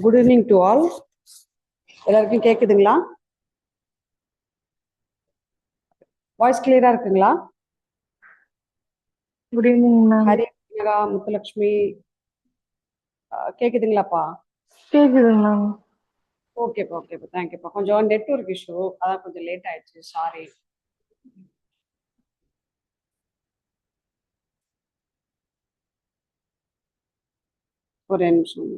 Good evening to all. எல்லாருக்கும் கேக்குதுங்களா? Voice கிளியரா இருக்குங்களா? Good evening ma'am. Hari, Muthulakshmi, கேக்குதுங்களாப்பா? கேக்குது மேம். ஓகேப்பா, ஓகேப்பா, தேங்க்யூப்பா. கொஞ்சம் நெட்வொர்க் இஷ்யூ, அதான் கொஞ்சம் லேட் ஆயிடுச்சு, சாரி. ஒரு நிமிஷம்.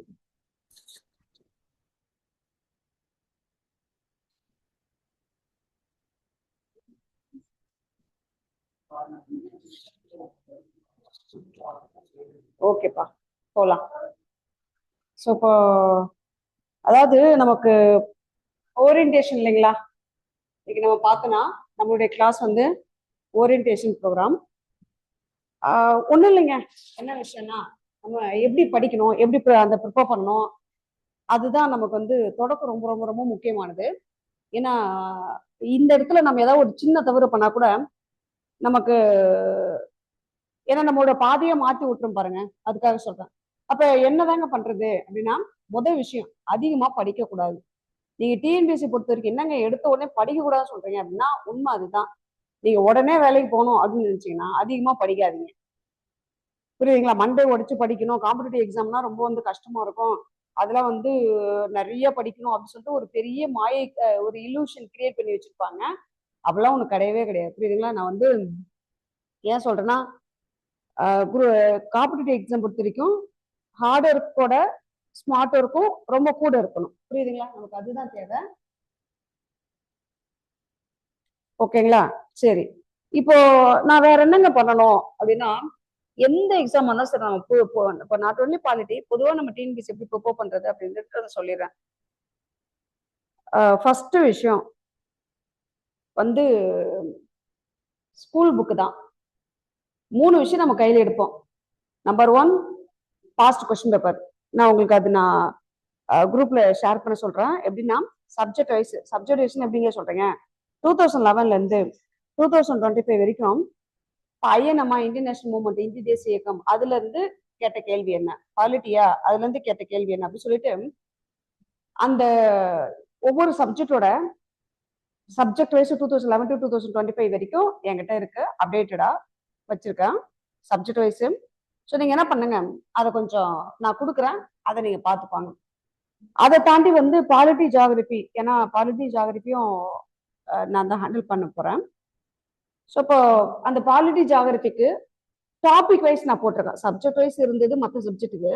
ஓகேப்பா, போலாம். ஸோ இப்போ அதாவது நமக்கு ஓரியன்டேஷன் இல்லைங்களா? இன்னைக்கு நம்ம பார்த்தோன்னா நம்மளுடைய கிளாஸ் வந்து ஓரியன்டேஷன் ப்ரோக்ராம். ஒன்றும் இல்லைங்க. என்ன விஷயம்னா, நம்ம எப்படி படிக்கணும், எப்படி அந்த ப்ரிப்பேர் பண்ணணும், அதுதான் நமக்கு வந்து தொடக்கம் ரொம்ப ரொம்ப ரொம்ப முக்கியமானது. ஏன்னா இந்த இடத்துல நம்ம ஏதாவது ஒரு சின்ன தவறு பண்ணா கூட நமக்கு, ஏன்னா நம்மளோட பாதையை மாத்தி விட்டுரும் பாருங்க. அதுக்காக சொல்றேன். அப்ப என்னதாங்க பண்றது அப்படின்னா, முதல் விஷயம் அதிகமா படிக்க கூடாது. நீங்க டிஎன்பிஎஸ்சி பொறுத்த வரைக்கும் என்னங்க எடுத்த உடனே படிக்க கூடாதுன்னு சொல்றீங்க அப்படின்னா உண்மை அதுதான். நீங்க உடனே வேலைக்கு போகணும் அப்படின்னு நினைச்சீங்கன்னா அதிகமா படிக்காதீங்க. புரியுதுங்களா? மண்டே உடைச்சு படிக்கணும், காம்படிட்டிவ் எக்ஸாம்னா ரொம்ப வந்து கஷ்டமா இருக்கும், அதெல்லாம் வந்து நிறைய படிக்கணும் அப்படின்னு சொல்லிட்டு ஒரு பெரிய மாயை, ஒரு இலூஷன் கிரியேட் பண்ணி வச்சிருப்பாங்க. அப்படிலாம் ஒண்ணு கிடையவே கிடையாது. புரியுதுங்களா? நான் வந்து ஏன் சொல்றேன்னா, காம்படிட்டிவ் எக்ஸாம் பொறுத்த வரைக்கும் ஹார்ட் ஒர்க்கோட ஸ்மார்ட் ஒர்க்கும் ரொம்ப கூட இருக்கணும். புரியுதுங்களா? நமக்கு அதுதான் தேவை. ஓகேங்களா? சரி. இப்போ நான் வேற என்னங்க பண்ணணும் அப்படின்னா, எந்த எக்ஸாம் வந்தாலும் சரி, நம்ம இப்போ நாட் ஒன்லி பாலிட்டி, பொதுவா நம்ம டிஎன்பிஎஸ்சி எப்படி ப்ரிப்பேர் பண்றது அப்படின்றத சொல்லிடுறேன். ஃபர்ஸ்ட் விஷயம் வந்து ஸ்கூல் புக்கு தான். 3 விஷயம் நம்ம கையில எடுப்போம். Number 1, past question paper. நான் உங்களுக்கு அது நான் குரூப்ல ஷேர் பண்ண சொல்றேன். எப்படின்னா சப்ஜெக்ட் வைஸ் எப்படிங்க சொல்றீங்க, 2011ல இருந்து 2025 வரைக்கும் ஐஎன்எம்மா, இந்தியன் நேஷனல் மூவ்மெண்ட், இந்திய தேசிய இயக்கம், அதுல இருந்து கேட்ட கேள்வி என்ன, பாலிட்டியா அதுல இருந்து கேட்ட கேள்வி என்ன அப்படின்னு சொல்லிட்டு அந்த ஒவ்வொரு சப்ஜெக்டோட சப்ஜெக்ட் வைஸ் 2011 to 2025 வரைக்கும் என்கிட்ட இருக்கு, அப்டேட்டடா வச்சிருக்கேன் சப்ஜெக்ட் வைஸ். ஸோ நீங்க என்ன பண்ணுங்க, அதை கொஞ்சம் நான் கொடுக்குறேன், அதை நீங்க பார்த்துப்பாங்க. அதை தாண்டி வந்து பாலிட்டி ஜியாகிரபி, ஏன்னா பாலிட்டி ஜியாகிரபியும் நான் தான் ஹேண்டில் பண்ண போறேன். ஸோ இப்போ அந்த பாலிட்டி ஜியாகிரபிக்கு டாபிக் வைஸ் நான் போட்டிருக்கேன். சப்ஜெக்ட் வைஸ் இருந்தது மற்ற சப்ஜெக்ட்டுக்கு,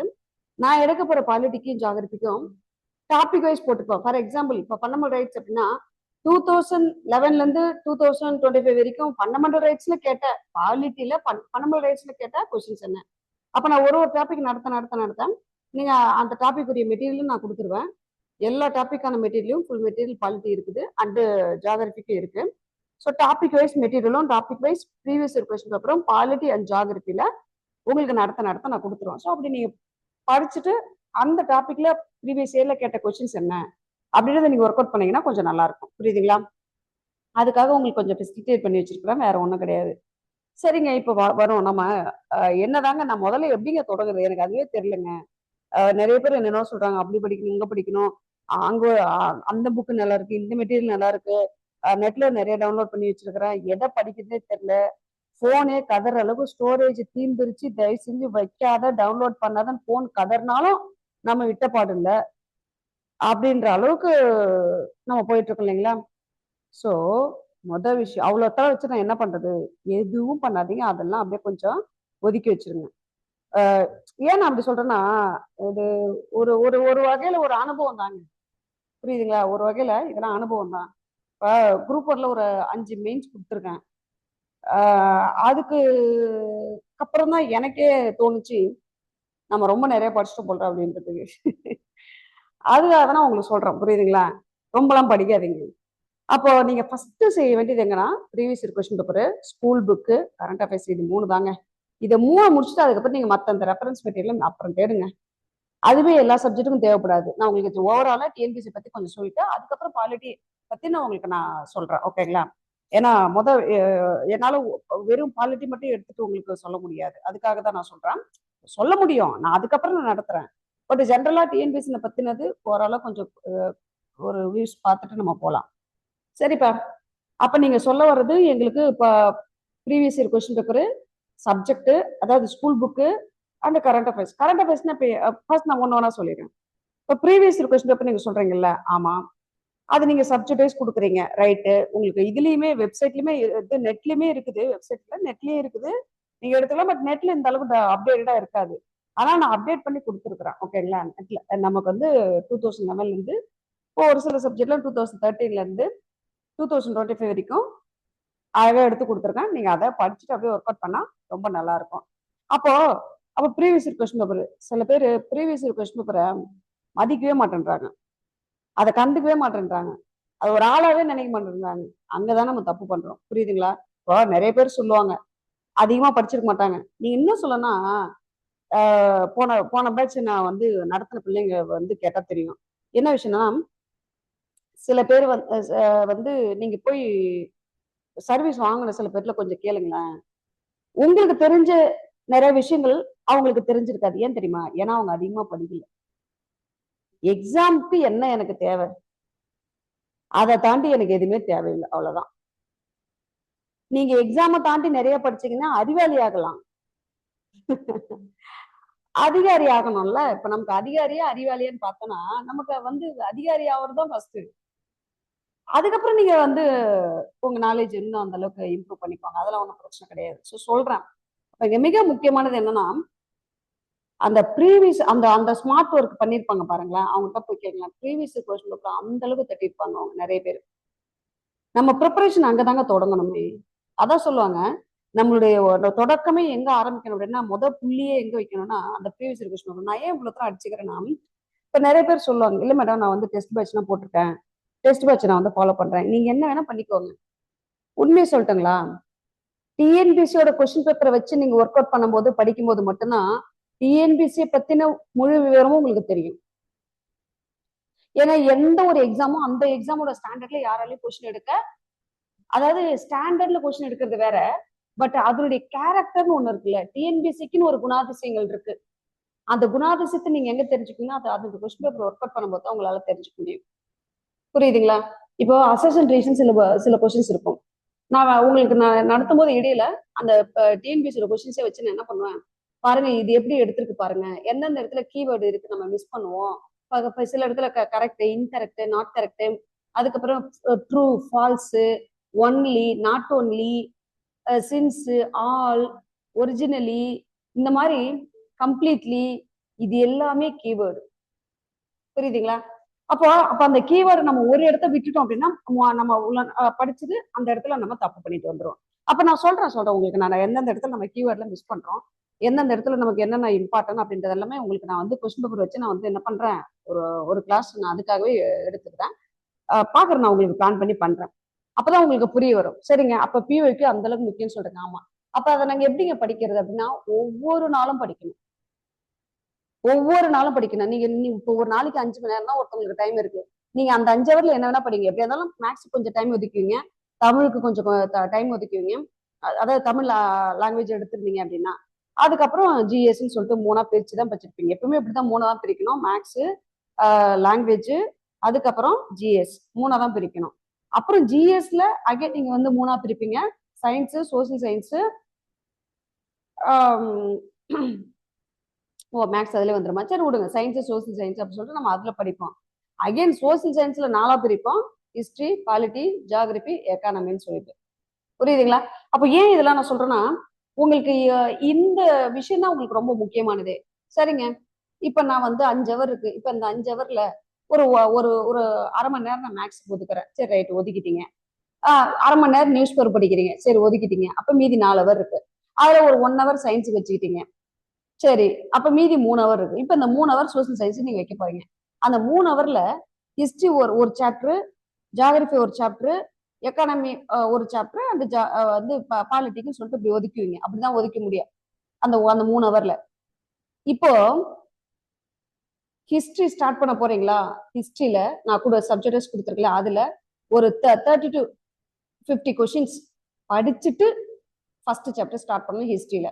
நான் எடுக்க போற பாலிட்டிக்கும் ஜியாகிரபிக்கும் டாபிக் வைஸ் போட்டுப்போம். ஃபார் எக்ஸாம்பிள் இப்போ ஃபண்டமெண்டல் ரைட்ஸ் அப்படின்னா 2011ல இருந்து 2025 வரைக்கும் ஃபண்டமெண்டல் ரைட்ஸ்ல கேட்ட பாலிட்டியில ஃபண்டமெண்டல் ரைட்ஸ்ல கேட்ட கொஸ்டின்ஸ் என்ன. அப்ப நான் ஒரு டாபிக் நடத்த நீங்க அந்த டாபிக் உரிய மெட்டீரியலும் நான் கொடுத்துருவேன். எல்லா டாபிக்கான மெட்டீரியலும் ஃபுல் மெட்டீரியல் பாலிட்டி இருக்குது, அண்ட் ஜியாகிரபிக்கும் இருக்கு. ஸோ டாபிக் வைஸ் மெட்டீரியலும் topic wise previous year question பேப்பரும் பாலிட்டி அண்ட் ஜியாகிரபியில உங்களுக்கு நடத்த நான் கொடுத்துருவேன். ஸோ அப்படி நீங்க படிச்சுட்டு அந்த டாபிக்ல ப்ரீவியஸ் இயர்ல கேட்ட கொஸ்டின்ஸ் என்ன அப்படின்றத நீங்க ஒர்க் அவுட் பண்ணீங்கன்னா கொஞ்சம் நல்லா இருக்கும். புரியுதுங்களா? அதுக்காக உங்களுக்கு கொஞ்சம் ஃபெசிலிட்டேட் பண்ணி வச்சிருக்கிறேன், வேற ஒன்றும் கிடையாது. சரிங்க, இப்போ வரும் நம்ம என்னதாங்க, நான் முதல்ல எப்படிங்க தொடங்குறது எனக்கு அதுவே தெரியலங்க. நிறைய பேர் என்னென்ன சொல்றாங்க, அப்படி படிக்கணும், இங்க படிக்கணும், அங்க அந்த புக்கு நல்லா இருக்கு, இந்த மெட்டீரியல் நல்லா இருக்கு, நெட்ல நிறைய டவுன்லோட் பண்ணி வச்சிருக்கிறேன், எதை படிக்கிறதே தெரியல, போனே கதற அளவுக்கு ஸ்டோரேஜ் தீர்ந்துருச்சு, தயவு செஞ்சு வைக்காத, டவுன்லோட் பண்ணாதான் போன் கதறினாலும் நம்ம விட்ட பாடு இல்லை அப்படின்ற அளவுக்கு நம்ம போயிட்டு இருக்கோம் இல்லைங்களா? ஸோ முதல் விஷயம் அவ்வளோத்தான் வச்சு நான் என்ன பண்றது, எதுவும் பண்ணாதீங்க, அதெல்லாம் அப்படியே கொஞ்சம் ஒதுக்கி வச்சிருங்க. ஏன் நான் அப்படி சொல்றேன்னா, இது ஒரு ஒரு ஒரு வகையில ஒரு அனுபவம் தாங்க. புரியுதுங்களா? ஒரு வகையில இதெல்லாம் அனுபவம் தான். இப்போ குரூப் 1ல ஒரு 5 மெயின்ஸ் கொடுத்துருக்கேன். அதுக்கு அப்புறம் தான் எனக்கே தோணுச்சு, நம்ம ரொம்ப நிறைய படிச்சுட்டு போடுறோம் அப்படின்றதுக்கு. அதுக்காக தான் உங்களுக்கு சொல்றேன். புரியுதுங்களா? ரொம்பலாம் படிக்காதீங்க. அப்போ நீங்க ஃபர்ஸ்ட் செய்ய வேண்டியது எங்கன்னா, previous year question paper, school book, current affairs, இது 3 தாங்க. இதை 3 முடிச்சுட்டு அதுக்கப்புறம் நீங்க மற்ற அந்த ரெஃபரன்ஸ் மெட்டீரியல் அப்புறம் தேடுங்க. அதுவே எல்லா சப்ஜெக்ட்டுக்கும் தேவைப்படாது. நான் உங்களுக்கு ஓவராலா டிஎன்பிஎஸ்சி பத்தி கொஞ்சம் சொல்லிட்டு அதுக்கப்புறம் பாலிட்டி பத்தி நான் உங்களுக்கு சொல்றேன். ஓகேங்களா? ஏன்னா என்னால வெறும் பாலிட்டி மட்டும் எடுத்துட்டு உங்களுக்கு சொல்ல முடியாது. அதுக்காக தான் நான் சொல்றேன். சொல்ல முடியும், நான் அதுக்கப்புறம் நான் நடத்துறேன். பட் ஜென்ரலா டிஎன்பிஎஸ்சி பத்தினது ஓரளவு கொஞ்சம் ஒரு வியூஸ் பார்த்துட்டு நம்ம போகலாம். சரிப்பா. அப்ப நீங்க சொல்ல வர்றது எங்களுக்கு இப்ப previous year question paper, subject, அதாவது school book and current affairs. Current அஃபேர்ஸ்னா ஃபர்ஸ்ட் நான் ஒன்று ஒன்றா சொல்லிடுறேன். இப்போ ப்ரீவியஸ் இயர் கொஸ்டின் பேப்பர் நீங்க சொல்றீங்கல்ல, ஆமா, அது நீங்க சப்ஜெக்ட் வைஸ் கொடுக்குறீங்க, ரைட்டு. உங்களுக்கு இதுலயுமே வெப்சைட்லயுமே இது நெட்லயுமே இருக்குது, வெப்சைட்ல நெட்லயே இருக்குது, நீங்க எடுத்துக்கலாம். பட் நெட்ல இந்த அளவுக்கு அப்டேட்டடா இருக்காது. ஆனா நான் அப்டேட் பண்ணி கொடுத்துருக்குறேன், ஓகேங்களா. நெட்ல நமக்கு வந்து 2011 இருந்து இப்போ ஒரு சில சப்ஜெக்ட்ல 2013 இருந்து 2025 வரைக்கும் அழகா எடுத்து கொடுத்துருக்கேன். நீங்க அதை படிச்சுட்டு அப்படியே ஒர்க் அவுட் பண்ணா ரொம்ப நல்லா இருக்கும். அப்போ அப்போ ப்ரீவியஸ் இயர் கொஸ்டின் பேப்பர், சில பேர் ப்ரீவியஸ் இயர் கொஸ்டின் பேப்பரை மதிக்கவே மாட்டேன்றாங்க, அதை கண்டுக்கவே மாட்டேன்றாங்க, அது ஒரு ஆளாவே நினைக்க மாட்டேன்றாங்க. அங்கதான் நம்ம தப்பு பண்றோம், புரியுதுங்களா. இப்போ நிறைய பேர் சொல்லுவாங்க அதிகமா படிச்சிருக்க மாட்டாங்க. நீங்க இன்னும் சொல்லனா போன போன பேட்ச் நான் வந்து நடத்தின பிள்ளைங்க வந்து கேட்டா தெரியும் என்ன விஷயம்னா, சில பேர் வந்து நீங்க போய் சர்வீஸ் வாங்கின சில பேர்ல கொஞ்சம் கேளுங்களேன். உங்களுக்கு தெரிஞ்ச நிறைய விஷயங்கள் அவங்களுக்கு தெரிஞ்சிருக்காது. ஏன் தெரியுமா? ஏன்னா அவங்க அதிகமா படிக்கல. எக்ஸாமுக்கு என்ன எனக்கு தேவை, அதை தாண்டி எனக்கு எதுவுமே தேவையில்லை, அவ்வளவுதான். நீங்க எக்ஸாமை தாண்டி நிறைய படிச்சீங்கன்னா அறிவாளி ஆகலாம், அதிகாரி ஆகணும்ல. இப்ப நமக்கு அதிகாரியா அறிவாளியான்னு பார்த்தோம்னா நமக்கு வந்து அதிகாரி ஆகுறதுதான் ஃபர்ஸ்ட். அதுக்கப்புறம் நீங்க வந்து உங்க நாலேஜ் இன்னும் அந்த அளவுக்கு இம்ப்ரூவ் பண்ணிப்பாங்க, அதெல்லாம் ஒன்றும் பிரச்சனை கிடையாது. ஸோ சொல்றேன், மிக முக்கியமானது என்னன்னா, அந்த ப்ரீவியஸ் அந்த அந்த ஸ்மார்ட் ஒர்க் பண்ணிருப்பாங்க பாருங்களேன், அவங்ககிட்ட போய் கேட்கலாம். ப்ரீவியஸ் கொஸ்டின் பேப்பர் அந்த அளவுக்கு தட்டிருப்பாங்க அவங்க நிறைய பேர். நம்ம ப்ரிப்பரேஷன் அங்கதாங்க தொடங்கணுமே. அதான் சொல்லுவாங்க, நம்மளுடைய தொடக்கமே எங்க ஆரம்பிக்கணும் அப்படின்னா, புள்ளியே எங்க வைக்கணும்னா அந்த ப்ரீவியஸ் கொஸ்டின் பேப்பர். நான் ஏன் இவ்வளவு தூரம் அடிச்சுக்கிறேன்னா, இப்ப நிறைய பேர் சொல்லுவாங்க, இல்ல மேடம் நான் வந்து டெஸ்ட் பேட்ச்லாம் போட்டிருக்கேன், டெஸ்ட் பேட்ச் நான் வந்து ஃபாலோ பண்றேன். நீங்க என்ன வேணா பண்ணிக்கோங்க. உண்மையை சொல்லட்டுங்களா, டிஎன்பிசியோட கொஸ்டின் பேப்பரை வச்சு நீங்க ஒர்க் அவுட் பண்ணும்போது படிக்கும்போது மட்டும்தான் டிஎன்பிசியை பத்தின முழு விவரமும் உங்களுக்கு தெரியும். ஏன்னா எந்த ஒரு எக்ஸாமும் அந்த எக்ஸாமோட ஸ்டாண்டர்ட்ல யாராலையும் கொஸ்டின் எடுக்க, அதாவது ஸ்டாண்டர்ட்ல கொஸ்டின் எடுக்கிறது வேற, பட் அதனுடைய கேரக்டர்னு ஒண்ணு இருக்குல்ல, டிஎன்பிசிக்குன்னு ஒரு குணாதிசயங்கள் இருக்கு. அந்த குணாதிசயத்தை நீங்க எங்க தெரிஞ்சுக்கணும், அது கொஸ்டின் பேப்பர் ஒர்க் அவுட் பண்ணும்போது தான் உங்களால தெரிஞ்சுக்க முடியும், புரியுதுங்களா. இப்போ அசர்ஷன் ரீசன் சில கொஸ்டின்ஸ் இருக்கும். நான் உங்களுக்கு நான் நடத்தும் போது இடையில அந்த டிஎன்பிசியோட கொஸ்டின்ஸே வச்சு நான் என்ன பண்ணுவேன், பாருங்க இது எப்படி எடுத்திருக்கு பாருங்க, எந்தெந்த இடத்துல கீவேர்டு இருக்கு நம்ம மிஸ் பண்ணுவோம், சில இடத்துல கரெக்ட், இன்கரெக்ட், நாட் கரெக்ட், அதுக்கப்புறம் true, false, only, not only, since, all, originally, இந்த மாதிரி கம்ப்ளீட்லி, இது எல்லாமே கீவேர்டு, புரியுதுங்களா. அப்போ அப்ப அந்த கீவேர்டு நம்ம ஒரு இடத்த விட்டுட்டோம் அப்படின்னா நம்ம படிச்சது அந்த இடத்துல நம்ம தப்பு பண்ணிட்டு வந்துடும். அப்ப நான் சொல்றேன் உங்களுக்கு, நான் எந்தெந்த இடத்துல நம்ம கீவேர்ட்ல மிஸ் பண்றோம், எந்தெந்த இடத்துல நமக்கு என்னென்ன இம்பார்ட்டன் அப்படின்றது எல்லாமே உங்களுக்கு நான் வந்து கொஸ்டின் பேப்பர் வச்சு நான் வந்து என்ன பண்றேன், ஒரு கிளாஸ் நான் அதுக்காகவே எடுத்துக்கிறேன். பாக்குறேன், நான் உங்களுக்கு பிளான் பண்ணி பண்றேன். அப்பதான் உங்களுக்கு புரிய வரும். சரிங்க, அப்ப பிஓக்கு அந்த அளவுக்கு முக்கியம்னு சொல்றேன். ஆமா, அப்ப அதை நாங்க எப்படிங்க படிக்கிறது அப்படின்னா, ஒவ்வொரு நாளும் படிக்கணும், ஒவ்வொரு நாளும் படிக்கணும். நீங்க இப்போ ஒரு நாளைக்கு 5 மணி நேரம் தான் ஒருத்தவங்களுக்கு டைம் இருக்கு, நீங்க அந்த 5 ஹவர்ல என்ன வேணா படிங்க. எப்படி இருந்தாலும் மேக்ஸ் கொஞ்சம் டைம் ஒதுக்குவீங்க, தமிழுக்கு கொஞ்சம் டைம் ஒதுக்குவீங்க, அதாவது தமிழ் லாங்குவேஜ் எடுத்திருந்தீங்க அப்படின்னா. அதுக்கப்புறம் ஜிஎஸ்ன்னு சொல்லிட்டு 3ஆ பிரிச்சு தான் படிச்சிருப்பீங்க. எப்பவுமே இப்படிதான் 3ஆ தான் பிரிக்கணும், மேக்ஸ், லாங்குவேஜ், அதுக்கப்புறம் ஜிஎஸ் 3ஆ தான் பிரிக்கணும். அப்புறம் ஜிஎஸ்ல அகைன் நீங்க வந்து 3ஆ பிரிப்பீங்க, சயின்ஸ், சோசியல் சயின்ஸ், ஓ மேக்ஸ் அதுல வந்துருமா, சரி விடுங்க, சயின்ஸ், சோசியல் சயின்ஸ் அப்படின்னு சொல்லிட்டு நம்ம அதுல படிப்போம். அகைன் சோசியல் சயின்ஸ்ல 4ஆ பிரிப்போம், ஹிஸ்டரி, பாலிட்டி, ஜியாகிரபி, எக்கானமின்னு சொல்லிட்டு, புரியுதுங்களா. அப்ப ஏன் இதெல்லாம் நான் சொல்றேன்னா, உங்களுக்கு இந்த விஷயம் தான் உங்களுக்கு ரொம்ப முக்கியமானதே. சரிங்க, இப்ப நான் வந்து 5 ஹவர் இருக்கு, இப்ப இந்த 5 ஹவர்ல ஒரு ஒரு ஒரு அரை மணி நேரம் நான் மேக்ஸ் ஒதுக்குறேன், சரி ரைட் ஒதுக்கிட்டீங்க. அரை மணி நேரம் நியூஸ் பேப்பர் படிக்கிறீங்க, சரி ஒதுக்கிட்டீங்க. அப்ப மீதி 4 ஹவர் இருக்கு, அதுல ஒரு 1 ஹவர் சயின்ஸ் வச்சுக்கிட்டீங்க, சரி அப்ப மீதி 3 ஹவர் இருக்கு. இப்ப இந்த 3 ஹவர் சோசியல் சயின்ஸ் நீங்க வைக்க போறீங்க. அந்த 3 ஹவர்ல ஹிஸ்டரி ஒரு சாப்டர், ஜியாகிரபி ஒரு சாப்டர், எக்கானமி ஒரு சாப்டர், அந்த வந்து பாலிட்டிக்னு சொல்லிட்டு இப்படி ஒதுக்குவீங்க. அப்படிதான் ஒதுக்க முடியும் அந்த அந்த 3 ஹவர்ல. இப்போ ஹிஸ்டரி ஸ்டார்ட் பண்ண போறீங்களா, ஹிஸ்டரியில நான் கூட சப்ஜெக்ட்ஸ் கொடுத்துருக்கல, அதுல ஒரு 30 to 50 கொஸ்டின்ஸ் படிச்சுட்டு ஃபர்ஸ்ட் சாப்டர் ஸ்டார்ட் பண்ணணும் ஹிஸ்டரியில.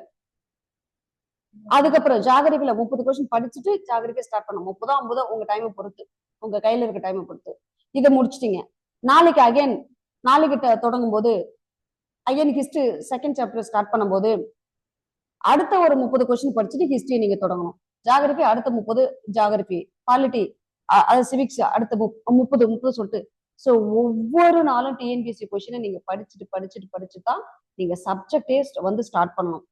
அதுக்கப்புறம் ஜாகிரபில 30 கொஸ்டின் படிச்சுட்டு ஜாகிரபியை ஸ்டார்ட் பண்ணும். 30 50 உங்க டைமை பொறுத்து, உங்க கையில இருக்க டைமை பொறுத்து இதை முடிச்சிட்டீங்க. நாளைக்கு அகைன் நாளைக்கு தொடங்கும் போது again history second chapter start பண்ணும்போது அடுத்த ஒரு 30 கொஸ்டின் படிச்சுட்டு ஹிஸ்டரி நீங்க தொடங்கணும். ஜாகிரபி அடுத்த 30, ஜாகிரபி பாலிட்டி அது சிவிக்ஸ் அடுத்த 30 சொல்லிட்டு. ஸோ ஒவ்வொரு நாளும் டிஎன்பிஎஸ்சி கொஸ்டினை நீங்க படிச்சுட்டு தான் நீங்க சப்ஜெக்டே வந்து ஸ்டார்ட் பண்ணணும்.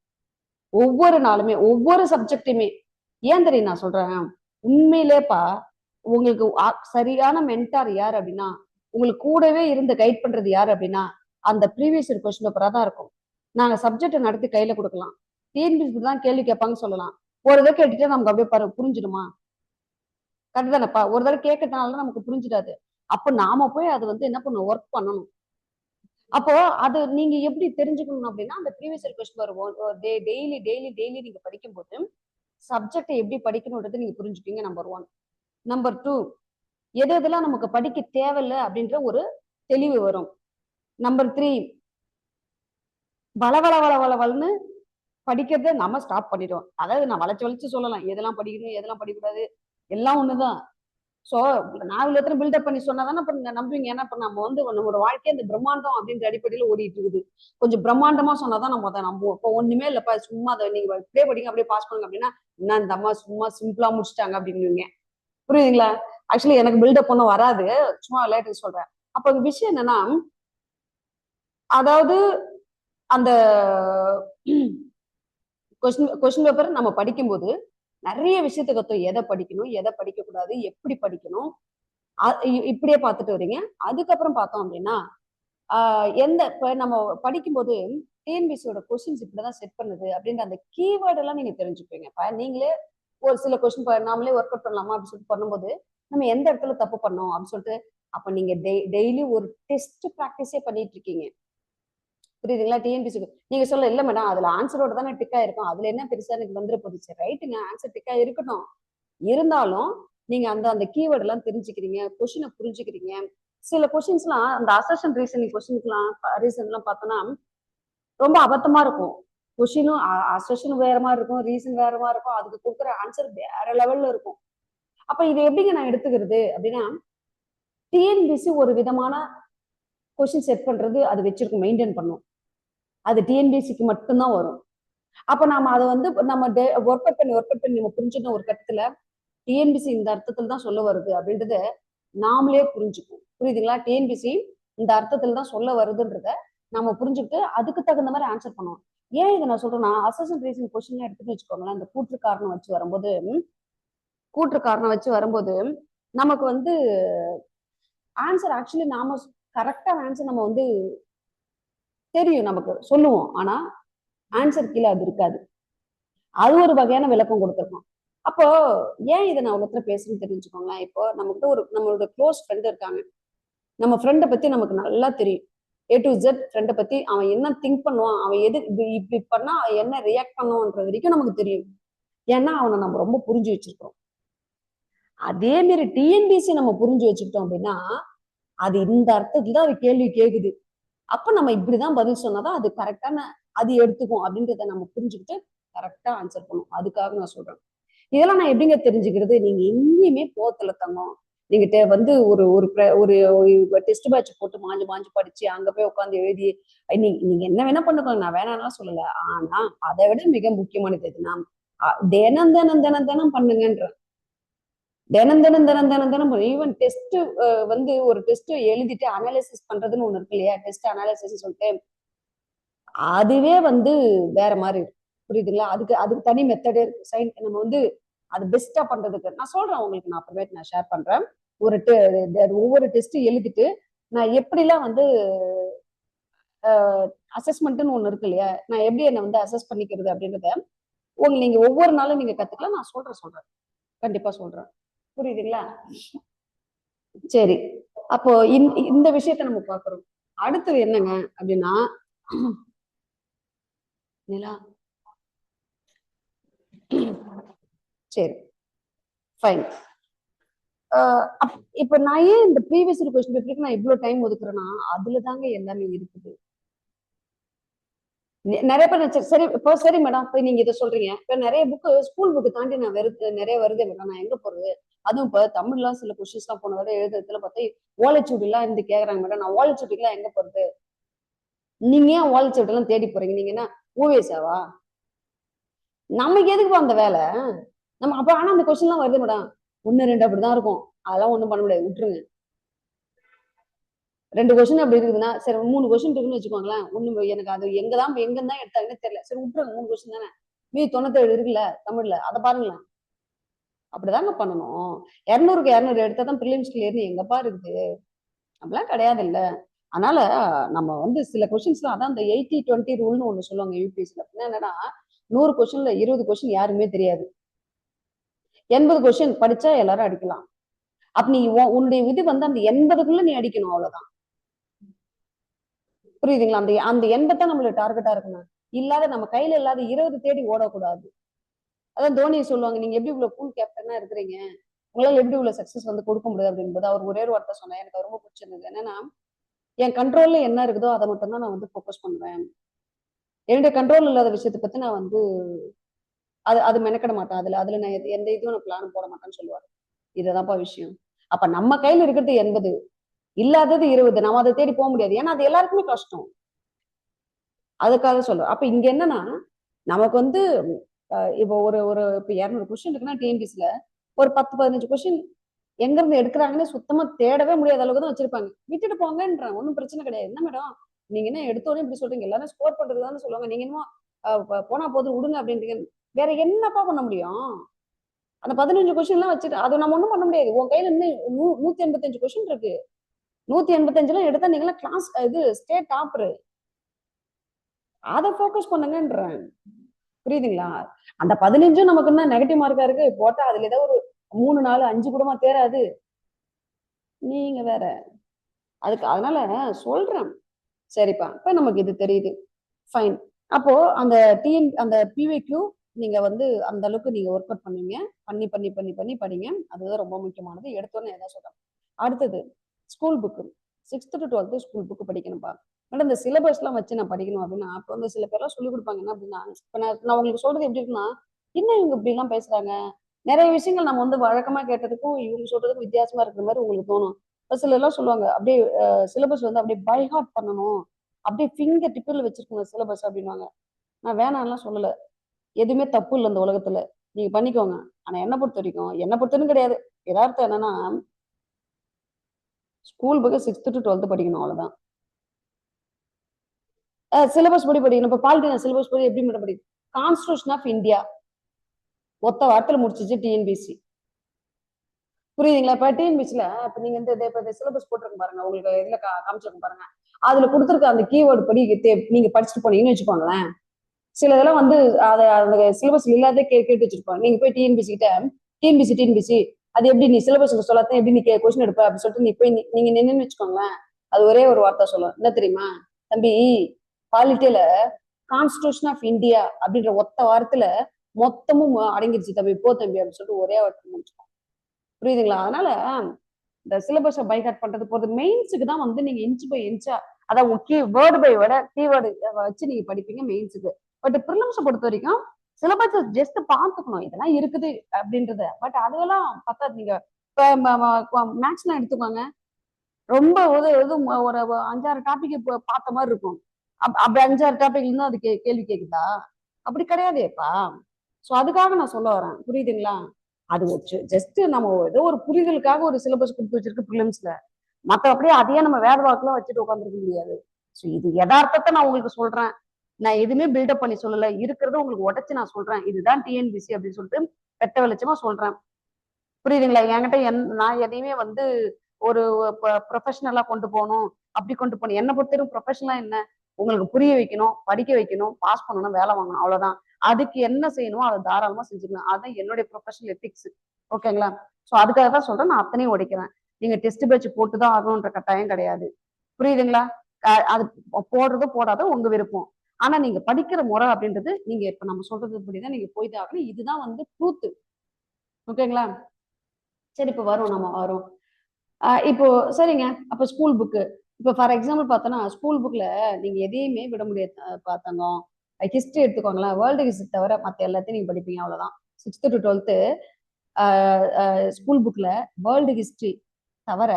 ஒவ்வொரு நாளுமே ஒவ்வொரு சப்ஜெக்டையுமே. ஏன் தெரியும் நான் சொல்றேன், உண்மையிலேப்பா உங்களுக்கு சரியான மென்டார் யார் அப்படின்னா, உங்களுக்கு கூடவே இருந்து கைட் பண்றது யார் அப்படின்னா அந்த ப்ரீவியஸ் இயர் கொஸ்டின் பேப்பரா தான் இருக்கும். நாங்க சப்ஜெக்டை நடத்தி கையில கொடுக்கலாம், டிஎன்பிஎஸ்சி தான் கேள்வி கேட்பாங்கன்னு சொல்லலாம். ஒரு தடவை கேட்டுட்டு நமக்கு அப்படியே புரிஞ்சிடுமா? கரெக்ட் தானேப்பா? ஒரு தடவை கேட்கறதுனால நமக்கு புரிஞ்சிடாது. அப்ப நாம போய் அது வந்து என்ன பண்ணணும், ஒர்க் பண்ணணும். அப்போ அது நீங்க எப்படி தெரிஞ்சுக்கணும் அப்படின்னா அந்த ப்ரீவியஸ் இயர் கொஸ்டின் வரும் டெய்லி நீங்க படிக்கும்போது சப்ஜெக்டை எப்படி படிக்கணும்ன்றது நீங்க புரிஞ்சுப்பீங்க. நம்பர் 1. நம்பர் 2, எது எதெல்லாம் நமக்கு படிக்க தேவையில்லை அப்படின்ற ஒரு தெளிவு வரும். நம்பர் 3, வளவளன்னு படிக்கிறத நம்ம ஸ்டாப் பண்ணிடுவோம். அதாவது நான் வளைச்சு சொல்லலாம், எதெல்லாம் படிக்கணும் எதெல்லாம் படிக்கக்கூடாது எல்லாம் ஒண்ணுதான். சோ நான் எத்தனை பில்டப் பண்ணி சொன்னாதானே இப்ப நீங்க நம்புவீங்க. ஏன்னா இப்ப நம்ம வந்து நம்மளோட வாழ்க்கையை இந்த பிரம்மாண்டம் அப்படின்ற அடிப்படையில ஓடிட்டு இருக்குது. கொஞ்சம் பிரம்மாண்டமா சொன்னாதான் நம்ம அதை நம்புவோம். இப்போ ஒண்ணுமே இல்லப்பா, சும்மா அதை நீங்க அப்படியே படிங்க அப்படியே பாஸ் பண்ணுங்க அப்படின்னா என்ன இந்த அம்மா சும்மா சிம்பிளா முடிச்சிட்டாங்க அப்படின்னுவீங்க. புரியுதுங்களா? ஆக்சுவலி எனக்கு பில்டப் பண்ண வராது, சும்மா விளையாட்டுக்கு சொல்றேன். அப்ப விஷயம் என்னன்னா, அதாவது அந்த கொஸ்டின் பேப்பர் நம்ம படிக்கும்போது நிறைய விஷயத்தை கத்தும். எதை படிக்கணும் எதை படிக்க கூடாது, எப்படி படிக்கணும், இப்படியே பார்த்துட்டு வரீங்க. அதுக்கப்புறம் பார்த்தோம் அப்படின்னா எந்த இப்ப நம்ம படிக்கும்போது டிஎன்பிசியோட கொஸ்டின்ஸ் இப்படிதான் செட் பண்ணுது அப்படின்ற அந்த கீவேர்டு எல்லாம் நீங்க தெரிஞ்சுப்பீங்க. இப்ப நீங்களே ஒரு சில கொஸ்டின் நாமளே ஒர்க் அவுட் பண்ணலாமா அப்படின்னு சொல்லிட்டு பண்ணும்போது நம்ம எந்த இடத்துல தப்பு பண்ணோம் அப்படின்னு சொல்லிட்டு அப்ப நீங்க டெய்லி ஒரு டெஸ்ட் ப்ராக்டிஸே பண்ணிட்டு இருக்கீங்க. புரியுதுங்களா? டிஎன்பிசிக்கு நீங்க சொல்ல இல்ல மேடம் அதுல ஆன்சரோட தானே டிக்கா இருக்கும், அதுல என்ன பெருசா எனக்கு வந்துட போச்சு. ரைட்டுங்க, ஆன்சர் டிக்கா இருக்கட்டும். இருந்தாலும் நீங்க அந்த கீவேர்ட் எல்லாம் தெரிஞ்சுக்கிறீங்க, கொஸ்டினை புரிஞ்சுக்கிறீங்க. சில கொஸ்டின்ஸ் எல்லாம் அந்த அசர்ஷன் ரீசனிங் ரீசன் எல்லாம் பார்த்தோம்னா ரொம்ப அபத்தமா இருக்கும். கொஸ்டினும் அசர்ஷன் வேற மாதிரி இருக்கும், ரீசன் வேற மாதிரி இருக்கும், அதுக்கு கொடுக்குற ஆன்சர் வேற லெவல்ல இருக்கும். அப்ப இதை எப்படிங்க நான் எடுத்துக்கிறது அப்படின்னா, டிஎன்பிசி ஒரு விதமான கொஸ்டின் செட் பண்றது அது வச்சிருக்கும், மெயின்டைன் பண்ணும். அது டிஎன்பிசிக்கு மட்டும்தான் வரும். அப்ப நாம அதை வந்து நம்ம ஒர்க் அவுட் பண்ணி நம்ம புரிஞ்சுக்கணும். ஒரு கட்டத்துல டிஎன்பிசி இந்த அர்த்தத்துல தான் சொல்ல வருது அப்படின்றத நாமளே புரிஞ்சுக்கும். புரியுதுங்களா? டிஎன்பிசி இந்த அர்த்தத்துல தான் சொல்ல வருதுன்றத நம்ம புரிஞ்சுக்கிட்டு அதுக்கு தகுந்த மாதிரி ஆன்சர் பண்ணுவோம். ஏன் இதை நான் சொல்றேன்னா, அசர்ஷன் ரீசன் கொஸ்டின் எடுத்துட்டு வச்சுக்கோங்களேன், இந்த கூற்று காரணம் வச்சு வரும்போது நமக்கு வந்து ஆன்சர் ஆக்சுவலி நாம கரெக்டா ஆன்சர் நம்ம வந்து தெரியும், நமக்கு சொல்லுவோம். ஆனா ஆன்சர் கீழே அது இருக்காது. அது ஒரு வகையான விளக்கம் கொடுத்துருக்கோம். அப்போ ஏன் இதை நான் உலகத்துல பேசுறேன்னு தெரிஞ்சுக்கோங்களேன். இப்போ நம்மகிட்ட நம்மளோட க்ளோஸ் ஃப்ரெண்ட் இருக்காங்க. நம்ம ஃப்ரெண்டை பத்தி நமக்கு நல்லா தெரியும். A to Z ஃப்ரெண்டை பத்தி அவன் என்ன திங்க் பண்ணுவான், அவன் எது இப்படி பண்ணா என்ன ரியாக்ட் பண்ணுவான்ற வரைக்கும் நமக்கு தெரியும். ஏன்னா அவனை நம்ம ரொம்ப புரிஞ்சு வச்சிருக்கோம். அதே மாதிரி டிஎன்பிசி நம்ம புரிஞ்சு வச்சுக்கிட்டோம் அப்படின்னா அது இந்த அர்த்தத்துல தான் அது கேள்வி கேக்குது. அப்ப நம்ம இப்படிதான் பதில் சொன்னாதான் அது கரெக்டான அது எடுத்துக்கும் அப்படின்றத நம்ம புரிஞ்சுக்கிட்டு கரெக்டா ஆன்சர் பண்ணும். அதுக்காக நான் சொல்றேன். இதெல்லாம் நான் எப்படிங்க தெரிஞ்சுக்கிறது? நீங்க எங்கேயுமே போகல தங்கம். நீங்க வந்து ஒரு ஒரு டெஸ்ட் பேட்ச் போட்டு மாஞ்சு படிச்சு அங்க போய் உட்காந்து எழுதி நீங்க என்ன வேணா பண்ணுக்கோங்க, நான் வேணாம்லாம் சொல்லல. ஆனா அதை விட மிக முக்கியமானது எதுனா தினம் பண்ணுங்கன்ற. தினம் ஈவன் டெஸ்ட் வந்து ஒரு டெஸ்ட் எழுதிட்டு அனாலிசிஸ் பண்றதுன்னு ஒண்ணு இருக்கு இல்லையா, டெஸ்ட் அனாலிசிஸ் சொல்லிட்டு அதுவே வந்து வேற மாதிரி இருக்கு. புரியுதுங்களா? அதுக்கு தனி மெத்தடே இருக்கு. நம்ம வந்து அது பெஸ்டா பண்றதுக்கு நான் சொல்றேன் உங்களுக்கு, நான் அப்புறமேட்டு நான் ஷேர் பண்றேன். ஒவ்வொரு டெஸ்ட் எழுதிட்டு நான் எப்படிலாம் வந்து அசஸ்மெண்ட்னு ஒண்ணு இருக்கு இல்லையா, நான் எப்படி என்ன வந்து அசஸ் பண்ணிக்கிறது அப்படின்றத நீங்க ஒவ்வொரு நாளும் நீங்க கத்துக்கலாம். நான் சொல்றேன் கண்டிப்பா சொல்றேன். புரியுதுங்களா? சரி, அப்போ இந்த விஷயத்த நம்ம பாக்குறோம். அடுத்தது என்னங்க அப்படின்னா, நிலா சரி ஃபைன். இப்ப நான் ஏன் இந்த ப்ரீவியஸ் கொஸ்டின் பேப்பருக்கு நான் இவ்வளவு டைம் ஒதுக்குறேன்னா அதுல தாங்க எல்லாமே இருக்குது. நிறைய பேர் சரி இப்போ சரி மேடம் இப்போ நீங்க இதை சொல்றீங்க இப்போ நிறைய புக்கு ஸ்கூல் புக்கு தாண்டி நான் நிறைய வருது மேடம் நான் எங்க போறது அதுவும் இப்போ தமிழ்லாம் சில கொஸ்டின்ஸ் எல்லாம் போன விட எழுதுறதுல பார்த்தா ஓலைச்சுவடி எல்லாம் இருந்து கேக்குறாங்க மேடம் நான் ஓலைச்சுவடிக்கு எல்லாம் எங்க போறது நீங்க ஏன் ஓலைச்சுவடி எல்லாம் தேடி போறீங்க நீங்க என்ன ஊவேசாவா நமக்கு எதுக்கு அந்த வேலை நம்ம அப்ப ஆனா அந்த கொஸ்டின் எல்லாம் வருது மேடம் ஒண்ணு ரெண்டு அப்படிதான் இருக்கும் அதெல்லாம் ஒண்ணும் பண்ண முடியாது விட்டுருங்க ரெண்டு கொஸ்டின் அப்படி இருக்குதுன்னா சரி மூணு கொஸ்டின் இருக்குன்னு வச்சுக்கோங்களேன் ஒண்ணு எனக்கு அது எங்கதான் எடுத்தாங்கன்னு தெரியல சரி விட்டுருங்க மூணு கொஸ்டின் தானே மீதி 97 இருக்குல்ல தமிழ்ல அதை பாருங்களேன் அப்படிதாங்க பண்ணணும் 200க்கு 200 எடுத்தாதான் ப்ரிலிம்ஸ்க்கு ஏறி எங்கப்பா இருக்குது அப்படிலாம் கிடையாது இல்ல அதனால நம்ம வந்து சில கொஸ்டின்ஸ்ல அதான் அந்த 80-20 ரூல்னு ஒண்ணு சொல்லுவாங்க யூபிஎஸ்ல என்னன்னா 100 கொஸ்டின்ல 20 கொஸ்டின் யாருமே தெரியாது 80 கொஸ்டின் படிச்சா எல்லாரும் அடிக்கலாம் அப்ப நீ உன்னுடைய இது வந்து அந்த 80க்குள்ள நீ அடிக்கணும் அவ்வளவுதான் புரியுதுங்களா அந்த அந்த 80 நம்மளுக்கு டார்கெட்டா இருக்கணும் இல்லாத நம்ம கையில இல்லாத 20 தேடி ஓடக்கூடாது அதான் தோனி சொல்லுவாங்க நீங்க எப்படி இவ்வளவு கூல் கேப்டனா இருக்கிறீங்க உங்களால எப்படி இவ்வளவு சக்சஸ் வந்து கொடுக்க முடியாது அப்படின்போது அவர் ஒரே ஒரு வார்த்தை சொன்னேன் எனக்கு ரொம்ப பிடிச்சிருந்தது என்னன்னா என் கண்ட்ரோல்ல என்ன இருக்குதோ அதை மட்டும் தான் நான் வந்து ஃபோக்கஸ் பண்ணுவேன் என்னுடைய கண்ட்ரோல் இல்லாத விஷயத்தை பத்தி நான் வந்து அது மெனக்கிட மாட்டேன் அதுல நான் எந்த இதுவும் நான் பிளான் போட மாட்டேன்னு சொல்லுவாரு இதுதான்ப்பா விஷயம் அப்ப நம்ம கையில இருக்கிறது 80 இல்லாதது 20 நம்ம அதை தேடி போக முடியாது ஏன்னா அது எல்லாருக்குமே கஷ்டம் அதுக்காக சொல்றோம் அப்ப இங்க என்னன்னா நமக்கு வந்து இப்போ ஒரு ஒரு இப்போ 200 கொஸ்டின் இருக்குன்னா டிஎன்பிசில ஒரு 10-15 கொஸ்டின் எங்க இருந்து எடுக்கிறாங்கன்னு சுத்தமா தேடவே முடியாத அளவுக்கு தான் வச்சிருப்பாங்க விட்டுட்டு போங்கன்றேன் ஒன்றும் பிரச்சனை கிடையாது என்ன மேடம் நீங்க என்ன எடுத்தோடனே இப்படி சொல்றீங்க எல்லாரும் ஸ்கோர் பண்றது தானே சொல்லுவாங்க நீங்க என்னமோ போனா போது விடுங்க அப்படின்றீங்க வேற என்னப்பா பண்ண முடியும் அந்த 15 கொஸ்டின் எல்லாம் வச்சுட்டு அது நம்ம ஒண்ணும் பண்ண முடியாது உன் கையில இன்னும் 185 கொஸ்டின் இருக்கு 185 எடுத்தா நீங்களா கிளாஸ் இது ஸ்டேட் டாப்பரு அதை ஃபோக்கஸ் பண்ணுங்கன்றேன் புரியுதுங்களா அந்த 15 நமக்கு என்ன நெகட்டிவ் மார்க்கா இருக்கு போட்டா அதுல ஏதாவது ஒரு 3 4 5 கூடமா தேராது நீங்க வேற அதுக்கு அதனால சொல்றேன் சரிப்பா இப்ப நமக்கு இது தெரியுது ஃபைன் அப்போ அந்த அந்த பிவிக்யூ நீங்க வந்து அந்த அளவுக்கு நீங்க ஒர்க் அவுட் பண்ணுவீங்க பண்ணி பண்ணி பண்ணி பண்ணி படிங்க அதுதான் ரொம்ப முக்கியமானது எடுத்தோன்னு எதாவது சொல்றேன் அடுத்தது school book 6th to 12th school book படிக்கணும்ப்பா மேடம் இந்த சிலபஸ் எல்லாம் வச்சு நான் படிக்கணும் அப்படின்னா அப்போ வந்து சில பேர்லாம் சொல்லி கொடுப்பாங்க என்ன அப்படின்னா இப்ப நான் உங்களுக்கு சொல்றது எப்படி இருக்குன்னா என்ன இவங்க இப்படி எல்லாம் பேசுறாங்க நிறைய விஷயங்கள் நம்ம வந்து வழக்கமா கேட்டதுக்கும் இவங்க சொல்றதுக்கும் வித்தியாசமா இருக்கிற மாதிரி உங்களுக்கு தோணும் சில எல்லாம் சொல்லுவாங்க அப்படியே சிலபஸ் வந்து அப்படியே பை ஹார்ட் பண்ணணும் அப்படியே ஃபிங்கர் டிப்பில் வச்சிருக்கணும் சிலபஸ் அப்படின்வாங்க நான் வேணாம்லாம் சொல்லல எதுவுமே தப்பு இல்லை இந்த உலகத்துல நீங்க பண்ணிக்கோங்க ஆனா என்ன பொறுத்த வரைக்கும் கிடையாது யதார்த்தம் என்னன்னா school book 6th to 12th படிக்கணும் அவ்வளவுதான் சிலபஸ் படி படிக்கணும் இப்ப பாலிட்டி சிலபஸ் படி எப்படி மேடம் படிக்கணும் கான்ஸ்டிடியூஷன் ஆஃப் இந்தியா ஒத்த வார்த்தையில முடிச்சிச்சு டிஎன்பிசி புரியுதுங்களா இப்ப டிஎன்பிசில இப்ப நீங்க இந்த சிலபஸ் போட்டிருக்க பாருங்க உங்களுக்கு இதுல காமிச்சிருக்க பாருங்க அதுல கொடுத்துருக்க அந்த கீவேர்டு படி நீங்க படிச்சுட்டு போனீங்கன்னு வச்சுக்கோங்களேன் சில இதெல்லாம் வந்து அதை அந்த சிலபஸ் இல்லாத கேட்டு வச்சிருப்பாங்க நீங்க போய் டிஎன்பிசி கிட்ட டிஎன்பிசி அது எப்படி நீ சிலபஸ் சொல்லாத எப்படி நீ கொஸ்டின் எடுப்ப அப்படின்னு சொல்லிட்டு நீ போய் நீங்க நின்னுன்னு வச்சுக்கோங்களேன் அது ஒரே ஒரு வார்த்தை சொல்லும் என்ன தெரியுமா தம்பி பாலிட்டியில கான்ஸ்டிடியூஷன் ஆஃப் இந்தியா அப்படின்ற ஒத்த வாரத்துல மொத்தமும் அடங்கிருச்சு தம்பி போ தம்பி அப்படின்னு சொல்லிட்டு ஒரே வார்த்தை முடிச்சுக்கோம் புரியுதுங்களா அதனால இந்த சிலபஸை பைகாட் பண்றது போறது மெயின்ஸுக்கு தான் வந்து நீங்க இன்ச் பை இன்ச்சா அதான் வேர்டு பை வேர்ட கீவேர்டு வச்சு நீங்க படிப்பீங்க மெயின்ஸுக்கு பட் ப்ரிலிம்ஸை பொறுத்த வரைக்கும் சிலபஸ் ஜஸ்ட் பார்த்துக்கணும் இதெல்லாம் இருக்குது அப்படின்றத பட் அதெல்லாம் பத்தாது நீங்க இப்போ மேக்ஸ்லாம் எடுத்துக்கோங்க ரொம்ப ஒரு 5-6 டாபிக் பார்த்த மாதிரி இருக்கும் அப்படி 5-6 டாபிக் இருந்தா அது கேள்வி கேக்குதா அப்படி கிடையாதேப்பா சோ அதுக்காக நான் சொல்ல வரேன் புரியுதுங்களா அது ஜஸ்ட் நம்ம ஏதோ ஒரு புரிதலுக்காக ஒரு சிலபஸ் கொடுத்து வச்சிருக்கு ப்ரிலிம்ஸ்ல மத்த அப்படியே அதையே நம்ம வேத வாக்குலாம் வச்சுட்டு உட்காந்துருக்க முடியாது சோ இது யதார்த்தத்தை நான் உங்களுக்கு சொல்றேன் நான் எதுவுமே பில்டப் பண்ணி சொல்லல இருக்கிறத உங்களுக்கு உடச்சு நான் சொல்றேன் இதுதான் டிஎன்பிசி அப்படின்னு சொல்லிட்டு வெட்ட வெளிச்சமா சொல்றேன் புரியுதுங்களா என்கிட்ட நான் எதையுமே வந்து ஒரு ப்ரொஃபஷனலா கொண்டு போகணும் அப்படி கொண்டு போகணும் என்னை பொறுத்தவரைக்கும் ப்ரொஃபஷனலா என்ன உங்களுக்கு புரிய வைக்கணும் படிக்க வைக்கணும் பாஸ் பண்ணணும் வேலை வாங்கணும் அவ்வளவுதான் அதுக்கு என்ன செய்யணுமோ அதை தாராளமா செஞ்சுக்கலாம் அதுதான் என்னுடைய ப்ரொஃபஷனல் எத்திக்ஸ் ஓகேங்களா சோ அதுக்காக தான் சொல்றேன் நான் அத்தனையும் உடைக்கிறேன் நீங்க டெஸ்ட் பேட்ச் போட்டுதான் ஆகணுன்ற கட்டாயம் கிடையாது புரியுதுங்களா அது போடுறதோ போடாதோ உங்க விருப்பம் ஆனா நீங்க படிக்கிற முறை அப்படின்றது நீங்க இப்ப நம்ம சொல்றது இப்படிதான் நீங்க போய்தான் ஆகணும் இதுதான் வந்து ட்ரூத் ஓகேங்களா சரி இப்ப வரும் இப்போ சரிங்க அப்ப ஸ்கூல் புக்கு இப்போ ஃபார் எக்ஸாம்பிள் பார்த்தோன்னா ஸ்கூல் புக்ல நீங்க எதையுமே விட முடியாது பார்த்தாங்க ஹிஸ்ட்ரி எடுத்துக்கோங்களேன், வேர்ல்டு ஹிஸ்ட்ரி தவிர மற்ற எல்லாத்தையும் நீங்க படிப்பீங்க, அவ்வளவுதான். 6th to 12th ஸ்கூல் புக்ல வேர்ல்டு ஹிஸ்ட்ரி தவிர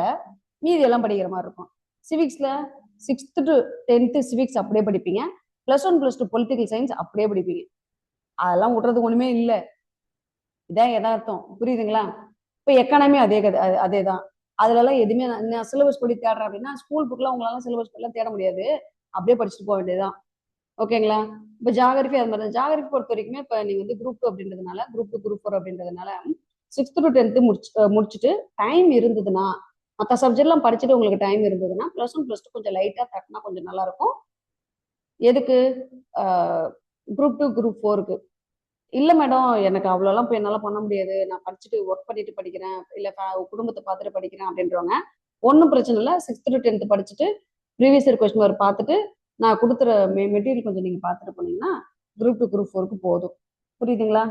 மீதி எல்லாம் படிக்கிற மாதிரி இருக்கும். சிவிக்ஸ்ல 6th to 10th சிவிக்ஸ் அப்படியே படிப்பீங்க. +1 +2 பொலிட்டிக்கல் சயின்ஸ் அப்படியே படிப்பீங்க. அதெல்லாம் விடுறதுக்கு ஒண்ணுமே இல்லை. இதான் எதார்த்தம். புரியுதுங்களா? இப்ப எக்கானமி அதே கதை, அதேதான். அதுல எல்லாம் எதுவுமே நான் சிலபஸ் படி தேடுறேன் அப்படின்னா ஸ்கூல் புக்ல உங்களால சிலபஸ் படிலாம் தேட முடியாது. அப்படியே படிச்சுட்டு போக வேண்டியதுதான். ஓகேங்களா? இப்ப ஜாகிரபி அது மாதிரி ஜாகிரபி பொறுத்த வரைக்குமே இப்ப நீங்க வந்து குரூப் 2 அப்படின்றதுனால குரூப் 2 குரூப் 4 அப்படின்றதுனால 6th to 10th முடிச்சுட்டு டைம் இருந்ததுன்னா மற்ற சப்ஜெக்ட் எல்லாம் படிச்சுட்டு உங்களுக்கு டைம் இருந்ததுன்னா +1 +2 கொஞ்சம் லைட்டா தட்டினா கொஞ்சம் நல்லா இருக்கும். எதுக்கு? குரூப் 2 குரூப் 4க்கு. இல்ல மேடம், எனக்கு அவ்வளோலாம் இப்போ என்னால பண்ண முடியாது, நான் படிச்சுட்டு ஒர்க் பண்ணிட்டு படிக்கிறேன், இல்ல குடும்பத்தை பார்த்துட்டு படிக்கிறேன் அப்படின்றவங்க ஒன்றும் பிரச்சனை இல்லை. 6th to 10th படிச்சுட்டு ப்ரீவியஸ் இயர் கொஸ்டின் பேப்பர் பார்த்துட்டு நான் கொடுத்துற மெட்டீரியல் கொஞ்சம் நீங்க பார்த்துட்டு போனீங்கன்னா குரூப் 2 குரூப் 4க்கு போதும். புரியுதுங்களா?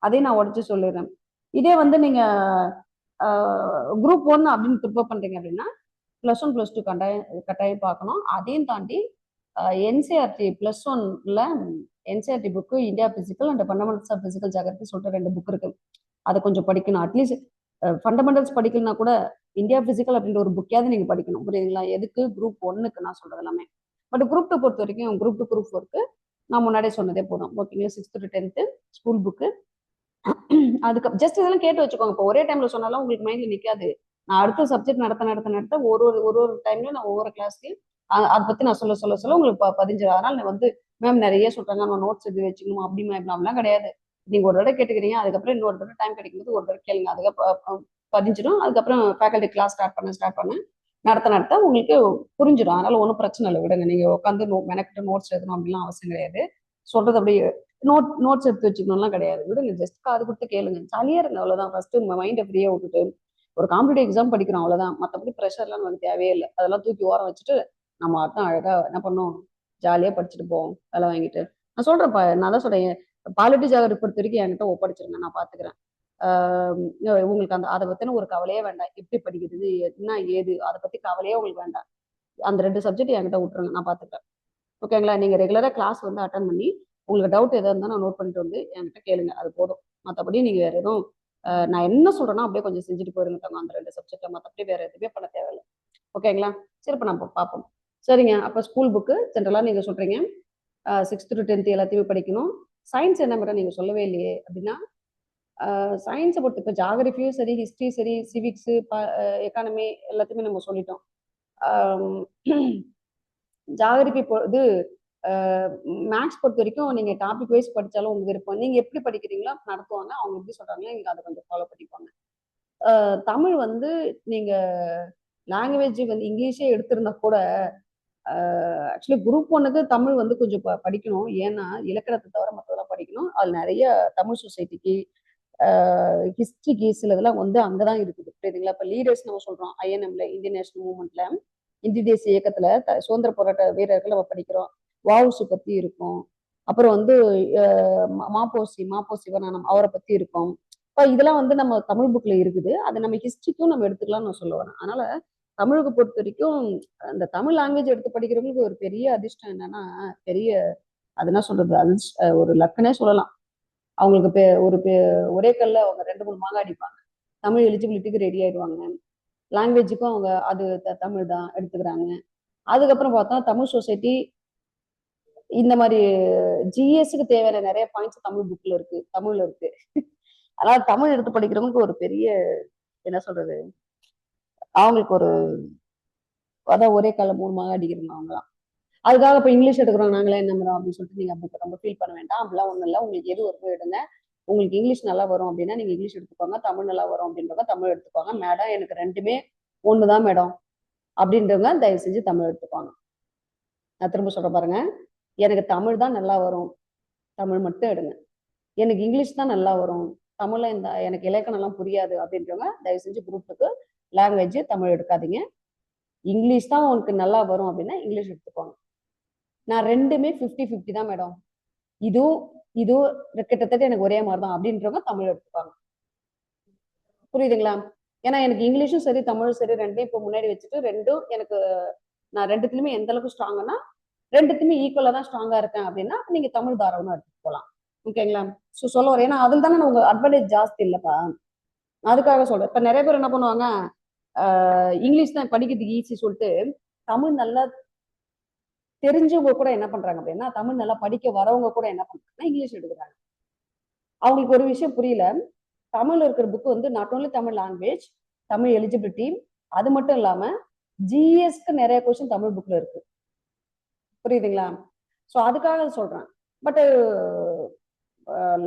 அதையும் நான் உடச்சு சொல்லிடுறேன். இதே வந்து நீங்க குரூப் 1 அப்படின்னு ப்ரிப்பேர் பண்றீங்க அப்படின்னா +1 +2 கட்டாயம் பார்க்கணும். அதையும் தாண்டி என்சிஆர்டி +1ல NCERT book India physical and fundamentals of physical geography சொல்லிட்டு 2 புக் இருக்கு. அதை கொஞ்சம் படிக்கணும். அட்லீஸ்ட் ஃபண்டமெண்டல்ஸ் படிக்கலனா கூட இந்தியா பிசிக்கல் அப்படின்ற ஒரு புக்கையாவது நீங்க படிக்கணும். புரியுதுங்களா? எதுக்கு? குரூப் 1க்கு நான் சொல்றது எல்லாமே. பட் குரூப் 2 பொறுத்த வரைக்கும் குரூப் 2 குரூப் 4க்கு நான் முன்னாடியே சொன்னதே போதும். ஓகேங்களா? 6th to 10th school book. அதுக்கு ஜஸ்ட் இதெல்லாம் கேட்டு வச்சுக்கோங்க. இப்போ ஒரே டைம்ல சொன்னாலும் உங்களுக்கு மைண்ட்ல நிக்காது. நான் அடுத்த சப்ஜெக்ட் நடத்த ஒரு ஒரு ஒரு ஒரு டைம்லயும் நான் ஒவ்வொரு கிளாஸ்லயும் அதை பத்தி நான் சொல்ல உங்களுக்கு பதிஞ்சிடும். அதனால நான் வந்து மேம் நிறைய சொல்றாங்க, நம்ம நோட்ஸ் எழுதி வச்சுக்கணும் அப்படி மேம் அப்படிலாம் கிடையாது. நீங்க ஒரு தடவை கேட்டுக்கிறீங்க, அதுக்கப்புறம் இன்னொரு தடவை டைம் கிடைக்கும்போது ஒரு தடவை கேளுங்க. அதுக்கப்புறம் பதிஞ்சிடும். அதுக்கப்புறம் ஃபேக்கல்டி கிளாஸ் ஸ்டார்ட் பண்ண நடத்த உங்களுக்கு புரிஞ்சிடும். அதனால ஒன்றும் பிரச்சனை இல்லை, விடுங்க. நீங்க உட்காந்து மெனக்கிட்டு நோட்ஸ் எழுதணும் அப்படிலாம் அவசியம் கிடையாது. சொல்றது அப்படியே நோட்ஸ் எடுத்து வச்சுக்கணும்லாம் கிடையாது, விடுங்க. ஜஸ்ட் காது கொடுத்து கேளுங்க, ஜாலியா இருங்க, அவ்வளவுதான். ஃபர்ஸ்ட் உங்க மைண்டை ஃப்ரீயா விட்டுட்டு ஒரு காம்படிட்டிவ் எக்ஸாம் படிக்கிறோம், அவ்வளவுதான். மற்றபடி ப்ரெஷர்லாம் நமக்கு தேவையே இல்லை. அதெல்லாம் தூக்கி ஓரம் வச்சுட்டு நம்ம அதான் அழகா என்ன பண்ணோம், ஜாலியா படிச்சுட்டு போவோம் வேலை வாங்கிட்டு. நான் சொல்றேன்ப்பா, நான் தான் சொல்றேன், பாலிட்டி ஜாகிரபி பொறுத்த வரைக்கும் என்கிட்ட ஒப்படைச்சிருங்க, நான் பாத்துக்கிறேன். உங்களுக்கு அதை பத்தின ஒரு கவலையே வேண்டாம். எப்படி படிக்கிறது என்ன ஏது அதை பத்தி கவலையே உங்களுக்கு வேண்டாம். அந்த 2 சப்ஜெக்ட் என்கிட்ட விட்டுருங்க, நான் பாத்துக்கிறேன். ஓகேங்களா? நீங்க ரெகுலரா கிளாஸ் வந்து அட்டன் பண்ணி உங்களுக்கு டவுட் எதாவது இருந்தா நான் நோட் பண்ணிட்டு வந்து என்கிட்ட கேளுங்க, அது போதும். மற்றபடி நீங்க வேற எதுவும் நான் என்ன சொல்றேன்னா அப்படியே கொஞ்சம் செஞ்சுட்டு போயிருங்க அந்த 2 சப்ஜெக்ட். மற்றபடி வேற எதுவுமே பண்ண தேவையில்லை. ஓகேங்களா? சரி, இப்போ நம்ம பார்ப்போம். சரிங்க. அப்போ ஸ்கூல் புக்கு ஜென்ரலா நீங்க சொல்றீங்க 6th to 10th எல்லாத்தையுமே படிக்கணும். சயின்ஸ் என்ன மேடம் நீங்க சொல்லவே இல்லையே அப்படின்னா, சயின்ஸை பொறுத்து இப்போ ஜாகிரபியும் சரி, ஹிஸ்டரி சரி, சிவிக்ஸ், எக்கானமி எல்லாத்தையுமே நம்ம சொல்லிட்டோம். ஜாகிரபி இது மேக்ஸ் பொறுத்த வரைக்கும் நீங்க டாபிக் வைஸ் படிச்சாலும் உங்க விருப்பம். நீங்க எப்படி படிக்கிறீங்களோ நடத்துவாங்க, அவங்க எப்படி சொல்றாங்களோ நீங்க அதை கொஞ்சம் ஃபாலோ பண்ணிப்பாங்க. தமிழ் வந்து நீங்க லாங்குவேஜ் வந்து இங்கிலீஷே எடுத்திருந்தா கூட ஆக்சுவலி குரூப் 1க்கு தமிழ் வந்து கொஞ்சம் படிக்கணும். ஏன்னா இலக்கணத்தை தவிர மற்றதெல்லாம் படிக்கணும். அது நிறைய தமிழ் சொசைட்டிக்கு ஹிஸ்டரிக்கு சில இதெல்லாம் வந்து அங்கதான் இருக்குது. புரியுதுங்களா? இப்ப லீடர்ஸ் நம்ம சொல்றோம், ஐஎன்எம்ல இந்தியன் நேஷனல் மூவ்மெண்ட்ல இந்திய தேசிய இயக்கத்துல சுதந்திர போராட்ட வீரர்கள் நம்ம படிக்கிறோம். வஉசி பத்தி இருக்கும். அப்புறம் வந்து மாப்போ சிவஞானம் அவரை பத்தி இருக்கும். இப்ப இதெல்லாம் வந்து நம்ம தமிழ் புக்ல இருக்குது. அதை நம்ம ஹிஸ்டரிக்கும் நம்ம எடுத்துக்கலாம்னு நான் சொல்ல வரேன். அதனால தமிழுக்கு பொறுத்த வரைக்கும் அந்த தமிழ் லாங்குவேஜ் எடுத்து படிக்கிறவங்களுக்கு ஒரு பெரிய அதிர்ஷ்டம் என்னன்னா, பெரிய அது என்ன சொல்றது, ஒரு லக்குனே சொல்லலாம். அவங்களுக்கு ஒரே கல்ல அவங்க 2 3 மாங்காய் அடிப்பாங்க. தமிழ் எலிஜிபிலிட்டிக்கு ரெடி ஆயிடுவாங்க. லாங்குவேஜுக்கும் அவங்க அது தமிழ் தான் எடுத்துக்கிறாங்க. அதுக்கப்புறம் பார்த்தா தமிழ் சொசைட்டி இந்த மாதிரி ஜிஎஸ்க்கு தேவையான நிறைய பாயிண்ட்ஸ் தமிழ் புக்ல இருக்கு, தமிழ்ல இருக்கு. அதனால தமிழ் எடுத்து படிக்கிறவங்களுக்கு ஒரு பெரிய என்ன சொல்றது, அவங்களுக்கு ஒரு அதான் ஒரே கால 3 மாங்காய் அடிக்கிறவங்க அவங்கலாம். அதுக்காக இப்ப இங்கிலீஷ் எடுக்கிறோம் நாங்களே என்ன மேடம் அப்படின்னு சொல்லிட்டு நீங்க அப்படி ரொம்ப ஃபீல் பண்ண வேண்டாம். அப்படிலாம் ஒண்ணும் இல்லை. உங்களுக்கு எது வருமோ எடுங்க. உங்களுக்கு இங்கிலீஷ் நல்லா வரும் அப்படின்னா நீங்க இங்கிலீஷ் எடுத்துக்கோங்க, தமிழ் நல்லா வரும் அப்படின்றவங்க தமிழ் எடுத்துக்கோங்க. மேடம் எனக்கு 2மே ஒண்ணுதான் மேடம் அப்படின்றவங்க தயவு செஞ்சு தமிழ் எடுத்துப்பாங்க. நான் திரும்ப சொல்ற பாருங்க, எனக்கு தமிழ் தான் நல்லா வரும், தமிழ் மட்டும் எடுங்க. எனக்கு இங்கிலீஷ் தான் நல்லா வரும், தமிழ்ல இந்த எனக்கு இலக்கணம் எல்லாம் புரியாது அப்படின்றவங்க தயவு செஞ்சு குரூப்புக்கு லாங்குவேஜ் தமிழ் எடுக்காதீங்க. இங்கிலீஷ் தான் உனக்கு நல்லா வரும் அப்படின்னா இங்கிலீஷ் எடுத்துக்கோங்க. நான் 2மே 50-50 தான் மேடம், இதுவும் கிட்டத்தட்ட எனக்கு ஒரே மாதிரி தான் அப்படின்றவங்க தமிழ் எடுத்துப்பாங்க. புரியுதுங்களா? ஏன்னா எனக்கு இங்கிலீஷும் சரி தமிழும் சரி 2மே இப்போ முன்னாடி வச்சுட்டு 2ம் எனக்கு நான் 2த்துலயுமே எந்த அளவுக்கு ஸ்ட்ராங்கன்னா ரெண்டுத்துமே ஈக்குவலா தான் ஸ்ட்ராங்கா இருக்கேன் அப்படின்னா நீங்க தமிழ் தாராளமா எடுத்துட்டு போகலாம். ஓகேங்களா? ஸோ சொல்ல வரேன், ஏன்னா அதில் தானே உங்க அட்வான்டேஜ் ஜாஸ்தி இல்லப்பா. அதுக்காக சொல்றேன். இப்ப நிறைய பேர் என்ன பண்ணுவாங்க, இங்கிலீஷ் தான் படிக்கிறதுக்கு ஈஸி சொல்லிட்டு தமிழ் நல்லா தெரிஞ்சவங்க கூட என்ன பண்றாங்க அப்படின்னா, தமிழ் நல்லா படிக்க வரவங்க கூட என்ன பண்றாங்கன்னா இங்கிலீஷ் எடுக்கிறாங்க. அவங்களுக்கு ஒரு விஷயம் புரியல. தமிழ்ல இருக்கிற புக் வந்து not only Tamil language, Tamil eligibility, அது மட்டும் இல்லாம ஜிஎஸ்க்கு நிறைய கொஸ்டின் தமிழ் புக்ல இருக்கு. புரியுதுங்களா? ஸோ அதுக்காக சொல்றேன். பட்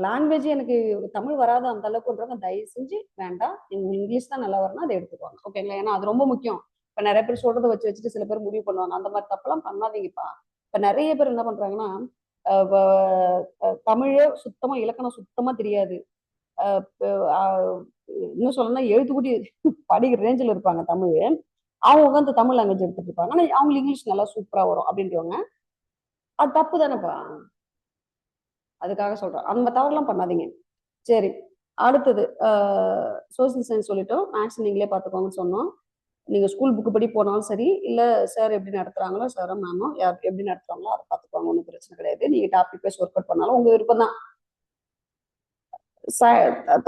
லாங்குவேஜ் எனக்கு தமிழ் வராது அந்த அளவுக்குன்றவங்க தயவு செஞ்சு வேண்டாம். உங்களுக்கு இங்கிலீஷ் தான் நல்லா வரணும், அதை எடுத்துக்குவாங்க. ஓகேங்களா? ஏன்னா அது ரொம்ப முக்கியம். இப்ப நிறைய பேர் சொல்றதை வச்சுட்டு சில பேர் முடிவு பண்ணுவாங்க. அந்த மாதிரி தப்பெல்லாம் பண்ணாதீங்கப்பா. இப்ப நிறைய பேர் என்ன பண்றாங்கன்னா, தமிழே சுத்தமா இலக்கணம் சுத்தமா தெரியாது. இன்னும் சொல்லணும்னா எழுத்துக்கூட்டி படிக்கிற ரேஞ்சில் இருப்பாங்க தமிழ். அவங்க உட்காந்து தமிழ் லாங்குவேஜ் எடுத்துட்டு இருப்பாங்க. ஆனா அவங்களுக்கு இங்கிலீஷ் நல்லா சூப்பரா வரும் அப்படின்றவங்க. அது தப்பு தானேப்பா. அதுக்காக சொல்றேன். அந்த தவறுலாம் பண்ணாதீங்க. சரி. அடுத்தது சோசியல் சயின்ஸ் சொல்லிட்டோம். மேக்ஸ் நீங்களே பார்த்துக்கோங்கன்னு சொன்னோம். நீங்க ஸ்கூல் புக் படி போனாலும் சரி, இல்ல சார் எப்படி நடத்துறாங்களோ, சாரோ மேமோ யார் எப்படி நடத்துறாங்களோ அதை பார்த்துக்கோங்க. ஒன்றும் பிரச்சனை கிடையாது. நீங்க டாபிக் வைஸ் ஒர்க் அவுட் பண்ணாலும் உங்க விருப்பம் தான்.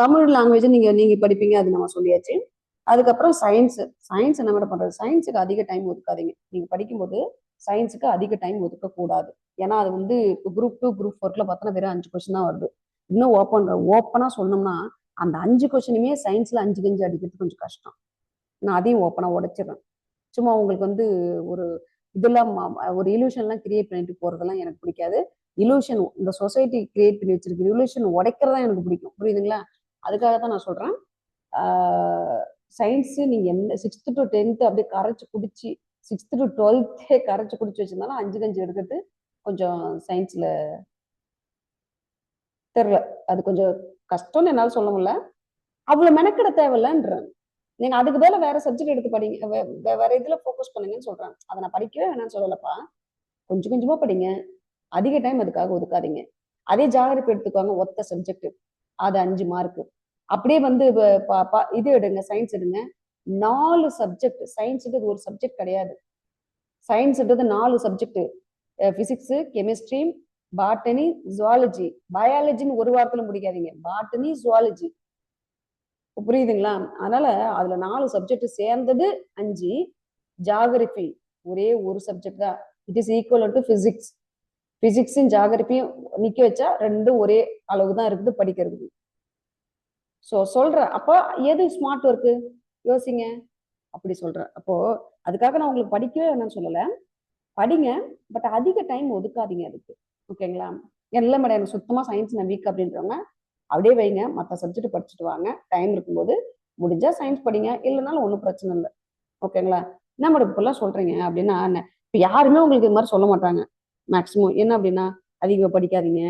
தமிழ் லாங்குவேஜ் நீங்க நீங்க படிப்பீங்க, அது நம்ம சொல்லியாச்சு. அதுக்கப்புறம் சயின்ஸ். சயின்ஸ் என்ன மேடம் பண்றது? சயின்ஸுக்கு அதிக டைம் ஒதுக்காதீங்க. நீங்க படிக்கும்போது சயின்ஸுக்கு அதிக டைம் ஒதுக்க கூடாது. ஏன்னா அது வந்து இப்போ குரூப் 2 குரூப் 4ல பார்த்தோன்னா வெறும் 5 கொஸ்டின் தான் வருது. இன்னும் ஓப்பனா சொன்னோம்னா அந்த 5 கொஸ்டினுமே சயின்ஸ்ல 5 கஞ்சு அடிக்கிறது கொஞ்சம் கஷ்டம். நான் அதையும் ஓப்பனா உடைச்சிடுறேன். சும்மா உங்களுக்கு வந்து ஒரு இதெல்லாம் ஒரு இலூஷன்லாம் கிரியேட் பண்ணிட்டு போறதெல்லாம் எனக்கு பிடிக்காது. இலூஷன் இந்த சொசைட்டி கிரியேட் பண்ணி வச்சிருக்க இலூஷன் உடைக்கிறதா எனக்கு பிடிக்கும். புரியுதுங்களா? அதுக்காக தான் நான் சொல்றேன். சயின்ஸ் நீங்க என்ன 6th to 10th அப்படியே கரைச்சு குடிச்சு 6th to 12th கரைச்சு குடிச்சு வச்சிருந்தாலும் 5 கஞ்சி எடுக்கிறது கொஞ்சம் சயின்ஸ்ல தெரியல. அது கொஞ்சம் கஷ்டம்னு என்னால சொல்ல முடியல. அவ்வளவு மெனக்கிட தேவையில்லன்றேன். நீங்க அதுக்கு மேல வேற சப்ஜெக்ட் எடுத்து படிங்க. வேற இதுல ஃபோக்கஸ் பண்ணுங்கன்னு சொல்றேன். அதை நான் படிக்கவே வேணாம்னு சொல்லலப்பா. கொஞ்சம் கொஞ்சமா படிங்க. அதிக டைம் அதுக்காக ஒதுக்காதீங்க. அதே ஜாகிரபி எடுத்துக்கோங்க, ஒத்த சப்ஜெக்ட், அது 5 மார்க். அப்படியே வந்து இது எடுங்க, சயின்ஸ் எடுங்க. 4 சப்ஜெக்ட். சயின்ஸ்ன்றது ஒரு சப்ஜெக்ட் கிடையாது. சயின்ஸ்ன்றது 4 subject. Physics, chemistry, botany, zoology. பயாலஜின்னு ஒரு வாரத்துல முடிக்காதீங்க. Botany, zoology. புரியுதுங்களா? அதனால அதுல 4 சப்ஜெக்ட் சேர்ந்தது 5. ஜாகிரபி ஒரே ஒரு சப்ஜெக்ட் தான். It is equal to physics. பிசிக்ஸும் ஜாகிரபியும் நிக்க வச்சா ரெண்டும் ஒரே அளவு தான் இருக்குது படிக்கிறதுக்கு. ஸோ சொல்றேன். அப்போ எது ஸ்மார்ட் ஒர்க்கு யோசிங்க. அப்படி சொல்றேன். அப்போ அதுக்காக நான் உங்களுக்கு படிக்கவே வேணாம்னு சொல்லல. படிங்க, பட் அதிக டைம் ஒதுக்காதீங்க அதுக்கு. ஓகேங்களா? இல்லை மேடம் எனக்கு சுத்தமா சயின்ஸ் நான் வீக் அப்படின்றவங்க அப்படியே வைங்க. மற்ற சப்ஜெக்ட் படிச்சுட்டு வாங்க. டைம் இருக்கும்போது முடிஞ்சா சயின்ஸ் படிங்க, இல்லைனாலும் ஒன்றும் பிரச்சனை இல்லை. ஓகேங்களா? என்ன மேடம் இப்பெல்லாம் சொல்றீங்க அப்படின்னா, இப்போ யாருமே உங்களுக்கு இது மாதிரி சொல்ல மாட்டாங்க. மேக்சிமம் என்ன அப்படின்னா அதிகம் படிக்காதீங்க,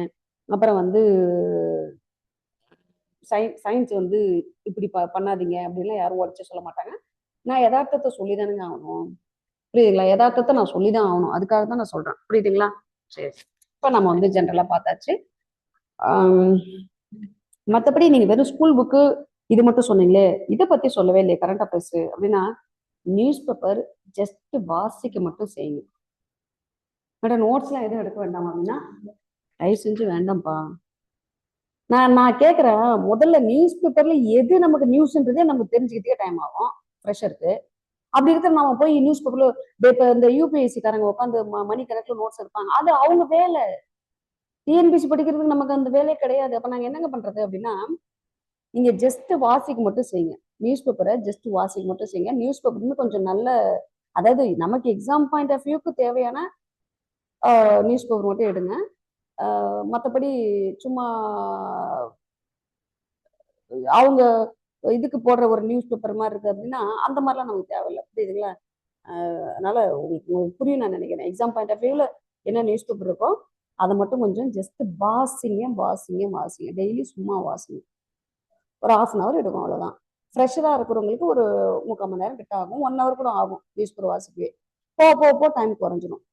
அப்புறம் வந்து சயின்ஸ் வந்து இப்படி பண்ணாதீங்க அப்படின்லாம் யாரும் உடச்சு சொல்ல மாட்டாங்க. நான் யதார்த்தத்தை சொல்லிதானுங்க ஆகணும். புரியுதுங்களா? யதார்த்தத்தை நான் சொல்லிதான் ஆகணும். அதுக்காக தான் நான் சொல்றேன். புரியுதுங்களா? சரி. இப்ப நம்ம வந்து ஜென்ரலா பார்த்தாச்சு. மற்றபடி நீங்க வெறும் ஸ்கூல் புக்கு இது மட்டும் சொன்னீங்களே, இதை பத்தி சொல்லவே இல்லையே கரண்ட் அஃபேர்ஸ் அப்படின்னா, நியூஸ் பேப்பர் ஜஸ்ட் வாசிக்க மட்டும் செய்யுங்க மேடம். நோட்ஸ்லாம் எதுவும் எடுக்க வேண்டாம் அப்படின்னா தயவு செஞ்சு வேண்டாம்ப்பா. நான் கேட்குறேன், முதல்ல நியூஸ் பேப்பர்ல எது நமக்கு நியூஸ்ன்றதே நமக்கு தெரிஞ்சுக்கிட்டே டைம் ஆகும் ப்ரெஷருக்கு. அப்படி இருக்கிற நம்ம போய் நியூஸ் பேப்பர்ல இப்போ இந்த யூபிஎஸ்சி காரங்க உட்காந்து மணிக்கணக்கில் நோட்ஸ் எடுப்பாங்க. அது அவங்க வேலை. டிஎன்பிசி படிக்கிறதுக்கு நமக்கு அந்த வேலையே கிடையாது. அப்ப நாங்க என்னங்க பண்றது அப்படின்னா, நீங்க ஜஸ்ட் வாசிக்க மட்டும் செய்யுங்க. நியூஸ் பேப்பரை ஜஸ்ட் வாசிக்க மட்டும் செய்யுங்க. நியூஸ் பேப்பர் கொஞ்சம் நல்ல, அதாவது நமக்கு எக்ஸாம் பாயிண்ட் ஆஃப் வியூக்கு தேவையான நியூஸ் பேப்பர் மட்டும் எடுங்க. மற்றபடி சும்மா அவங்க இதுக்கு போடுற ஒரு நியூஸ் பேப்பர் மாதிரி இருக்கு அப்படின்னா அந்த மாதிரிலாம் நமக்கு தேவையில்லை. புரியுதுங்களா? அதனால உங்களுக்கு புரியும் நான் நினைக்கிறேன். எக்ஸாம் பாயிண்ட் ஆஃப் வியூவில் என்ன நியூஸ் பேப்பர் இருக்கோ அதை மட்டும் கொஞ்சம் ஜஸ்ட் வாசிங்க வாசிங்க வாசிங்க. டெய்லி சும்மா வாசிங்க. ஒரு 1/2 hour எடுக்கும், அவ்வளோதான். ஃப்ரெஷராக இருக்கிறவங்களுக்கு ஒரு 3/4 மணி நேரம் கிட்ட ஆகும். 1 hour கூட ஆகும் நியூஸ் பேப்பர் வாசிக்கவே. போக டைம் குறைஞ்சிடும்.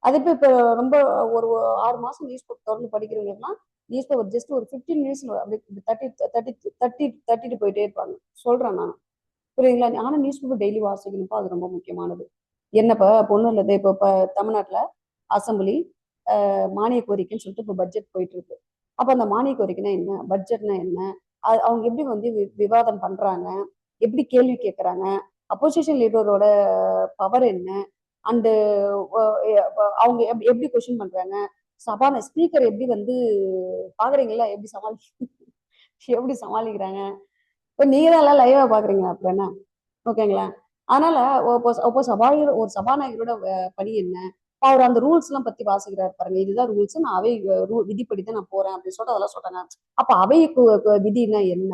அது இப்போ ரொம்ப ஒரு 6 மாசம் நியூஸ் பேப்பர் தொடர்ந்து படிக்கிறவங்களுக்குலாம் நியூஸ் பேப்பர் ஜஸ்ட் ஒரு 15 மினிட்ஸ்ல அப்படி தட்டிட்டு போயிட்டே இருப்பாங்க. சொல்றேன் நான். புரியுதுங்களா? ஆனால் நியூஸ் பேப்பர் டெய்லி வாசிக்கணும்ப்பா. அது ரொம்ப முக்கியமானது. என்னப்பா பொண்ணு இல்லது இப்போ தமிழ்நாட்டில் அசம்பிளி மானிய கோரிக்கைன்னு சொல்லிட்டு இப்போ பட்ஜெட் போயிட்டு இருக்கு. அப்போ அந்த மானிய கோரிக்கைனா என்ன, பட்ஜெட்னா என்ன, அவங்க எப்படி வந்து விவாதம் பண்றாங்க, எப்படி கேள்வி கேட்கறாங்க, அப்போசிஷன் லீடரோட பவர் என்ன, அண்டு அவங்க எப்படி கொஸ்டின் பண்றாங்க, ஸ்பீக்கர் எப்படி வந்து பாக்குறீங்களா, எப்படி சமாளிக்கிறாங்க. இப்போ நீங்க தான் எல்லாம் லைவா பாக்குறீங்க அப்புறம் என்ன, ஓகேங்களா. அதனால ஒரு சபாநாயகரோட பணி என்ன, அவர் அந்த ரூல்ஸ் எல்லாம் பத்தி வாசிக்கிறாரு பாருங்க, இதுதான் ரூல்ஸ், நான் அவை விதிப்படி தான் நான் போறேன் அப்படின்னு சொல்லிட்டு அதெல்லாம் சொல்றாங்க. அப்ப அவை விதினா என்ன,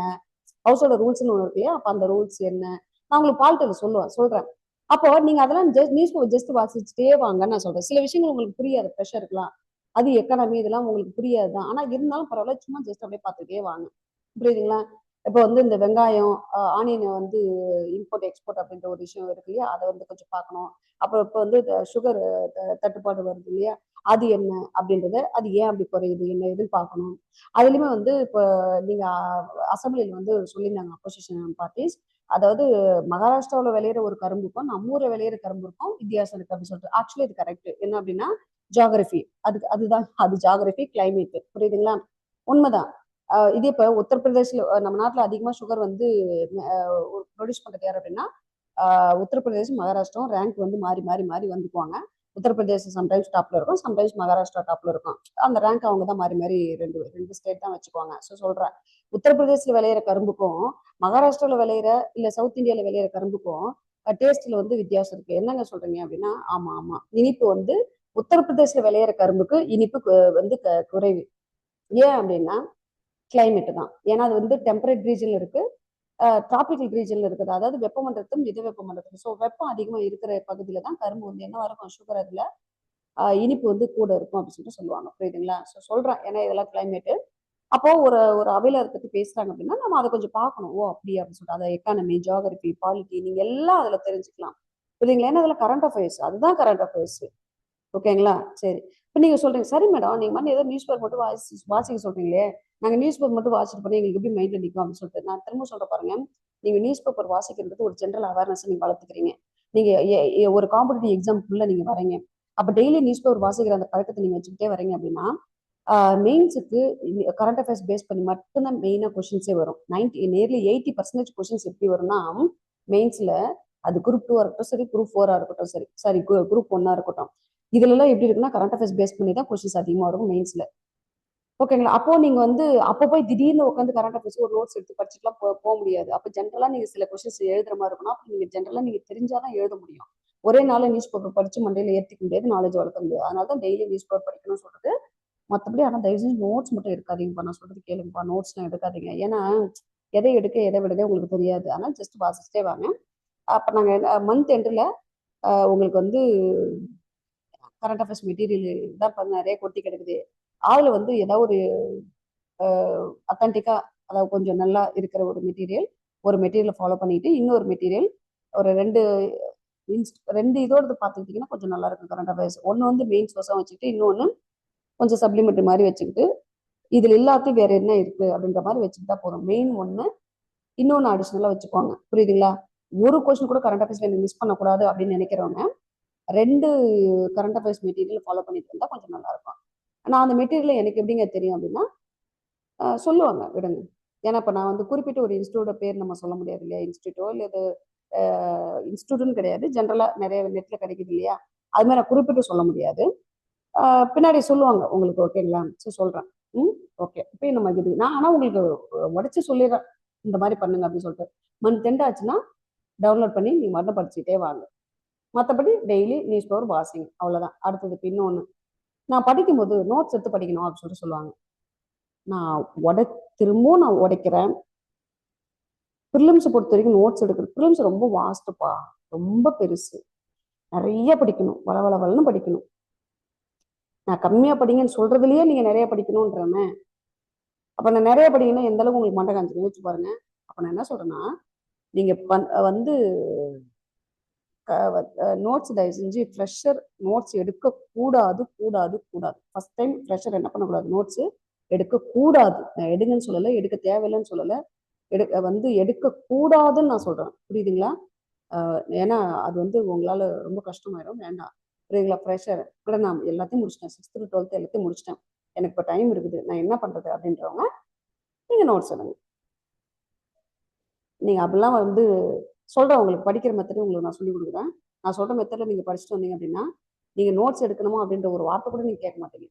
ஹவுஸோட ரூல்ஸ்னு ஒண்ணு இருக்கு இல்லையா, அப்ப அந்த ரூல்ஸ் என்ன, நான் உங்களுக்கு பால்ட்டில் சொல்றேன். அப்போ நீங்க அதெல்லாம் நியூஸ் பேப்பர் ஜஸ்ட் வாசிச்சுட்டே வாங்கன்னு நான் சொல்றேன். சில விஷயங்கள் உங்களுக்கு புரியாது, ப்ரெஷர் இருக்கலாம், அது எக்கானமி இதெல்லாம் உங்களுக்கு புரியாது தான், ஆனா இருந்தாலும் பரவாயில்ல, சும்மா ஜஸ்ட் அப்படியே பார்த்துட்டே வாங்க, புரியுதுங்களா. இப்போ வந்து இந்த வெங்காயம் ஆனியனை வந்து இம்போர்ட் எக்ஸ்போர்ட் அப்படின்ற ஒரு விஷயம் இருக்கு இல்லையா, அதை வந்து கொஞ்சம் பார்க்கணும். அப்புறம் இப்போ வந்து சுகர் தட்டுப்பாடு வருது இல்லையா, அது என்ன அப்படின்றத, அது ஏன் அப்படி குறையுது என்ன எதுன்னு பார்க்கணும். அதுலயுமே வந்து இப்போ நீங்க அசம்பிளியில் வந்து சொல்லியிருந்தாங்க அப்போசிஷன் பார்ட்டிஸ், அதாவது மகாராஷ்டிராவில் விளையிற ஒரு கரும்புக்கும் நம்ம ஊர்ல விளையிற கரும்புக்கும் வித்தியாசம் இருக்கு அப்படின்னு சொல்லிட்டு. ஆக்சுவலி இது கரெக்ட், என்ன அப்படின்னா ஜியாகிரபி, அது ஜியாகிரபி கிளைமேட், புரியுதுங்களா, உண்மைதான். இதே இப்போ உத்தரப்பிரதேசில் நம்ம நாட்டில் அதிகமாக சுகர் வந்து ப்ரொடியூஸ் பண்ணுறது யார் அப்படின்னா உத்தரப்பிரதேசம் மகாராஷ்டிரம் ரேங்க் வந்து மாறி மாறி மாறி வந்துக்குவாங்க. உத்தரப்பிரதேசம் சம்டைம்ஸ் டாப்ல இருக்கும், சம்டைம்ஸ் மகாராஷ்டிரா டாப்ல இருக்கும். அந்த ரேங்க் அவங்க தான் மாறி மாறி ரெண்டு ரெண்டு ஸ்டேட் தான் வச்சுக்குவாங்க. ஸோ சொல்றேன், உத்தரப்பிரதேசில் விளையிற கரும்புக்கும் மகாராஷ்டிராவில் விளையிற இல்ல சவுத் இந்தியாவில் விளையிற கரும்புக்கும் டேஸ்ட்ல வந்து வித்தியாசம் இருக்கு. என்னங்க சொல்றீங்க அப்படின்னா, ஆமா ஆமா, இனிப்பு வந்து உத்தரப்பிரதேசில் விளையிற கரும்புக்கு இனிப்பு வந்து குறைவு. ஏன் அப்படின்னா கிளைமேட் தான். ஏன்னா அது வந்து டெம்பரேட் ரீஜன்ல இருக்கு, டிராபிக்கல் ரீஜன்ல இருக்குது, அதாவது வெப்பமண்டலத்தும் மித வெப்பமண்டலத்தும். ஸோ வெப்பம் அதிகமா இருக்கிற பகுதியில தான் கரும்பு வந்து என்னவா இருக்கும், சுகர் அதுல இனிப்பு வந்து கூட இருக்கும் அப்படின்னு சொல்லிட்டு சொல்லுவாங்க, புரியுதுங்களா. ஸோ சொல்றேன், ஏன்னா இதெல்லாம் கிளைமேட். அப்போ ஒரு ஒரு அவையில பத்தி பேசுறாங்க அப்படின்னா நம்ம அதை கொஞ்சம் பார்க்கணும். ஓ அப்படி அப்படின்னு சொல்லிட்டு அதை எக்கானமி ஜியாகிரபி பாலிட்டி நீங்க எல்லாம் அதுல தெரிஞ்சுக்கலாம், புரியுதுங்களா. ஏன்னா அதுல கரண்ட் அஃபேர்ஸ், அதுதான் கரண்ட் அஃபேர்ஸ், ஓகேங்களா. சரி, இப்போ நீங்க சொல்றீங்க சரி மேடம், நீங்க மாதிரி ஏதோ நியூஸ் பேப்பர் மட்டும் வாசிக்க சொல்றீங்களே, நாங்க நியூஸ் பேப்பர் மட்டும் வாசிட்டு போனா எங்களுக்கு எப்படி மைண்ட்ல நிற்கும் அப்படின்னு சொல்லிட்டு நான் திரும்ப சொல்ற பாருங்க. நீங்க நியூஸ் பேப்பர் வாசிக்கிறது ஒரு ஜென்ரல் அவேர்னஸ் நீங்க வளர்த்துக்கிறீங்க. நீங்க ஒரு காம்படிட்டிவ் எக்ஸாம்க்குள்ள நீங்க வரீங்க, அப்ப டெய்லி நியூஸ் பேப்பர் வாசிக்கிற அந்த பழக்கத்தை நீங்க வச்சுக்கிட்டே வரீங்க அப்படின்னா மெயின்ஸுக்கு கரண்ட் அஃபேர்ஸ் பேஸ் பண்ணி மட்டும்தான் மெயினா கொஸ்டின்ஸே வரும். நியர்லி 80% கொஸ்டின்ஸ் எப்படி வரும்னா மெயின்ஸ்ல, அது குரூப் 2 இருக்கட்டும் சரி, குரூப் 4 இருக்கட்டும் சரி, சாரி குரூப் 1 இருக்கட்டும், இதுல எல்லாம் எப்படி இருக்குன்னா கரண்ட் அஃபேர்ஸ் பேஸ் பண்ணி தான் கொஸ்டின்ஸ் அதிகமா வரும் மெயின்ஸ்ல, ஓகேங்களா. அப்போ நீங்க வந்து அப்போ போய் திடீர்னு உட்காந்து கரண்ட் அஃபேர்ஸ் ஒரு நோட்ஸ் எடுத்து படிச்சுட்டுலாம் போக முடியாது. அப்போ ஜென்ரலா நீங்க சில கொஸ்டின்ஸ் எழுதுற மாதிரி இருக்கணும். அப்போ நீங்க ஜென்ரலா நீங்க தெரிஞ்சாதான் எழுத முடியும். ஒரே நாள் நியூஸ் பேப்பர் படிச்சு மண்டையில ஏற்றிக்க முடியாது, நாலேஜ் வளர்க்க முடியாது. அதனால தான் டெய்லி நியூஸ் பேப்பர் படிக்கணும்னு சொல்றது. மற்றபடி ஆனால் தயவு செஞ்சு நோட்ஸ் மட்டும் எடுக்காதீங்கப்பா, நான் சொல்றது கேளுங்கப்பா, நோட்ஸ்லாம் எடுக்காதீங்க. ஏன்னா எதை எடுக்க எதை விடதே உங்களுக்கு தெரியாது. ஆனால் ஜஸ்ட் வாசிச்சிட்டே வாங்க. அப்போ நாங்கள் மந்த் எண்டில் உங்களுக்கு வந்து கரண்ட் அஃபேர்ஸ் மெட்டீரியல் தான் இப்போ நிறைய கொட்டி கிடக்குது. அதில் வந்து ஏதாவது ஒரு அத்தன்டிக்கா, அதாவது கொஞ்சம் நல்லா இருக்கிற ஒரு மெட்டீரியலை ஃபாலோ பண்ணிட்டு இன்னொரு மெட்டீரியல் ஒரு ரெண்டு இதோடு பார்த்துக்கிட்டிங்கன்னா கொஞ்சம் நல்லா இருக்கும் கரண்ட் அஃபேர்ஸ். ஒன்று வந்து மெயின் சோர்ஸாக வச்சுக்கிட்டு இன்னொன்று கொஞ்சம் சப்ளிமெண்ட்ரி மாதிரி வச்சுக்கிட்டு இதுல எல்லாத்தையும் வேற என்ன இருக்கு அப்படின்ற மாதிரி வச்சுக்கிட்டா போதும். மெயின் ஒன்று இன்னொன்று அடிஷனலா வச்சுக்கோங்க, புரியுதுங்களா. ஒரு கொஸ்டின் கூட கரண்ட் அஃபேர்ஸ்ல மிஸ் பண்ணக்கூடாது அப்படின்னு நினைக்கிறவங்க ரெண்டு கரண்ட் அஃபேர்ஸ் மெட்டீரியல் ஃபாலோ பண்ணிட்டு இருந்தா கொஞ்சம் நல்லா இருக்கும். நான் அந்த மெட்டீரியல் எனக்கு எப்படிங்க தெரியும் அப்படின்னா சொல்லுவாங்க, விடுங்க. ஏன்னா இப்போ நான் வந்து குறிப்பிட்ட ஒரு இன்ஸ்டியூட்டோட பேர் நம்ம சொல்ல முடியாது இல்லையா, இன்ஸ்டியூட்டோ இல்லை இது இன்ஸ்டியூட்னு கிடையாது, ஜென்ரலா நிறைய நெட்ல கிடைக்குது இல்லையா, அது மாதிரி நான் குறிப்பிட்டு சொல்ல முடியாது. பின்னாடி சொல்லுவாங்க உங்களுக்கு, ஓகேங்களா. ஸோ சொல்றேன். ஓகே, இப்போ நம்ம இது நான் ஆனால் உங்களுக்கு உடச்சி சொல்லிடுறேன், இந்த மாதிரி பண்ணுங்க அப்படின்னு சொல்லிட்டு. மந்த் எண்ட் ஆச்சுன்னா டவுன்லோட் பண்ணி நீங்க மட்டும் படிச்சுட்டே வாங்க. மற்றபடி டெய்லி நியூஸ் பேப்பர் வாசிங்க, அவ்வளோதான். அடுத்தது இன்னொன்று, நான் படிக்கும்போது நோட்ஸ் எடுத்து படிக்கணும் அப்படின்னு சொல்லிட்டு சொல்லுவாங்க. நான் திரும்பவும் நான் உடைக்கிறேன். ப்ரிலிம்ஸை பொறுத்த வரைக்கும் நோட்ஸ் எடுக்கிறது, ப்ரிலிம்ஸ் ரொம்ப வாஸ்ட்டுப்பா, ரொம்ப பெருசு, நிறைய படிக்கணும், வளவளன்னு படிக்கணும். நான் கம்மியா படிங்கன்னு சொல்றதுலயே நீங்க நிறைய படிக்கணும்ன்றமே. அப்ப நான் நிறைய படிக்கணும் எந்த அளவுக்கு உங்களுக்கு மண்டை காஞ்சி யோசிச்சு பாருங்க. அப்ப நான் என்ன சொல்றேன்னா, நீங்க வந்து நோட்ஸ் தயவு செஞ்சு ஃப்ரெஷர் நோட்ஸ் எடுக்க கூடாது கூடாது கூடாது. ஃபர்ஸ்ட் டைம் ஃப்ரெஷர் என்ன பண்ணக்கூடாது, நோட்ஸ் எடுக்க கூடாது. நான் எடுங்கன்னு சொல்லலை, எடுக்க தேவையில்லைன்னு சொல்லலை, எடுக்க கூடாதுன்னு நான் சொல்றேன், புரியுதுங்களா. ஏன்னா அது வந்து உங்களால ரொம்ப கஷ்டமாயிடும், வேண்டாம். புரியுதுங்களா? ப்ரெஷர் கூட நான் எல்லாத்தையும் முடிச்சிட்டேன், 6th to 12th எல்லாத்தையும் முடிச்சிட்டேன், எனக்கு இப்போ டைம் இருக்குது, நான் என்ன பண்றது அப்படின்றவங்க நீங்க நோட்ஸ் எடுங்க. நீங்க அப்படிலாம் வந்து சொல்றேன், உங்களுக்கு படிக்கிற மெத்தடு உங்களுக்கு நான் சொல்லி கொடுக்குறேன். நான் சொல்ற மெத்தடில் நீங்க படிச்சுட்டு வந்தீங்க அப்படின்னா நீங்க நோட்ஸ் எடுக்கணுமா அப்படின்ற ஒரு வார்த்தை கூட நீங்க கேட்க மாட்டீங்க.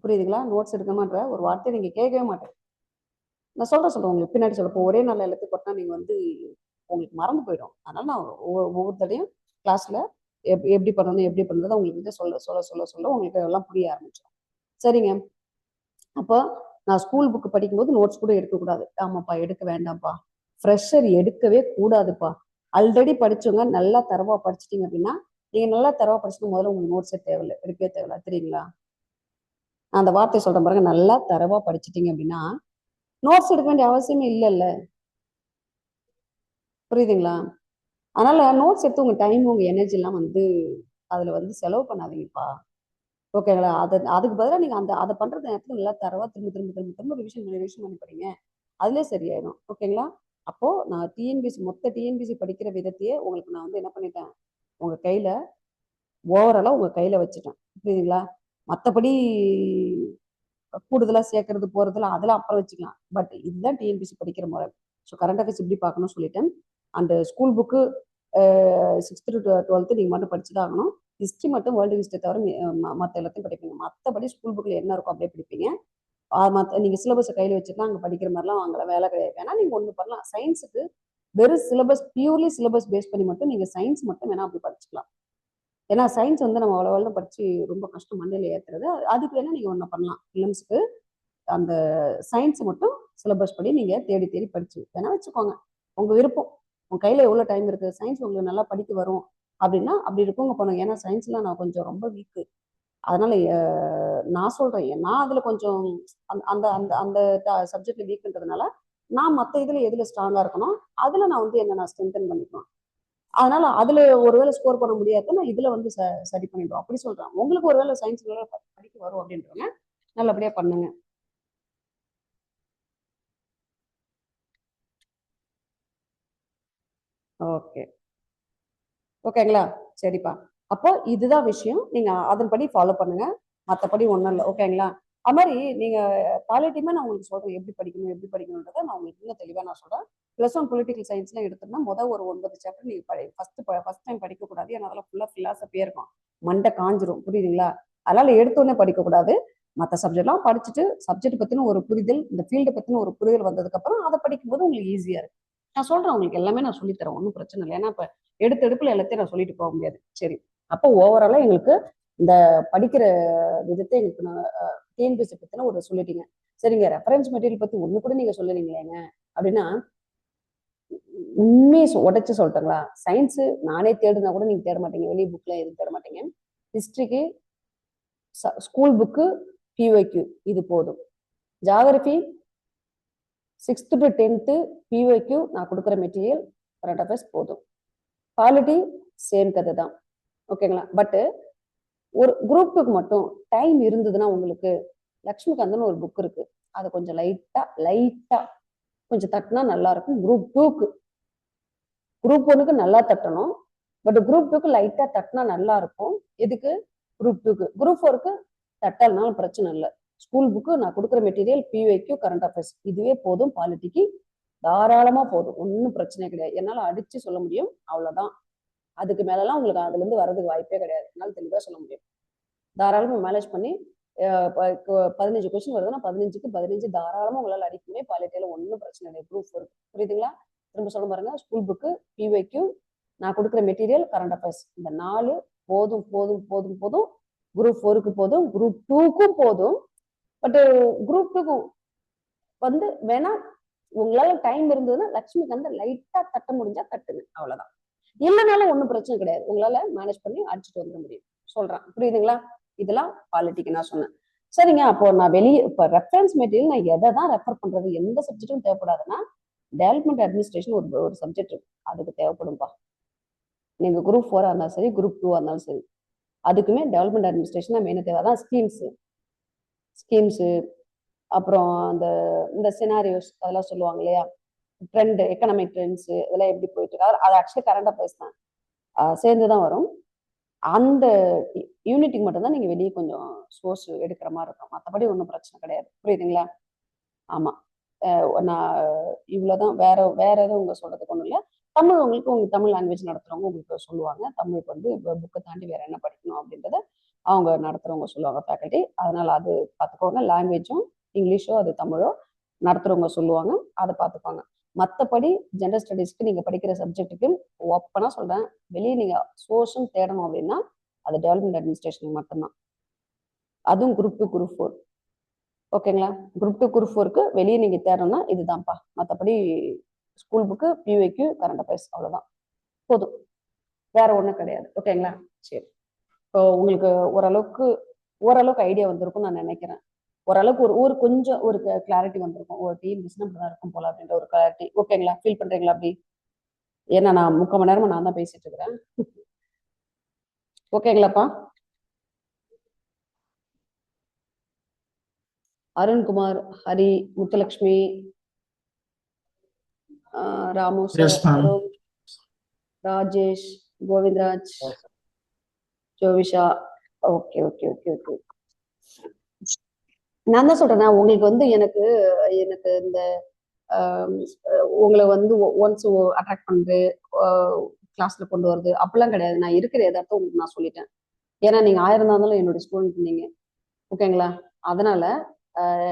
புரியுதுங்களா? நோட்ஸ் எடுக்கணுமான்ற ஒரு வார்த்தையை நீங்க கேட்கவே மாட்டீங்க. நான் சொல்றேன் உங்களுக்கு பின்னாடி சொல்ல. இப்போ ஒரே நாள் எல்லாத்தையும் போட்டா நீங்க வந்து உங்களுக்கு மறந்து போயிடும். அதனால நான் ஒவ்வொரு தடையும் கிளாஸ்ல எப்படி பண்ணணும் எப்படி பண்றது உங்களுக்கு வந்து சொல்ல சொல்ல சொல்ல சொல்ல உங்களுக்கு எல்லாம் புரிய ஆரம்பிச்சிடும். சரிங்க. அப்போ நான் ஸ்கூல் புக் படிக்கும்போது நோட்ஸ் கூட எடுக்கக்கூடாது. ஆமாப்பா, எடுக்க வேண்டாம்ப்பா. ஃப்ரெஷர் எடுக்கவே கூடாதுப்பா. ஆல்ரெடி படிச்சவங்க நல்லா தரவா படிச்சிட்டீங்க அப்படின்னா நீங்க நல்லா தரவா படிச்சுட்டு முதல்ல உங்களுக்கு நோட்ஸே தேவையில்லை, எடுக்கவே தேவையில்லை. தெரியுங்களா? நான் அந்த வார்த்தை சொல்றேன் பாருங்க, நல்லா தரவா படிச்சிட்டீங்க அப்படின்னா நோட்ஸ் எடுக்க வேண்டிய அவசியமே இல்லைல்ல. புரியுதுங்களா? அதனால நோட்ஸ் எடுத்து உங்க டைம் உங்க எனர்ஜி எல்லாம் வந்து அதுல வந்து செலவு பண்ணாதீங்கப்பா. ஓகேங்களா? அதுக்கு பதிலாக நீங்க அதை பண்றது நேரத்துல நல்லா தரவா திரும்ப திரும்ப திரும்ப திரும்ப ரிவிஷன் பண்ணி படிங்க, அதுலேயே சரியாயிடும். ஓகேங்களா? அப்போ நான் மொத்த டிஎன்பிசி படிக்கிற விதத்தையே உங்களுக்கு நான் வந்து என்ன பண்ணிட்டேன், உங்க கையில ஓவராலா உங்க கையில வச்சுட்டேன். புரியுதுங்களா? மற்றபடி கூடுதலா சேர்க்கறது போறதுல அதெல்லாம் அப்புறம் வச்சுக்கலாம். பட் இதுதான் டிஎன்பிசி படிக்கிற முறை. ஸோ கரண்ட் அஃபேர்ஸ் இப்படி பார்க்கணும்னு சொல்லிட்டேன். அந்த school book 6th to 12th நீங்க மட்டும் படிச்சுதான் ஆகணும். ஹிஸ்ட்ரி மட்டும் வேர்ல்டு ஹிஸ்ட்ரி தவிர மற்ற எல்லாத்தையும் படிப்பீங்க. மற்றபடி ஸ்கூல் புக்ல என்ன இருக்கும் அப்படியே படிப்பீங்க. மற்ற நீங்க சிலபஸை கையில் வச்சுக்கலாம், அங்கே படிக்கிற மாதிரிலாம் வாங்கலாம், வேலை கிடையாது. வேணா நீங்க ஒன்று பண்ணலாம், சயின்ஸுக்கு வெறும் சிலபஸ் பியூர்லி சிலபஸ் பேஸ் பண்ணி மட்டும் நீங்க சயின்ஸ் மட்டும் வேணா அப்படி படிச்சுக்கலாம். ஏன்னா சயின்ஸ் வந்து நம்ம அவ்வளோ படிச்சு ரொம்ப கஷ்டம் மண்டையில ஏற்றுறது. அதுக்கு வேணா நீங்க ஒன்று பண்ணலாம், ஃபிலிம்ஸ்க்கு அந்த சயின்ஸ் மட்டும் சிலபஸ் படி நீங்க தேடி தேடி படிச்சு வேணா வச்சுக்கோங்க. உங்க விருப்பம். உங்க கையில எவ்வளவு டைம் இருக்கு, சயின்ஸ் உங்களுக்கு நல்லா படிக்க வரும் அப்படின்னா அப்படி இருக்கவங்க பண்ணுங்க. ஏன்னா சயின்ஸ்லாம் நான் கொஞ்சம் ரொம்ப வீக்கு. அதனால நான் சொல்றேன், நான் அதுல கொஞ்சம் அந்த அந்த அந்த சப்ஜெக்ட்ல வீக்குன்றதுனால நான் மற்ற இதுல எதுல ஸ்ட்ராங்கா இருக்கணும் அதுல நான் வந்து என்ன நான் ஸ்ட்ரென்தன் பண்ணிக்கலாம். அதனால அதுல ஒருவேளை ஸ்கோர் பண்ண முடியாது, நான் இதுல வந்து சரி பண்ணிடுவோம் அப்படி சொல்றேன். உங்களுக்கு ஒருவேளை சயின்ஸ் நல்லா படிக்க வரும் அப்படின்றவங்க நல்லபடியா பண்ணுங்க. ஓகே, ஓகேங்களா? சரிப்பா. அப்போ இதுதான் விஷயம், நீங்க அதன்படி ஃபாலோ பண்ணுங்க, மற்றபடி ஒன்றும் இல்லை. ஓகேங்களா? அது மாதிரி நீங்க பாலிட்டியுமே நான் உங்களுக்கு சொல்றேன் எப்படி படிக்கணும் எப்படி படிக்கணுன்றதை நான் உங்களுக்கு இன்னும் தெளிவாக நான் சொல்றேன். +1 பொலிட்டிக்கல் சயின்ஸ்லாம் எடுத்தோம்னா முதல் ஒரு 9 சாப்டர் நீங்க ஃபர்ஸ்ட் டைம் படிக்கக்கூடாது. ஏன்னா அதெல்லாம் ஃபுல்லாக ஃபிலாசபியே இருக்கும், மண்டை காஞ்சிரும். புரியுதுங்களா? அதனால எடுத்தோடனே படிக்கக்கூடாது. மற்ற சப்ஜெக்ட்லாம் படிச்சுட்டு சப்ஜெக்ட் பத்தின ஒரு புரிதல், இந்த ஃபீல்டை பத்தின ஒரு புரிதல் வந்ததுக்கு அப்புறம் அதை படிக்கும்போது உங்களுக்கு ஈஸியா இருக்கு. நான் சொல்றேன் உங்களுக்கு எல்லாமே நான் சொல்லித்தரேன், ஒன்றும் பிரச்சனை இல்லை. ஏன்னா இப்ப எடுப்புல எல்லாத்தையும் நான் சொல்லிட்டு போக முடியாது. சரி, அப்போ ஓவராலா எங்களுக்கு இந்த படிக்கிற விதத்தை எங்களுக்கு நான் டிஎன்பிஎஸ்சி பத்தின ஒரு சொல்லிட்டீங்க. சரிங்க, ரெஃபரன்ஸ் மெட்டீரியல் பத்தி ஒண்ணு கூட நீங்க சொல்லுறீங்களேங்க அப்படின்னா உண்மையை உடைச்சு சொல்லட்டுங்களா? சயின்ஸ் நானே தேடுனா கூட நீங்க தேட மாட்டீங்க, வெளியே புக்ல எதுவும் தேட மாட்டீங்க. ஹிஸ்டரிக்கு ஸ்கூல் புக்கு பிஒய்க்யூ இது போதும். Geography 6th to 10th PYQ நான் கொடுக்குற மெட்டீரியல் கரண்ட் அஃபேர்ஸ் போதும். பாலிட்டி சேம் கதை தான். ஓகேங்களா? பட்டு ஒரு குரூப்புக்கு மட்டும் டைம் இருந்ததுன்னா உங்களுக்கு லக்ஷ்மிகாந்தன் ஒரு புக் இருக்கு, அதை கொஞ்சம் லைட்டா கொஞ்சம் தட்டினா நல்லா இருக்கும். குரூப் 2க்கு, குரூப் 1க்கு நல்லா தட்டணும், பட் குரூப் 2க்கு லைட்டா தட்டினா நல்லா இருக்கும். எதுக்கு? குரூப் 2க்கு. குரூப் 4க்கு தட்டாலனாலும் பிரச்சனை இல்லை. ஸ்கூல் புக்கு நான் கொடுக்குற மெட்டீரியல் பிஒய்க்யூ கரண்ட் அஃபேர்ஸ் இதுவே போதும். பாலிட்டிக்கு தாராளமா போதும், ஒன்றும் பிரச்சனை கிடையாது. என்னால அடிச்சு சொல்ல முடியும், அவ்வளவுதான். அதுக்கு மேலலாம் உங்களுக்கு அதுல இருந்து வர்றதுக்கு வாய்ப்பே கிடையாது. என்னால தெளிவா சொல்ல முடியும். தாராளமா மேனேஜ் பண்ணி 15 கொஸ்டின் வருதுன்னா 15க்கு 15 தாராளமா உங்களால அடிக்க முடியும். பாலிட்டியில ஒன்றும் பிரச்சனை கிடையாது. குரூப் 4 புரியுதுங்களா? திரும்ப சொல்ல பாருங்க, ஸ்கூல் புக்கு பிஒய்க்யூ நான் கொடுக்குற மெட்டீரியல் கரண்ட் அஃபேர்ஸ் இந்த 4 போதும் போதும் போதும் போதும். குரூப் 4க்கு போதும், குரூப் 2க்கும் போதும். பட் குரூப் 2க்கு வந்து வேணா உங்களால டைம் இருந்ததுன்னா லட்சுமிகாந்த லைட்டா தட்ட முடிஞ்சா தட்டுங்க, அவ்வளவுதான். இல்லைனாலும் ஒன்றும் பிரச்சனை கிடையாது, உங்களால மேனேஜ் பண்ணி அடிச்சுட்டு வந்துட முடியும். சொல்றேன், புரியுதுங்களா? இதெல்லாம் பாலிட்டிக்கு நான் சொன்னேன். சரிங்க, அப்போ நான் வெளியே இப்போ ரெஃபரன்ஸ் மெட்டீரியல் நான் எதை தான் ரெஃபர் பண்றது, எந்த சப்ஜெக்டும் தேவைப்படாதுன்னா டெவலப்மெண்ட் அட்மினிஸ்ட்ரேஷன் ஒரு சப்ஜெக்ட் இருக்கு, அதுக்கு தேவைப்படும்பா. நீங்க குரூப் 4 இருந்தாலும் சரி, குரூப் 2 இருந்தாலும் சரி, அதுக்குமே டெவலப்மெண்ட் அட்மினிஸ்ட்ரேஷன் தான் மெயினாக தேவை. அதான் ஸ்கீம்ஸு அப்புறம் இந்த சினாரியோஸ் அதெல்லாம் சொல்லுவாங்க இல்லையா, ட்ரெண்ட், எக்கனாமிக் ட்ரெண்ட்ஸ் இதெல்லாம் எப்படி போயிட்டு இருக்கு, அது ஆக்சுவலி கரண்ட் அஃபேர்ஸ் தான் சேர்ந்துதான் வரும். அந்த யூனிட்டுக்கு மட்டும்தான் நீங்க வெளியே கொஞ்சம் சோர்ஸ் எடுக்கிற மாதிரி இருக்கும். மற்றபடி ஒன்றும் பிரச்சனை கிடையாது. புரியுதுங்களா? ஆமா. நான் இவ்வளவுதான். வேற வேற எதுவும் உங்க சொல்றதுக்கு ஒன்றும் இல்லை. தமிழ் உங்களுக்கு தமிழ் லாங்குவேஜ் நடத்துறவங்க உங்களுக்கு சொல்லுவாங்க. தமிழுக்கு வந்து புக்கை தாண்டி வேற என்ன படிக்கணும் அப்படின்றத அவங்க நடத்துறவங்க சொல்லுவாங்க, ஃபேக்கல்ட்டி. அதனால அது பார்த்துக்கோங்க. லாங்குவேஜும் இங்கிலீஷோ அது தமிழோ நடத்துறவங்க சொல்லுவாங்க, அதை பார்த்துக்கோங்க. மற்றபடி ஜென்ரல் ஸ்டடீஸ்க்கு நீங்க படிக்கிற சப்ஜெக்ட்டுக்கு ஓப்பனா சொல்றேன், வெளியே நீங்க சோர்ஸும் தேடணும் அப்படின்னா அது டெவலப்மெண்ட் அட்மினிஸ்ட்ரேஷனுக்கு மட்டும்தான். அதுவும் குரூப் 2 குரூப் 4. ஓகேங்களா? குரூப் 2 குரூப் 4க்கு வெளியே நீங்க தேடணும்னா இதுதான்ப்பா. மற்றபடி ஸ்கூல் புக்கு, பியூஐக்கு, கரண்ட் அஃபேர்ஸ் அவ்வளவுதான் போதும். வேற ஒன்றும் கிடையாது. ஓகேங்களா? சரி. இப்போ உங்களுக்கு ஓரளவுக்கு ஐடியா வந்திருக்கும்னு நான் நினைக்கிறேன். ஓரளவுக்கு ஒரு கொஞ்சம் ஒரு கிளாரிட்டி வந்திருக்கும். ஒரு டீம் பிசினஸ் தான் இருக்கும் போல அப்படின்ற ஒரு கிளாரிட்டி. ஓகேங்களா? ஃபீல் பண்றீங்களா அப்படி? ஏன்னா நான் 3/4 மணி நேரமா நான் தான் பேசிட்டு இருக்கிறேன். ஓகேங்களாப்பா? Arunkumar, Hari, Muthulakshmi, Ramu Yes, sir, ma'am. Rajesh, Govindaraj, Jovisha. Okay okay okay okay. நான் தான் சொல்றேன், உங்களுக்கு வந்து எனக்கு எனக்கு இந்த உங்களை வந்து ஒன்ஸ் அட்ராக்ட் பண்றது, கிளாஸ்ல கொண்டு வருது அப்படிலாம் கிடையாது. நான் இருக்கிற எதார்த்தம் உங்களுக்கு நான் சொல்லிட்டேன். ஏன்னா நீங்க 1000 இருந்தாலும் என்னுடைய ஸ்டூடெண்ட் நீங்க. ஓகேங்களா? அதனால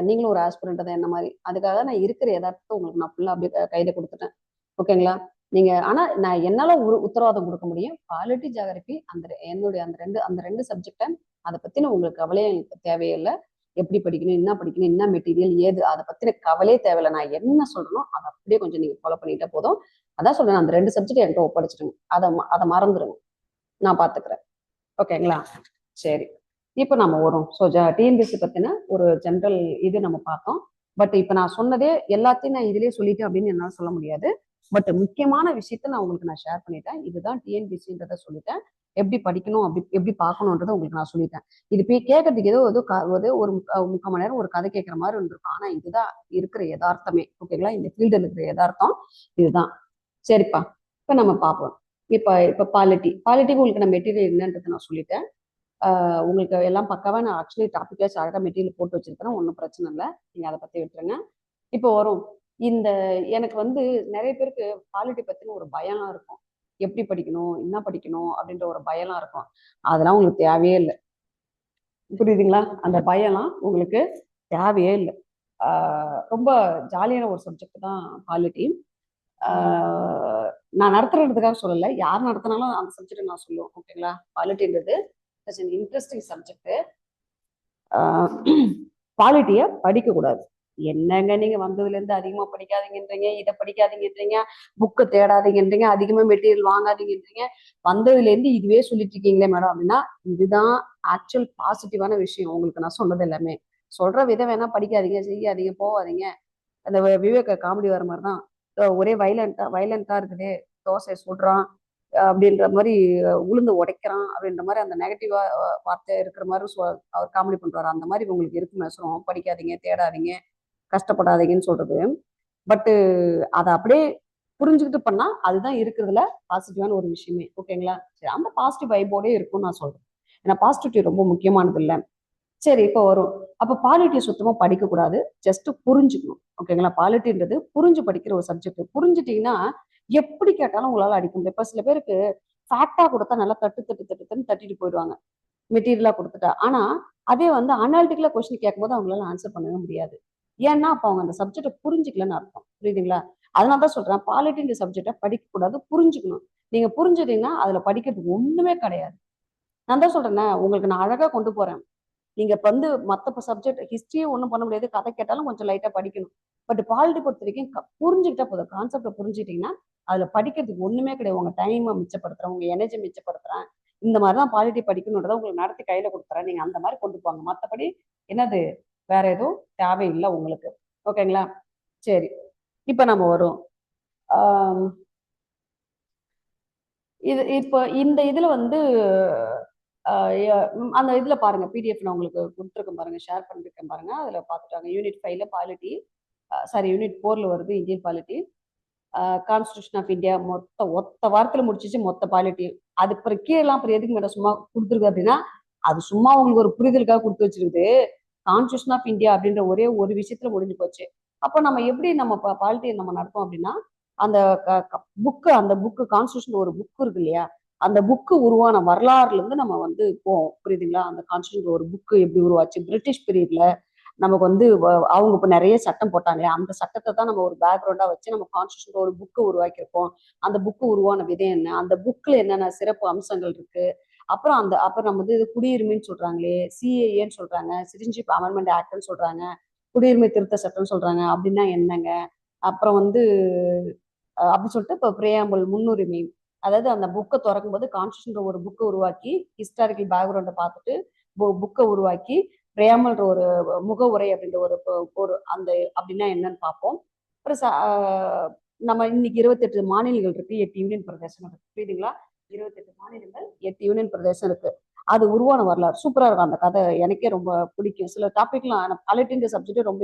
நீங்களும் ஒரு ஆஸ்பிரண்ட் தான் என்ன மாதிரி. அதுக்காக நான் இருக்கிற எதார்த்தத்தை உங்களுக்கு நான் ஃபுல்லா அப்படியே கையில கொடுத்துட்டேன். ஓகேங்களா? நீங்க ஆனா நான் என்னால உத்தரவாதம் கொடுக்க முடியும். பாலிட்டி, ஜியாகிரபி என்னுடைய அந்த ரெண்டு சப்ஜெக்டை அதை பத்தின உங்களுக்கு கவலையே எனக்கு தேவையே இல்லை. எப்படி படிக்கணும், என்ன படிக்கணும், என்ன மெட்டீரியல், ஏது, அதை பத்தின கவலையே தேவையில்லை. நான் என்ன சொல்றேனோ அதை அப்படியே கொஞ்சம் நீங்க ஃபாலோ பண்ணிட்டா போதும். அதான் சொல்றேன், அந்த 2 சப்ஜெக்ட் என்கிட்ட ஒப்படைச்சிடுங்க. அதை மறந்துடுங்க, நான் பாத்துக்கிறேன். ஓகேங்களா? சரி. இப்போ நம்ம வரும். ஸோ டிஎன்பிஎஸ்சி பத்தின ஒரு ஜென்ரல் இது நம்ம பார்த்தோம். பட் இப்போ நான் சொன்னதே எல்லாத்தையும் நான் இதுலயே சொல்லிட்டேன் அப்படின்னு என்னால சொல்ல முடியாது. பட் முக்கியமான விஷயத்த நான் உங்களுக்கு ஷேர் பண்ணிட்டேன். இதுதான் டிஎன்பிஎஸ்சின்றத சொல்லிட்டேன். எப்படி படிக்கணும், எப்படி பார்க்கணுன்றதை உங்களுக்கு நான் சொல்லிட்டேன். இது போய் கேட்கறதுக்கு ஏதோ ஒரு 3/4 மணி நேரம் ஒரு கதை கேட்கற மாதிரி இருந்திருக்கும். ஆனா இதுதான் இருக்கிற யதார்த்தமே. ஓகேங்களா? இந்த ஃபீல்டில் இருக்கிற யதார்த்தம் இதுதான். சரிப்பா, இப்ப நம்ம பார்ப்போம். இப்ப பாலிட்டிக்கு உங்களுக்கு நான் மெட்டீரியல் என்னன்றதை நான் சொல்லிட்டேன். உங்களுக்கு எல்லாம் பக்காவா நான் ஆக்சுவலி டாபிக் வைஸ் அழகா மெட்டீரியல் போட்டு வச்சிருக்கிறேன். ஒன்றும் பிரச்சனை இல்லை. நீங்க அதை பத்தி விட்டுருங்க. இப்போ வரும். இந்த எனக்கு வந்து நிறைய பேருக்கு பாலிட்டி பத்தின ஒரு பயம்லாம் இருக்கும். எப்படி படிக்கணும், என்ன படிக்கணும் அப்படின்ற ஒரு பயம்லாம் இருக்கும். அதெல்லாம் உங்களுக்கு தேவையே இல்லை. புரியுதுங்களா? அந்த பயம்லாம் உங்களுக்கு தேவையே இல்லை. ரொம்ப ஜாலியான ஒரு சப்ஜெக்ட் தான் பாலிட்டி. நான் நடத்துறதுக்காக சொல்லலை, யார் நடத்தினாலும் அந்த சப்ஜெக்ட் நான் சொல்லுவேன். ஓகேங்களா? பாலிட்டின்றது இன்ட்ரெஸ்டிங் சப்ஜெக்ட். பாலிட்டிய படிக்க கூடாது. என்னங்க நீங்க வந்ததுல இருந்து அதிகமா படிக்காதீங்கன்றீங்க, இதை படிக்காதீங்கன்றீங்க, புக்கு தேடாதீங்கன்றீங்க, அதிகமா மெட்டீரியல் வாங்காதீங்கன்றீங்க, வந்ததுல இருந்து இதுவே சொல்லிட்டு இருக்கீங்களே மேடம் அப்படின்னா, இதுதான் ஆக்சுவல் பாசிட்டிவான விஷயம். உங்களுக்கு நான் சொன்னது எல்லாமே சொல்ற விதம். வேணா படிக்காதீங்க, செய்யாதீங்க, போவாதீங்க. அந்த விவேக காமெடி வர மாதிரிதான், ஒரே வைலண்டா இருக்குது, தோசை சுடுறான் அப்படின்ற மாதிரி, உளுந்து உடைக்கிறான் அப்படின்ற மாதிரி, அந்த நெகட்டிவா வார்த்தை இருக்கிற மாதிரி அவர் காமெடி பண்றாரு. அந்த மாதிரி உங்களுக்கு இருக்கு மேசரும். படிக்காதீங்க, தேடாதீங்க, கஷ்டப்படாதீங்கன்னு சொல்றது. பட்டு அதை அப்படியே புரிஞ்சுக்கிட்டு பண்ணா அதுதான் இருக்கிறதுல பாசிட்டிவான ஒரு விஷயமே. ஓகேங்களா? சரி, அந்த பாசிட்டிவ் வைபோடே இருக்கும்னு நான் சொல்றேன். ஏன்னா பாசிட்டிவிட்டி ரொம்ப முக்கியமானது இல்லை. சரி, இப்போ வரும். அப்ப பாலிட்டியை சுத்தமா படிக்க கூடாது, ஜஸ்ட் புரிஞ்சுக்கணும். ஓகேங்களா? பாலிட்டின்றது புரிஞ்சு படிக்கிற ஒரு சப்ஜெக்ட். புரிஞ்சுட்டீங்கன்னா எப்படி கேட்டாலும் உங்களால அடிக்க முடியும். இப்ப சில பேருக்கு ஃபேக்டா கொடுத்தா நல்லா தட்டுன்னு தட்டிட்டு போயிடுவாங்க, மெட்டீரியலா கொடுத்துட்டா. ஆனா அதே வந்து அனாலிட்டிக்கலா கொஸ்டின் கேட்கும்போது அவங்களால ஆன்சர் பண்ணவே முடியாது. ஏன்னா அப்ப அவங்க அந்த சப்ஜெக்டை புரிஞ்சுக்கலன்னு அர்த்தம். புரியுதுங்களா? அதனாலதான் சொல்றேன், பாலிட்டின்ற சப்ஜெக்டை படிக்க கூடாது, புரிஞ்சுக்கணும். நீங்க புரிஞ்சுட்டீங்கன்னா அதுல படிக்கிறதுக்கு ஒண்ணுமே கிடையாது. நான் தான் சொல்றேன், உங்களுக்கு நான் அழகா கொண்டு போறேன். நீங்க இப்ப வந்து மத்த சப்ஜெக்ட் ஹிஸ்டரியே ஒண்ணும் பண்ண முடியாது, கதை கேட்டாலும் கொஞ்சம் லைட்டா படிக்கணும். பட் பாலிட்டி பொறுத்த வரைக்கும் புரிஞ்சுக்கிட்டா போதும். கான்செப்ட புரிஞ்சுக்கிட்டீங்கன்னா அதுல படிக்கிறதுக்கு ஒண்ணுமே கிடையாது. உங்க டைமை மிச்சப்படுத்துறேன், உங்க எனர்ஜி மிச்சப்படுத்துறேன். இந்த மாதிரிதான் பாலிட்டி படிக்கணுன்றத உங்களுக்கு நடத்தி கையில கொடுத்துறேன். நீங்க அந்த மாதிரி கொண்டு போங்க. மத்தபடி என்னது வேற எதுவும் தேவையில்லை உங்களுக்கு. ஓகேங்களா? சரி, இப்ப நம்ம வரும். இப்ப இந்த இதுல வந்து அந்த இதுல பாருங்க, பிடிஎஃப் நான் உங்களுக்கு கொடுத்துருக்கேன் பாருங்க, ஷேர் பண்ணிருக்கேன் பாருங்க. அதுல பாத்துட்டாங்க. யூனிட் 5ல பாலிட்டி, சாரி யூனிட் 4ல வருது Indian polity. Constitution of India ஒத்த வாரத்துல முடிச்சிச்சு மொத்த பாலிட்டி. அது அப்புறம் கீழெல்லாம் அப்புறம் எதுக்கு மேடம் சும்மா கொடுத்துருக்கு அப்படின்னா, அது சும்மா உங்களுக்கு ஒரு புரிதலுக்காக கொடுத்து வச்சிருக்குது. கான்ஸ்டியூஷன் ஆஃப் இந்தியா அப்படின்ற ஒரே ஒரு விஷயத்துல முடிஞ்சு போச்சு. அப்போ நம்ம எப்படி நம்ம பாலிட்டியை நம்ம நடத்தோம் அப்படின்னா, அந்த அந்த புக்கு கான்ஸ்டியூஷன் ஒரு புக் இருக்கு இல்லையா, அந்த புக்கு உருவான வரலாறுல இருந்து நம்ம வந்து போவோம். புரியுதுங்களா? அந்த கான்ஸ்டியூஷன் ஒரு புக்கு எப்படி உருவாச்சு, பிரிட்டிஷ் பீரியட்ல நமக்கு வந்து அவங்க இப்ப நிறைய சட்டம் போட்டாங்களே, அந்த சட்டத்தை தான் நம்ம ஒரு பேக்ரவுண்டா வச்சு நம்ம கான்ஸ்டியூஷன் ஒரு புக்கு உருவாக்கியிருக்கோம். அந்த புக்கு உருவான விதை என்ன, அந்த புக்ல என்னென்ன சிறப்பு அம்சங்கள் இருக்கு, அப்புறம் நம்ம வந்து இது குடியுரிமைன்னு சொல்றாங்களே, சிஏஏன்னு சொல்றாங்க, சிட்டிசன்ஷிப் அமெண்ட்மெண்ட் ஆக்ட்னு சொல்றாங்க, குடியுரிமை திருத்த சட்டம்னு சொல்றாங்க. அப்படின்னா என்னங்க? அப்புறம் வந்து அப்படி சொல்லிட்டு இப்போ பிரியாம்பிள் முன்னுரிமை, அதாவது அந்த புக்கை திறக்கும் போது கான்ஸ்டியூஷன் ஒரு புக்கை உருவாக்கி ஹிஸ்டாரிக்கல் பேக்ரவுண்டை பார்த்துட்டு புக்கை உருவாக்கி பிரியாம்பிள்ன்ற ஒரு முகவுரை அப்படின்ற ஒரு அந்த அப்படின்னா என்னன்னு பார்ப்போம். அப்புறம் நம்ம இன்னைக்கு 28 மாநிலங்கள் இருக்கு, 8 யூனியன் பிரதேசம் இருக்கு. புரியுதுங்களா? 28 மாநிலங்கள், 8 யூனியன் பிரதேசம் இருக்கு. அது உருவான வரலாறு சூப்பரா இருக்கும். அந்த கதை எனக்கே ரொம்ப பிடிக்கும். சில டாபிக்லாம் பாலிட்டின்ற சப்ஜெக்ட் ரொம்ப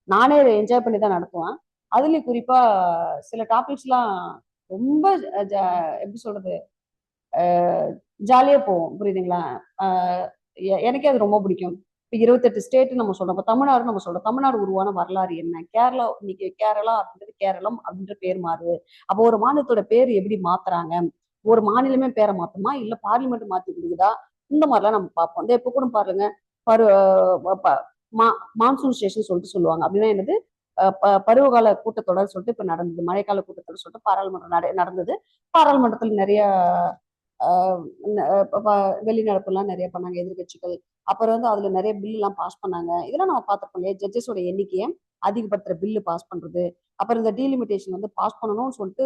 நானே என்ஜாய் பண்ணி தான் நடத்துவேன். அதுலயும் குறிப்பா சில டாபிக்ஸ்லாம் ரொம்ப எப்படி சொல்றது, ஜாலியா போவோம். புரியுதுங்களா? எனக்கே அது ரொம்ப பிடிக்கும். இப்போ 28 ஸ்டேட் நம்ம சொல்றோம். இப்போ தமிழ்நாடு நம்ம சொல்றோம். தமிழ்நாடு உருவான வரலாறு என்ன? கேரளா, இன்னைக்கு கேரளா அப்படின்றது கேரளம் அப்படின்ற பேர் மாறுது. அப்போ ஒரு மாநிலத்தோட பேர் எப்படி மாத்துறாங்க? ஒரு மாநிலமே பேரை மாத்துமா, இல்ல பார்லிமெண்ட் மாத்தி கொடுக்குதா? இந்த மாதிரிலாம் நம்ம பார்ப்போம். இந்த இப்போ கூட பாருங்க, பரு மான்சூன் ஸ்டேஷன் சொல்லிட்டு சொல்லுவாங்க. அப்படின்னா என்னது? பருவகால கூட்டத்தொடர் சொல்லிட்டு இப்ப நடந்தது, மழைக்கால கூட்டத்தொடர் சொல்லிட்டு பாராளுமன்றம் நடந்தது. பாராளுமன்றத்தில் நிறைய வெளிநடப்புலாம் நிறைய பண்ணாங்க எதிர்கட்சிகள். அப்புறம் வந்து அதுல நிறைய பில் எல்லாம் பாஸ் பண்ணாங்க. இதெல்லாம் நம்ம பார்த்திருப்போம் இல்லையா? ஜட்ஜஸோட எண்ணிக்கையை அதிகப்படுத்துற பில்லு பாஸ் பண்றது, அப்புறம் இந்த டீலிமிட்டேஷன் வந்து பாஸ் பண்ணணும்னு சொல்லிட்டு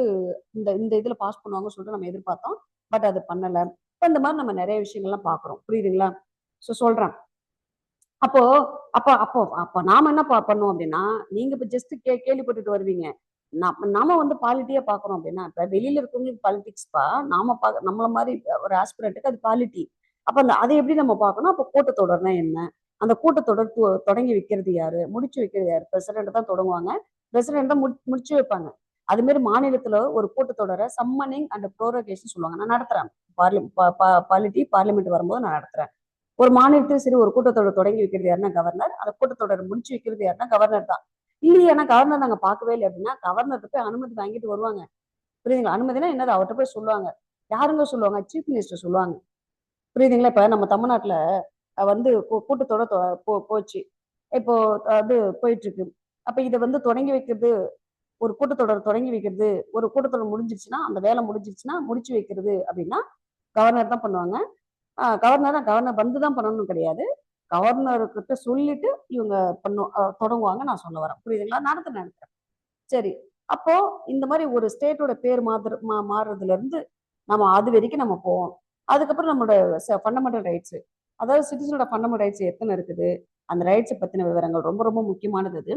இந்த இந்த இதுல பாஸ் பண்ணுவாங்கன்னு சொல்லிட்டு நம்ம எதிர்பார்த்தோம். பட் அது பண்ணல. இந்த மாதிரி நம்ம நிறைய விஷயங்கள்லாம் பாக்குறோம். புரியுதுங்களா? சொல்றேன். அப்போ அப்போ அப்போ அப்போ நாம என்ன பண்ணுவோம் அப்படின்னா, நீங்க இப்ப ஜஸ்ட் கேள்விப்பட்டுட்டு வருவீங்க. நாம வந்து பாலிட்டியா பாக்குறோம் அப்படின்னா, இப்ப வெளியில இருக்கவங்களுக்கு பாலிடிக்ஸ்பா, நம்மள மாதிரி ஒரு ஆஸ்பிரண்ட்டுக்கு அது பாலிட்டி. அப்ப அதை எப்படி நம்ம பார்க்கணும்? அப்ப கூட்டத்தொடர்னா என்ன? அந்த கூட்டத்தொடர் தொடங்கி வைக்கிறது யாரு, முடிச்சு வைக்கிறது யாரு? பிரசிடென்ட் தான் தொடங்குவாங்க, பிரசிடென்ட் தான் முடிச்சு வைப்பாங்க. அது மாதிரி மாநிலத்துல ஒரு கூட்டத்தொடரை சம்மனிங் அண்ட் ப்ரோரோகேஷன் சொல்லுவாங்க. நான் நடத்துறேன். பார்லிமெண்ட் வரும்போது நான் நடத்துறேன். ஒரு மாநிலத்தில் சரி ஒரு கூட்டத்தொடர் தொடங்கி வைக்கிறது யாருன்னா கவர்னர், அந்த கூட்டத்தொடர் முடிச்சு வைக்கிறது யாருன்னா கவர்னர் தான். இல்லையா கவர்னர் நாங்க பார்க்கவே இல்லை அப்படின்னா, கவர்னர் போய் அனுமதி வாங்கிட்டு வருவாங்க. புரியுதுங்களா? அனுமதினா என்னது? அவர்கிட்ட போய் சொல்லுவாங்க. யாருங்க சொல்லுவாங்க? சீஃப் மினிஸ்டர் சொல்லுவாங்க. புரியுதுங்களா? இப்ப நம்ம தமிழ்நாட்டுல வந்து கூட்டத்தொடர் போச்சு. இப்போ அது போயிட்டு இருக்கு. அப்ப இதை வந்து தொடங்கி வைக்கிறது, ஒரு கூட்டத்தொடர் தொடங்கி வைக்கிறது, ஒரு கூட்டத்தொடர் முடிஞ்சிருச்சுன்னா, அந்த வேலை முடிஞ்சிருச்சுன்னா முடிச்சு வைக்கிறது அப்படின்னா கவர்னர் தான் பண்ணுவாங்க. கவர்னர் வந்துதான் பண்ணணும்னு கிடையாது. கவர்னர்கிட்ட சொல்லிட்டு இவங்க தொடங்குவாங்க. நான் சொல்ல வரேன். புரியுதுங்களா? நடத்துறேன். சரி. அப்போ இந்த மாதிரி ஒரு ஸ்டேட்டோட பேர் மாறுறதுல இருந்து நம்ம அது வரைக்கும் நம்ம போவோம். அதுக்கப்புறம் நம்மளோட ஃபண்டமெண்டல் ரைட்ஸ், அதாவது சிட்டிசனோட ஃபண்டமெண்டல் ரைட்ஸ் எத்தனை இருக்குது, அந்த ரைட்ஸ் பத்தின விவரங்கள் ரொம்ப ரொம்ப முக்கியமானது. அது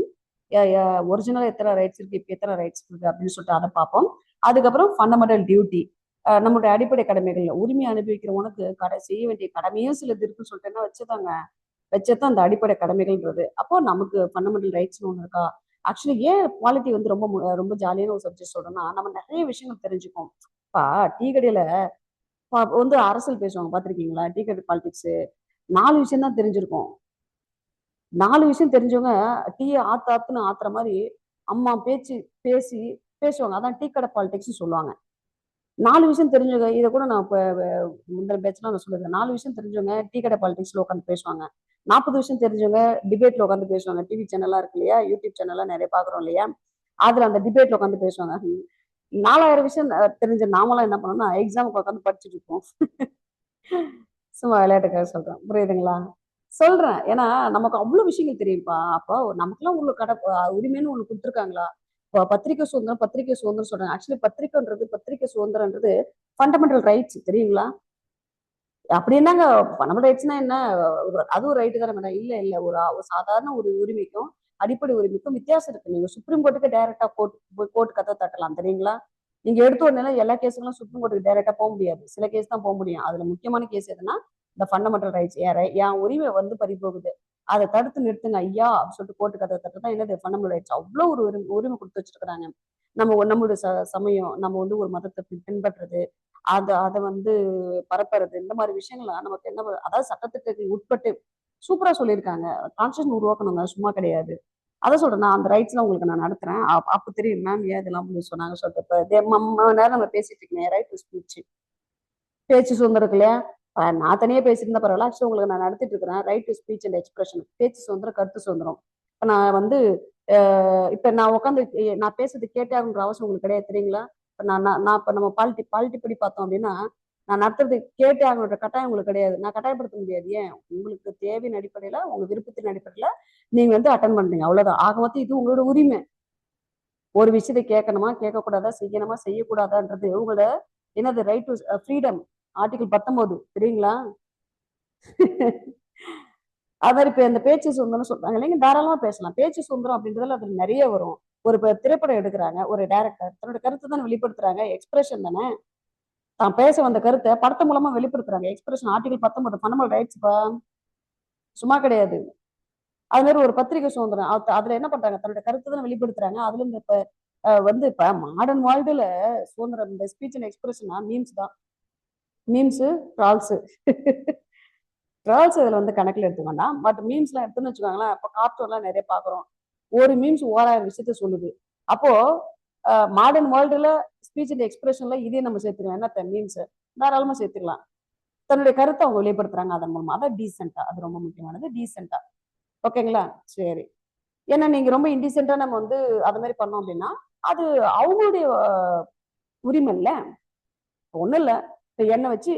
ஒரிஜினல் எத்தனை ரைட்ஸ் இருக்கு, இப்ப எத்தனை ரைட்ஸ் இருக்கு அப்படின்னு சொல்லிட்டு அதை பார்ப்போம். அதுக்கப்புறம் ஃபண்டமெண்டல் டியூட்டி, நம்மளுடைய அடிப்படை கடமைகள், உரிமை அனுபவிக்கிறவனுக்கு செய்ய வேண்டிய கடமையும் சிலது இருக்குன்னு சொல்லிட்டு என்ன வச்சதான் அந்த அடிப்படை கடமைகள்ன்றது. அப்போ நமக்கு ஃபண்டமெண்டல் ரைட்ஸ்னு ஒண்ணு இருக்கா? ஆக்சுவலி ஏன் குவாலிட்டி வந்து ரொம்ப ரொம்ப ஜாலியான ஒரு சப்ஜெக்ட் சொல்றோம்னா, நம்ம நிறைய விஷயங்கள் தெரிஞ்சுப்போம். டீ கடையில வந்து அரசியல் பேசுவாங்க, பாத்திருக்கீங்களா? டீ கடை பாலிடிக்ஸ் 4 விஷயம் தான் தெரிஞ்சிருக்கும். 4 விஷயம் தெரிஞ்சவங்க டீயை ஆத்துன்னு ஆத்துற மாதிரி அம்மா பேசி பேசுவாங்க. அதான் டீ கடை பாலிடிக்ஸ் சொல்லுவாங்க. 4 விஷயம் தெரிஞ்சவங்க, இதை கூட நான் இப்போ முந்தின பேச்செல்லாம் நான் சொல்லியிருந்தேன். 4 விஷயம் தெரிஞ்சவங்க டீ கடை பாலிடிக்ஸ்ல உட்காந்து பேசுவாங்க. 40 விஷயம் தெரிஞ்சவங்க டிபேட்ல உட்காந்து பேசுவாங்க. டிவி சேனல்லாம் இருக்கு இல்லையா, யூடியூப் சேனல்லாம் நிறைய பாக்குறோம் இல்லையா, அதுல அந்த டிபேட்ல உட்காந்து பேசுவாங்க. 4000 விஷயம் தெரிஞ்ச நாமெல்லாம் என்ன பண்ணோம்னா எக்ஸாமுக்கு உட்காந்து படிச்சுட்டு இருப்போம். சும்மா விளையாட்டுக்காக சொல்றேன். புரியுதுங்களா? சொல்றேன். ஏன்னா நமக்கு அவ்வளவு விஷயங்கள் தெரியும்ப்பா. அப்போ நமக்கெல்லாம் உள்ள உரிமைன்னு ஒண்ணு கொடுத்துருக்காங்களா? பத்திரிகை சுதந்திரம் சொல்றாங்க. ஆக்சுவலி பத்திரிகை சுதந்திரம்ன்றது ஃபண்டமெண்டல் ரைட்ஸ், தெரியுங்களா? அப்படி என்னங்க ஃபண்டமெண்டல் ரைட்ஸ்னா என்ன? அதுவும் ரைட்டு தானே மேடம்? இல்ல இல்ல, ஒரு சாதாரண ஒரு உரிமைக்கும் அடிப்படை உரிமைக்கும் வித்தியாசம் இருக்கு. நீங்க சுப்ரீம் கோர்ட்டுக்கு டைரக்டா கோர்ட் கதை தட்டலாம், தெரியுங்களா? நீங்க எடுத்த உடனே எல்லா கேஸுங்களும் சுப்ரீம் கோர்ட்டுக்கு டைரக்டா போக முடியாது. சில கேஸ் தான் போக முடியும். அதுல முக்கியமான கேஸ் எதுனா இந்த ஃபண்டமெண்டல் ரைட்ஸ், என் உரிமை வந்து பறிபோகுது, அதை தடுத்து நிறுத்துங்க ஐயா அப்படின்னு சொல்லிட்டு கோர்ட்டு கதை தட்டுதான் என்னது ஃபண்டமெண்டல் ரைட்ஸ். அவ்வளோ ஒரு உரிமை கொடுத்து வச்சிருக்கிறாங்க. நம்மளுடைய சமயம், நம்ம வந்து ஒரு மதத்தை பின்பற்றுறது, அதை வந்து பரப்புறது, இந்த மாதிரி விஷயங்கள்லாம் நமக்கு என்ன அதாவது சட்டத்திட்டத்துக்கு உட்பட்டு சூப்பரா சொல்லியிருக்காங்க. கான்ஸ்டியூஷன் உருவாக்கணுங்க, சும்மா கிடையாது. அதை சொல்றேன், நான் அந்த ரைட்ஸ்லாம் உங்களுக்கு நான் நடத்துறேன். அப்ப தெரியும் மேம் ஏன் இதெல்லாம் சொன்னாங்க சொல்லிட்டு. இப்போ நேரம் நம்ம பேசிட்டு இருக்கேன், ரைட் டு ஸ்பீச், பேச்சு சுதந்திரம் இருக்கு இல்லையா? நான் தனியா பேசிட்டு இருந்தா பரவாயில்ல, ஆக்சுவலி உங்களுக்கு நான் நடத்திட்டு இருக்கிறேன் right to speech and expression, பேச்சு சுதந்திரம், கருத்து சுதந்திரம். இப்ப நான் வந்து இப்ப நான் உட்காந்து நான் பேசுறது கேட்டாருன்ற அவசியம் உங்களுக்கு கிடையாது, தெரியுங்களா? இப்ப நான் இப்ப நம்ம பாலிட்டி படி பார்த்தோம் அப்படின்னா, நான் நடத்துறது கேட்டே ஆகணுன்ற கட்டாயம் உங்களுக்கு கிடையாது, நான் கட்டாயப்படுத்த முடியாது. ஏன்? உங்களுக்கு தேவையின் அடிப்படையில, உங்க விருப்பத்தின் அடிப்படையில நீங்க வந்து அட்டன் பண்றீங்க, அவ்வளவுதான். ஆக மொத்தம் இது உங்களோட உரிமை. ஒரு விஷயத்தை கேட்கணுமா, கேட்கக்கூடாதா, செய்யணுமா, செய்யக்கூடாதான்றது உங்களோட என்னது ரைட் டு ஃப்ரீடம், ஆர்டிகல் 19, தெரியுங்களா? அது மாதிரி இப்ப இந்த பேச்சு சுதந்திரம் சொல்றாங்க இல்லைங்க, தாராளமா பேசலாம். பேச்சு சுதந்திரம் அப்படின்றதுல அதுல நிறைய வரும். ஒரு திரைப்படம் எடுக்கிறாங்க, ஒரு டைரக்டர் தன்னோட கருத்தை தானே வெளிப்படுத்துறாங்க, எக்ஸ்பிரஷன் தானே. தான் பேச வந்த கருத்தை படத்து மூலமா வெளிப்படுத்துறாங்க, எக்ஸ்பிரஷன். ஆர்டிகல் 19 ஃபண்டமெண்டல் ரைட்ஸ், சும்மா கிடையாது. அது மாதிரி ஒரு பத்திரிகை சுதந்திரம், அதுல என்ன பண்றாங்க, தன்னோட கருத்தை தான் வெளிப்படுத்துறாங்க. அதுல இந்த இப்ப வந்து இப்ப மாடர்ன் வேர்ல்டுல சுதந்திரம், இந்த ஸ்பீச் அண்ட் எக்ஸ்பிரஷனா மீம்ஸ் தான். Memes, trolls. ட்ரால்ஸ் இதுல வந்து கணக்குல எடுத்துக்க வேண்டாம். பட் மீம்ஸ் எல்லாம் எடுத்துன்னு வச்சுக்கோங்களேன். இப்ப கார்ட்டூன்லாம் நிறைய பாக்குறோம். ஒரு மீம்ஸ் 1000 விஷயத்த சொல்லுது. அப்போ மாடர்ன் வேர்ல்டுல ஸ்பீச் அண்ட் எக்ஸ்பிரஷன்ல இதே நம்ம சேர்த்துக்கலாம். என்ன மீம்ஸ் தாராளமா சேர்த்துக்கலாம். தன்னுடைய கருத்தை அவங்க வெளிப்படுத்துறாங்க அதன் மூலமா. அதான் டீசென்டா, அது ரொம்ப முக்கியமானது, டீசென்டா. ஓகேங்களா? சரி. ஏன்னா நீங்க ரொம்ப இன்டீசென்டா நம்ம வந்து அது மாதிரி பண்ணோம் அப்படின்னா அது அவங்களுடைய உரிமை இல்ல. ஒண்ணும் இல்ல, இப்ப என்ன வச்சு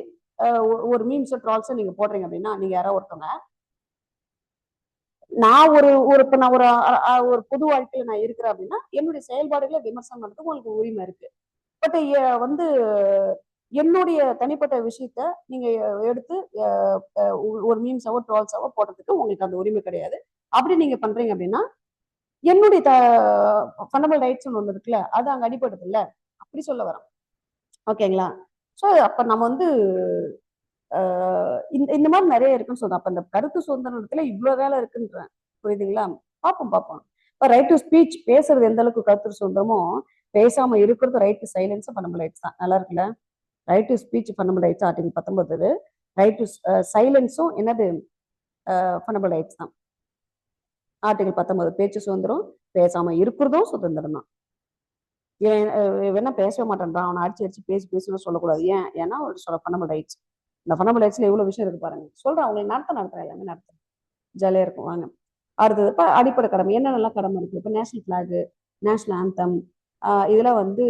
ஒரு மீம்ஸ் ட்ரால்ஸ் நீங்க போடுறீங்க அப்படின்னா, நீங்க யாராவது ஒருத்தவங்க, நான் ஒரு ஒரு இப்ப நான் ஒரு பொது வாழ்க்கையில நான் இருக்கிறேன் அப்படின்னா, என்னுடைய செயல்பாடுகளை விமர்சனம் பண்றதுக்கு உங்களுக்கு உரிமை இருக்கு. பட் வந்து என்னுடைய தனிப்பட்ட விஷயத்த நீங்க எடுத்து ஒரு மீம்ஸாவோ ட்ரால்ஸாவோ போடுறதுக்கு உங்களுக்கு அந்த உரிமை கிடையாது. அப்படி நீங்க பண்றீங்க அப்படின்னா, என்னுடைய ஃபண்டமெண்டல் ரைட்ஸ் ஒன்று இருக்குல்ல, அது அங்க அடிபடுது இல்ல, அப்படி சொல்ல வரோம். ஓகேங்களா? ஸோ அப்ப நம்ம வந்து இந்த இந்த மாதிரி நிறைய இருக்குன்னு சொல்றேன். அப்ப இந்த கருத்து சுதந்திரத்துல இவ்வளவு வேலை இருக்குன்றேன். புரியுதுங்களா? பார்ப்போம் பார்ப்போம். இப்ப ரைட் டு ஸ்பீச், பேசுறது எந்த அளவுக்கு கருத்து சுதந்திரமோ, பேசாம இருக்கிறது right to silence fundamental rights தான். நல்லா இருக்குல்ல? Right to speech fundamental rights article 19, right to சைலன்ஸும் என்னது ஃபண்டமெண்டல் ரைட்ஸ் தான். ஆர்டிகல் 19 பேச்சு சுதந்திரம், பேசாம இருக்கிறதும் சுதந்திரம் தான். வேணா பேசவே மாட்டேன்றான், அவனை அடிச்சு பேசி பேசணும்னு சொல்லக்கூடாது. ஏன்னா ஒரு ஃபண்டமெண்டல் ரைட்ஸ். இந்த ஃபண்டமெண்டல் ரைட்ஸ்ல எவ்வளவு விஷயம் இருக்கு பாருங்க. சொல்றேன், அவங்களை நடத்துறேன், எல்லாமே நடத்துறேன். ஜாலியா இருக்கும், வாங்க. அடுத்தது இப்ப அடிப்படை கடமை, என்னென்னலாம் கடமை இருக்கு. இப்ப நேஷனல் பிளாக், நேஷனல் ஆந்தம், இதெல்லாம் வந்து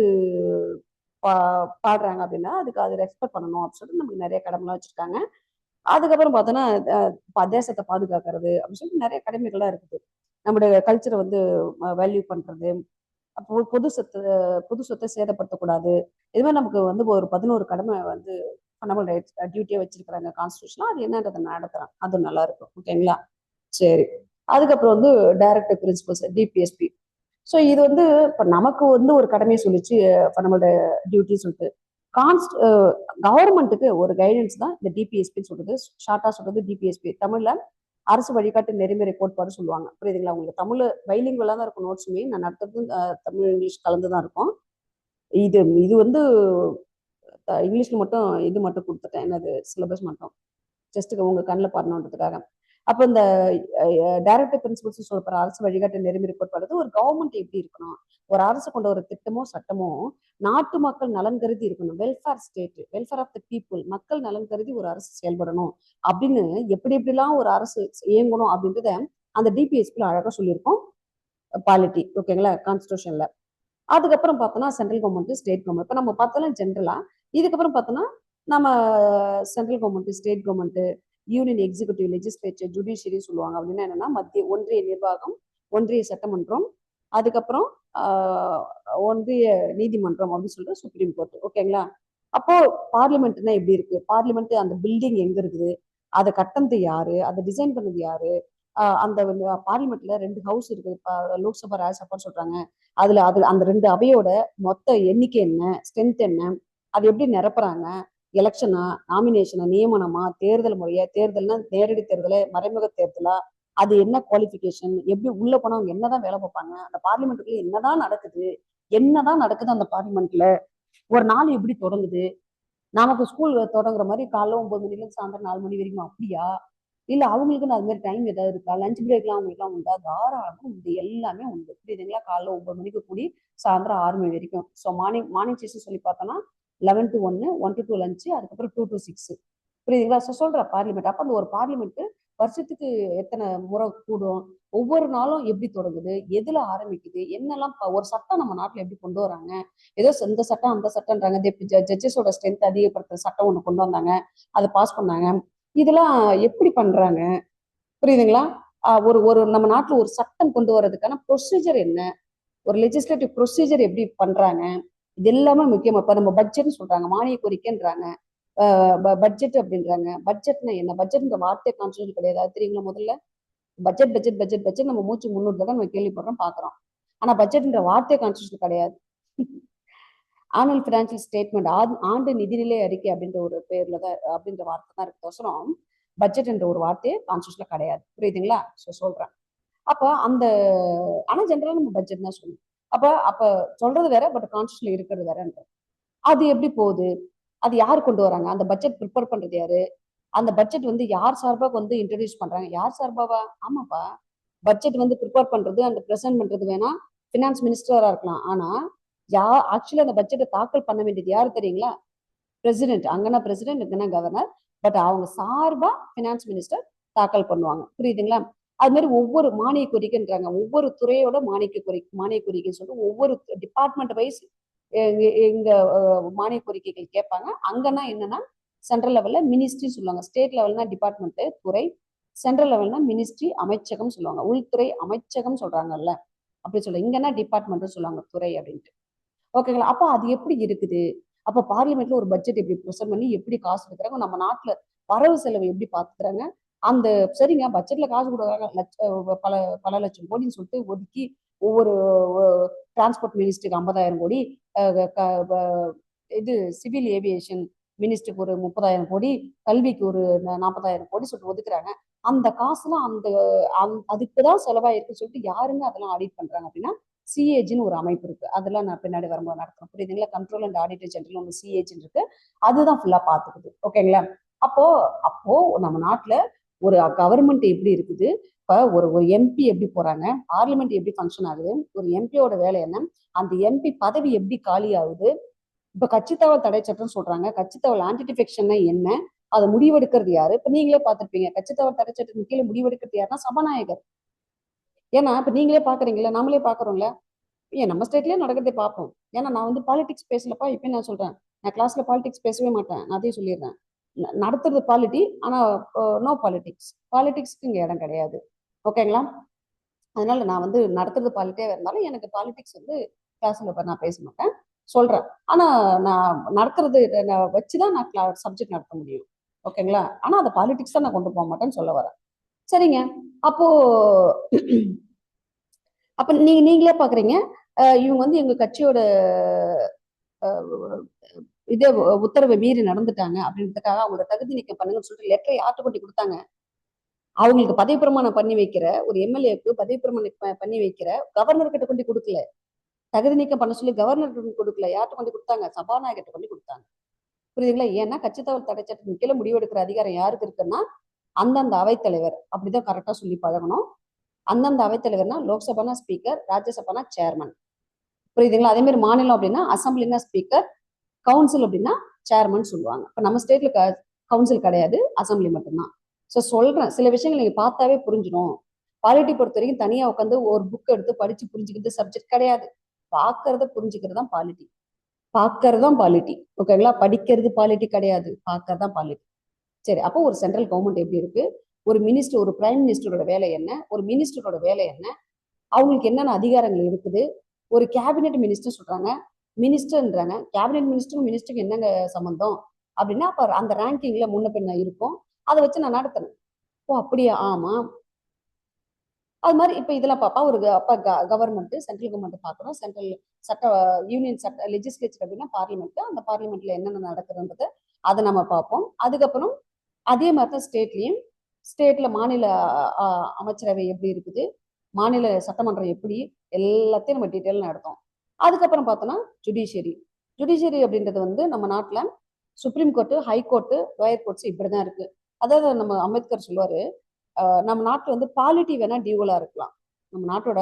பாடுறாங்க அப்படின்னா அதுக்கு அது ரெஸ்பெக்ட் பண்ணணும் அப்படின்னு சொல்லிட்டு நமக்கு நிறைய கடமைலாம் வச்சிருக்காங்க. அதுக்கப்புறம் பார்த்தோன்னா தேசத்தை பாதுகாக்கிறது அப்படின்னு சொல்லிட்டு நிறைய கடமைகள்லாம் இருக்குது. நம்முடைய கல்ச்சரை வந்து வேல்யூ பண்றது, அப்போ பொது சொத்தை சேதப்படுத்தக்கூடாது. இது மாதிரி நமக்கு வந்து ஒரு 11 கடமை வந்து ஃபண்டமெண்டல் ரைட்ஸ் டியூட்டியா வச்சிருக்கிறாங்க கான்ஸ்டியூஷன்ல. அது என்னன்றதை நடத்துறான், அது நல்லா இருக்கும். ஓகேங்களா? சரி. அதுக்கப்புறம் வந்து டைரக்டிவ் பிரின்சிபல்ஸ், டிபிஎஸ்பி. ஸோ இது வந்து இப்ப நமக்கு வந்து ஒரு கடமையை சொல்லிச்சு ஃபண்டமெண்டல் டியூட்டி சொல்லிட்டு. கவர்மெண்ட்டுக்கு ஒரு கைடன்ஸ் தான் இந்த டிபிஎஸ்பின்னு சொல்றது. ஷார்ட்டா சொல்றது டிபிஎஸ்பி, தமிழ்ல அரசு வழிகாட்டு நெறிமுறை கோட்பாடு சொல்லுவாங்க. புரியுதுங்களா? உங்களுக்கு தமிழ் பைலிங்குவலா தான் இருக்கும் நோட்ஸுமே. நான் நடத்துறது தமிழ் இங்கிலீஷ் கலந்து தான் இருக்கும். இது இது வந்து இங்கிலீஷ்ல மட்டும் இது மட்டும் கொடுத்துட்டேன், என்னது சிலபஸ் மட்டும் ஜஸ்ட்டுக்கு உங்க கண்ணில் பாடணுன்றதுக்காக. அப்ப இந்த டைரக்டிவ் பிரின்சிபல்ஸ் சொல்லப்படுற அரசு வழிகாட்டு நெறிமுறை கோட்பாடு ஒரு கவர்மெண்ட் எப்படி இருக்கணும், ஒரு அரசு கொண்ட ஒரு திட்டமோ சட்டமோ நாட்டு மக்கள் நலன் கருதி இருக்கணும். Welfare state, welfare of the people, மக்கள் நலன் கருதி ஒரு அரசு செயல்படணும் அப்படின்னு எப்படி எப்படிலாம் ஒரு அரசு இயங்கணும் அப்படின்றத அந்த டிபிஎஸ்பில அழகா சொல்லியிருக்கோம். பாலிட்டி, ஓகேங்களா, கான்ஸ்டியூஷன்ல. அதுக்கப்புறம் பார்த்தோம்னா சென்ட்ரல் கவர்மெண்ட், ஸ்டேட் கவர்மெண்ட். இப்போ நம்ம பார்த்தோம்னா ஜென்ரலா. இதுக்கப்புறம் பார்த்தோம்னா நம்ம central government, state government, union executive, legislature, judiciary சொல்லுவாங்க. அப்படின்னா என்னன்னா ஒன்றிய நிர்வாகம், ஒன்றிய சட்டமன்றம், அதுக்கப்புறம் ஒன்றிய நீதிமன்றம் அப்படின்னு சொல்லிட்டு சுப்ரீம் கோர்ட். ஓகேங்களா? அப்போ பார்லிமெண்ட்னா எப்படி இருக்கு, பார்லிமெண்ட் அந்த பில்டிங் எங்க இருக்குது, அதை கட்டினது யாரு, அதை டிசைன் பண்ணது யாரு, அந்த பார்லிமெண்ட்ல 2 ஹவுஸ் இருக்குது, லோக்சபா ராஜ்யசபான்னு சொல்றாங்க. அதுல அந்த 2 அவையோட மொத்த எண்ணிக்கை என்ன, ஸ்ட்ரென்த் என்ன, அது எப்படி நிரப்புறாங்க, எலெக்ஷனா, நாமினேஷனா, நியமனமா, தேர்தல் முறையா, தேர்தல்னா நேரடி தேர்தல, மறைமுக தேர்தலா, அது என்ன குவாலிஃபிகேஷன், எப்படி உள்ள போனா அவங்க என்னதான் வேலை பார்ப்பாங்க, அந்த பார்லிமெண்ட்டுக்குள்ள என்னதான் நடக்குது அந்த பார்லிமெண்ட்ல, ஒரு நாள் எப்படி தொடங்குது, நமக்கு ஸ்கூல் தொடங்குற மாதிரி காலைல 9 மணில இருந்து சாயந்தரம் 4 மணி வரைக்கும் அப்படியா, இல்ல அவங்களுக்குன்னு அது மாதிரி டைம் ஏதாவது இருக்கா, லஞ்ச் பிரேக்லாம் அவங்களுக்குலாம் உண்டா, தாராளமா உண்டு, எல்லாமே உண்டு. புரியுதுங்களா? காலைல 9 மணிக்கு கூடி சாயந்தரம் 6 மணி வரைக்கும். ஸோ மார்னிங் செஷன் சொல்லி பார்த்தோம்னா 11 to 1, 1 to 2 லஞ்சு, அதுக்கப்புறம் 2 to 6. புரியுதுங்களா? ஸோ சொல்ற பார்லிமெண்ட், அப்ப அந்த ஒரு பார்லிமெண்ட் வருஷத்துக்கு எத்தனை முறை கூடும், ஒவ்வொரு நாளும் எப்படி தொடங்குது, எதுல ஆரம்பிக்குது, என்னெல்லாம் ஒரு சட்டம் நம்ம நாட்டுல எப்படி கொண்டு வராங்க, ஏதோ இந்த சட்டம் அந்த சட்டம்ன்றாங்க, ஜட்ஜஸோட ஸ்ட்ரென்த் அதிகப்படுத்துற சட்டம் ஒண்ணு கொண்டு வந்தாங்க, அதை பாஸ் பண்ணாங்க, இதெல்லாம் எப்படி பண்றாங்க, புரியுதுங்களா? ஒரு ஒரு நம்ம நாட்டுல ஒரு சட்டம் கொண்டு வர்றதுக்கான ப்ரொசீஜர் என்ன, ஒரு லெஜிஸ்லேட்டிவ் ப்ரொசீஜர் எப்படி பண்றாங்க, இது எல்லாமே முக்கியம். இப்ப நம்ம பட்ஜெட்னு சொல்றாங்க, மானிய கோரிக்கைன்றாங்க, பட்ஜெட் அப்படின்றாங்க. பட்ஜெட்னா என்ன? பட்ஜெட்ன்ற வார்த்தை கான்ஸ்டியூஷன் கிடையாது, அது தெரியுங்களா? முதல்ல பட்ஜெட் பட்ஜெட் பட்ஜெட் பட்ஜெட் நம்ம மூச்சு 300 தடவை நம்ம கேள்விப்படுறோம் பாக்குறோம். ஆனா பட்ஜெட்ன்ற வார்த்தை கான்ஸ்டியூஷன் கிடையாது. ஆனுவல் பினான்சியல் ஸ்டேட்மெண்ட், ஆண்டு நிதிநிலை அறிக்கை அப்படின்ற ஒரு பேர்ல தான், அப்படின்ற வார்த்தை தான் இருக்கோசரம் பட்ஜெட் என்ற ஒரு வார்த்தையே கான்ஸ்டியூஷன்ல கிடையாது. புரியுதுங்களா? சொல்றேன். அப்ப அந்த ஆனா ஜென்ரலா நம்ம பட்ஜெட் தான் சொல்லணும். அப்ப அப்ப சொல்றது வேற, பட் கான்ஸ்டியூஷன்ல இருக்கிறது வேறன்ற. அது எப்படி போகுது, அது யார் கொண்டு வராங்க, அந்த பட்ஜெட் ப்ரிப்பேர் பண்றது யாரு, அந்த பட்ஜெட் யார் சார்பா இன்ட்ரடியூஸ் பண்றாங்க, யார் சார்பாவா? ஆமாப்பா, பட்ஜெட் ப்ரிப்பேர் பண்றது அந்த பிரசன்ட் பண்றது வேணா பினான்ஸ் மினிஸ்டரா இருக்கலாம். ஆனா ஆக்சுவலி அந்த பட்ஜெட்டை தாக்கல் பண்ண வேண்டியது யாரு தெரியுங்களா? பிரசிடென்ட். அங்கன்னா பிரசிடென்ட், இங்கன்னா கவர்னர். பட் அவங்க சார்பா பினான்ஸ் மினிஸ்டர் தாக்கல் பண்ணுவாங்க. புரியுதுங்களா? அது மாதிரி ஒவ்வொரு மானிய கோரிக்கைன்றாங்க, ஒவ்வொரு துறையோட மானிய கோரிக்கை சொல்லிட்டு ஒவ்வொரு டிபார்ட்மெண்ட் வைஸ் எங்க மானிய கோரிக்கைகள் கேட்பாங்க. அங்கன்னா என்னன்னா சென்ட்ரல் லெவல்ல மினிஸ்ட்ரி சொல்லுவாங்க, ஸ்டேட் லெவல்னா டிபார்ட்மெண்ட் துறை, சென்ட்ரல் லெவல்னா மினிஸ்ட்ரி அமைச்சகம் சொல்லுவாங்க, உள்துறை அமைச்சகம் சொல்றாங்கல்ல, அப்படி சொல்லுவாங்க. இங்கன்னா டிபார்ட்மெண்ட் சொல்லுவாங்க, துறை அப்படின்ட்டு. ஓகேங்களா? அப்ப அது எப்படி இருக்குது, அப்ப பார்லிமெண்ட்ல ஒரு பட்ஜெட் எப்படி ப்ரெசென்ட் பண்ணி எப்படி காசு எடுக்கிறாங்க, நம்ம நாட்டுல வரவு செலவு எப்படி பாத்துக்கிறாங்க, அந்த சரிங்க பட்ஜெட்ல காசு கொடுக்குறாங்க, பல பல லட்சம் கோடின்னு சொல்லிட்டு ஒதுக்கி ஒவ்வொரு டிரான்ஸ்போர்ட் மினிஸ்டருக்கு 50,000 கோடி, இது சிவில் ஏவியேஷன் மினிஸ்டருக்கு ஒரு 30,000 கோடி, கல்விக்கு ஒரு 40,000 கோடி சொல்லிட்டு ஒதுக்குறாங்க. அந்த காசுலாம் அதுக்குதான் செலவாயிருக்கு சொல்லிட்டு யாருங்க அதெல்லாம் ஆடிட் பண்றாங்க அப்படின்னா சிஏஜின்னு ஒரு அமைப்பு இருக்கு. அதெல்லாம் நான் பின்னாடி வரும்போது நடத்துறேன். புரியுதுங்களா? கண்ட்ரோல் அண்ட் ஆடிட்டர் ஜெனரல் ஒன்று சிஏஜின்னு இருக்கு, அதுதான் ஃபுல்லா பாத்துக்குது. ஓகேங்களா? அப்போ அப்போ நம்ம நாட்டுல ஒரு கவர்மெண்ட் எப்படி இருக்குது, இப்ப ஒரு எம்பி எப்படி போறாங்க, பார்லிமெண்ட் எப்படி ஃபங்க்ஷன் ஆகுது, ஒரு எம்பியோட வேலை என்ன, அந்த எம்பி பதவி எப்படி காலி ஆகுது, இப்ப கட்சித்தாவல் தடை சட்டம் சொல்றாங்க, கட்சித்தாவல் ஆன்டி டிஃபெக்ஷன்னா என்ன, அதை முடிவெடுக்கிறது யாரு? இப்ப நீங்களே பார்த்திருப்பீங்க, கட்சித்தாவல் தடை சட்டத்தின் கீழே முடிவெடுக்கிறது யாருன்னா சபாநாயகர். ஏன்னா இப்ப நீங்களே பாக்குறீங்களா, நாமளே பாக்குறோம்ல, ஏன் நம்ம ஸ்டேட்லயே நடக்கிறதை பார்ப்போம். ஏன்னா நான் பாலிடிக்ஸ் பேசலப்பா, இப்ப நான் சொல்றேன், நான் கிளாஸ்ல பாலிடிக்ஸ் பேசவே மாட்டேன், நான் அதையும் சொல்லிடுறேன். நடத்துறது பாலிட்டி, ஆனா நோ பாலிடிக்ஸ், பாலிடிக்ஸ்க்கு இங்க இடம் கிடையாது. ஓகேங்களா? அதனால நான் நடத்துறது பாலிட்டியா இருந்தாலும் எனக்கு பாலிடிக்ஸ் கிளாஸ்ல நான் பேச மாட்டேன், சொல்றேன். ஆனா நான் நடத்துறது வச்சுதான் நான் சப்ஜெக்ட் நடத்த முடியும். ஓகேங்களா? ஆனா அந்த பாலிடிக்ஸ் தான் நான் கொண்டு போக மாட்டேன்னு சொல்ல வரேன். சரிங்க. அப்போ அப்ப நீங்களே பாக்குறீங்க, இவங்க எங்க கட்சியோட இதே உத்தரவை மீறி நடந்துட்டாங்க அப்படின்றதுக்காக அவங்களோட தகுதி நீக்கம் பண்ணுங்கன்னு சொல்லிட்டு லெட்டரை யார்கிட்ட கொண்டு கொடுத்தாங்க, அவங்களுக்கு பதவி பிரமாணம் பண்ணி வைக்கிற ஒரு எம்எல்ஏக்கு பதவி பிரமாணம் பண்ணி வைக்கிற கவர்னர் கிட்ட கொண்டு கொடுக்கல, தகுதி நீக்கம் பண்ண சொல்லி கவர்னர் கொடுக்கல, யார்கிட்ட கொண்டு கொடுத்தாங்க, சபாநாயகர்கிட்ட கொண்டு கொடுத்தாங்க. புரியுதுங்களா? ஏன்னா கட்சித்தவல் தடை சட்டத்தின் கீழே முடிவெடுக்கிற அதிகாரம் யாருக்கு இருக்குன்னா அந்தந்த அவைத்தலைவர். அப்படிதான் கரெக்டா சொல்லி பழகணும். அந்தந்த அவைத்தலைவர்னா லோக்சபானா ஸ்பீக்கர், ராஜ்யசபானா சேர்மன். புரியுதுங்களா? அதே மாதிரி மாநிலம் அப்படின்னா அசம்பிளினா ஸ்பீக்கர், கவுன்சில் அப்படின்னா சேர்மன் சொல்லுவாங்க. இப்ப நம்ம ஸ்டேட்ல கவுன்சில் கிடையாது, அசம்பிளி மட்டும்தான். ஸோ சொல்றேன், சில விஷயங்கள் நீங்க பார்த்தாவே புரிஞ்சிடும். பாலிட்டி பொறுத்த வரைக்கும் தனியா உட்காந்து ஒரு புக் எடுத்து படிச்சு புரிஞ்சுக்கிறது சப்ஜெக்ட் கிடையாது. பார்க்கறத புரிஞ்சுக்கிறது தான் பாலிட்டி, பார்க்கறது தான் பாலிட்டி. ஓகேங்களா? படிக்கிறது பாலிட்டி கிடையாது, பார்க்கறது தான் பாலிட்டி. சரி, அப்போ ஒரு சென்ட்ரல் கவர்மெண்ட் எப்படி இருக்கு, ஒரு மினிஸ்டர், ஒரு பிரைம் மினிஸ்டரோட வேலை என்ன, ஒரு மினிஸ்டரோட வேலை என்ன, அவங்களுக்கு என்னென்ன அதிகாரங்கள் இருக்குது, ஒரு கேபினெட் மினிஸ்டர் சொல்றாங்க, மினிஸ்டர்ன்றாங்க, கேபினெட் மினிஸ்டரும் மினிஸ்டருக்கு என்னங்க சம்பந்தம் அப்படின்னா, அப்ப அந்த ரேங்கிங்ல முன்ன பின்ன இருக்கும், அதை வச்சு நான் நடத்துறேன். ஓ அப்படியா, ஆமா. அது மாதிரி இப்ப இதெல்லாம் பாப்பா ஒரு அப்ப கவர்மெண்ட், சென்ட்ரல் கவர்மெண்ட் பாக்குறோம், சென்ட்ரல் சட்ட யூனியன் சட்ட லெஜிஸ்லேச்சர் அப்படின்னா பார்லிமெண்ட், அந்த பார்லிமெண்ட்ல என்னென்ன நடக்குதுன்றது அதை நம்ம பார்ப்போம். அதுக்கப்புறம் அதே மாதிரி தான் ஸ்டேட்லயும் ஸ்டேட்ல மாநில அமைச்சரவை எப்படி இருக்குது, மாநில சட்டமன்றம் எப்படி, எல்லாத்தையும் நம்ம டீட்டெயில் நடத்தோம். அதுக்கப்புறம் பார்த்தோம்னா ஜுடிஷியரி. ஜுடிஷியரி அப்படின்றது வந்து நம்ம நாட்டுல supreme court, high court, lower courts இப்படிதான் இருக்கு. அதாவது நம்ம அம்பேத்கர் சொல்லுவாரு, நம்ம நாட்டுல வந்து பாலிட்டி வேணா டியூவலா இருக்கலாம், நம்ம நாட்டோட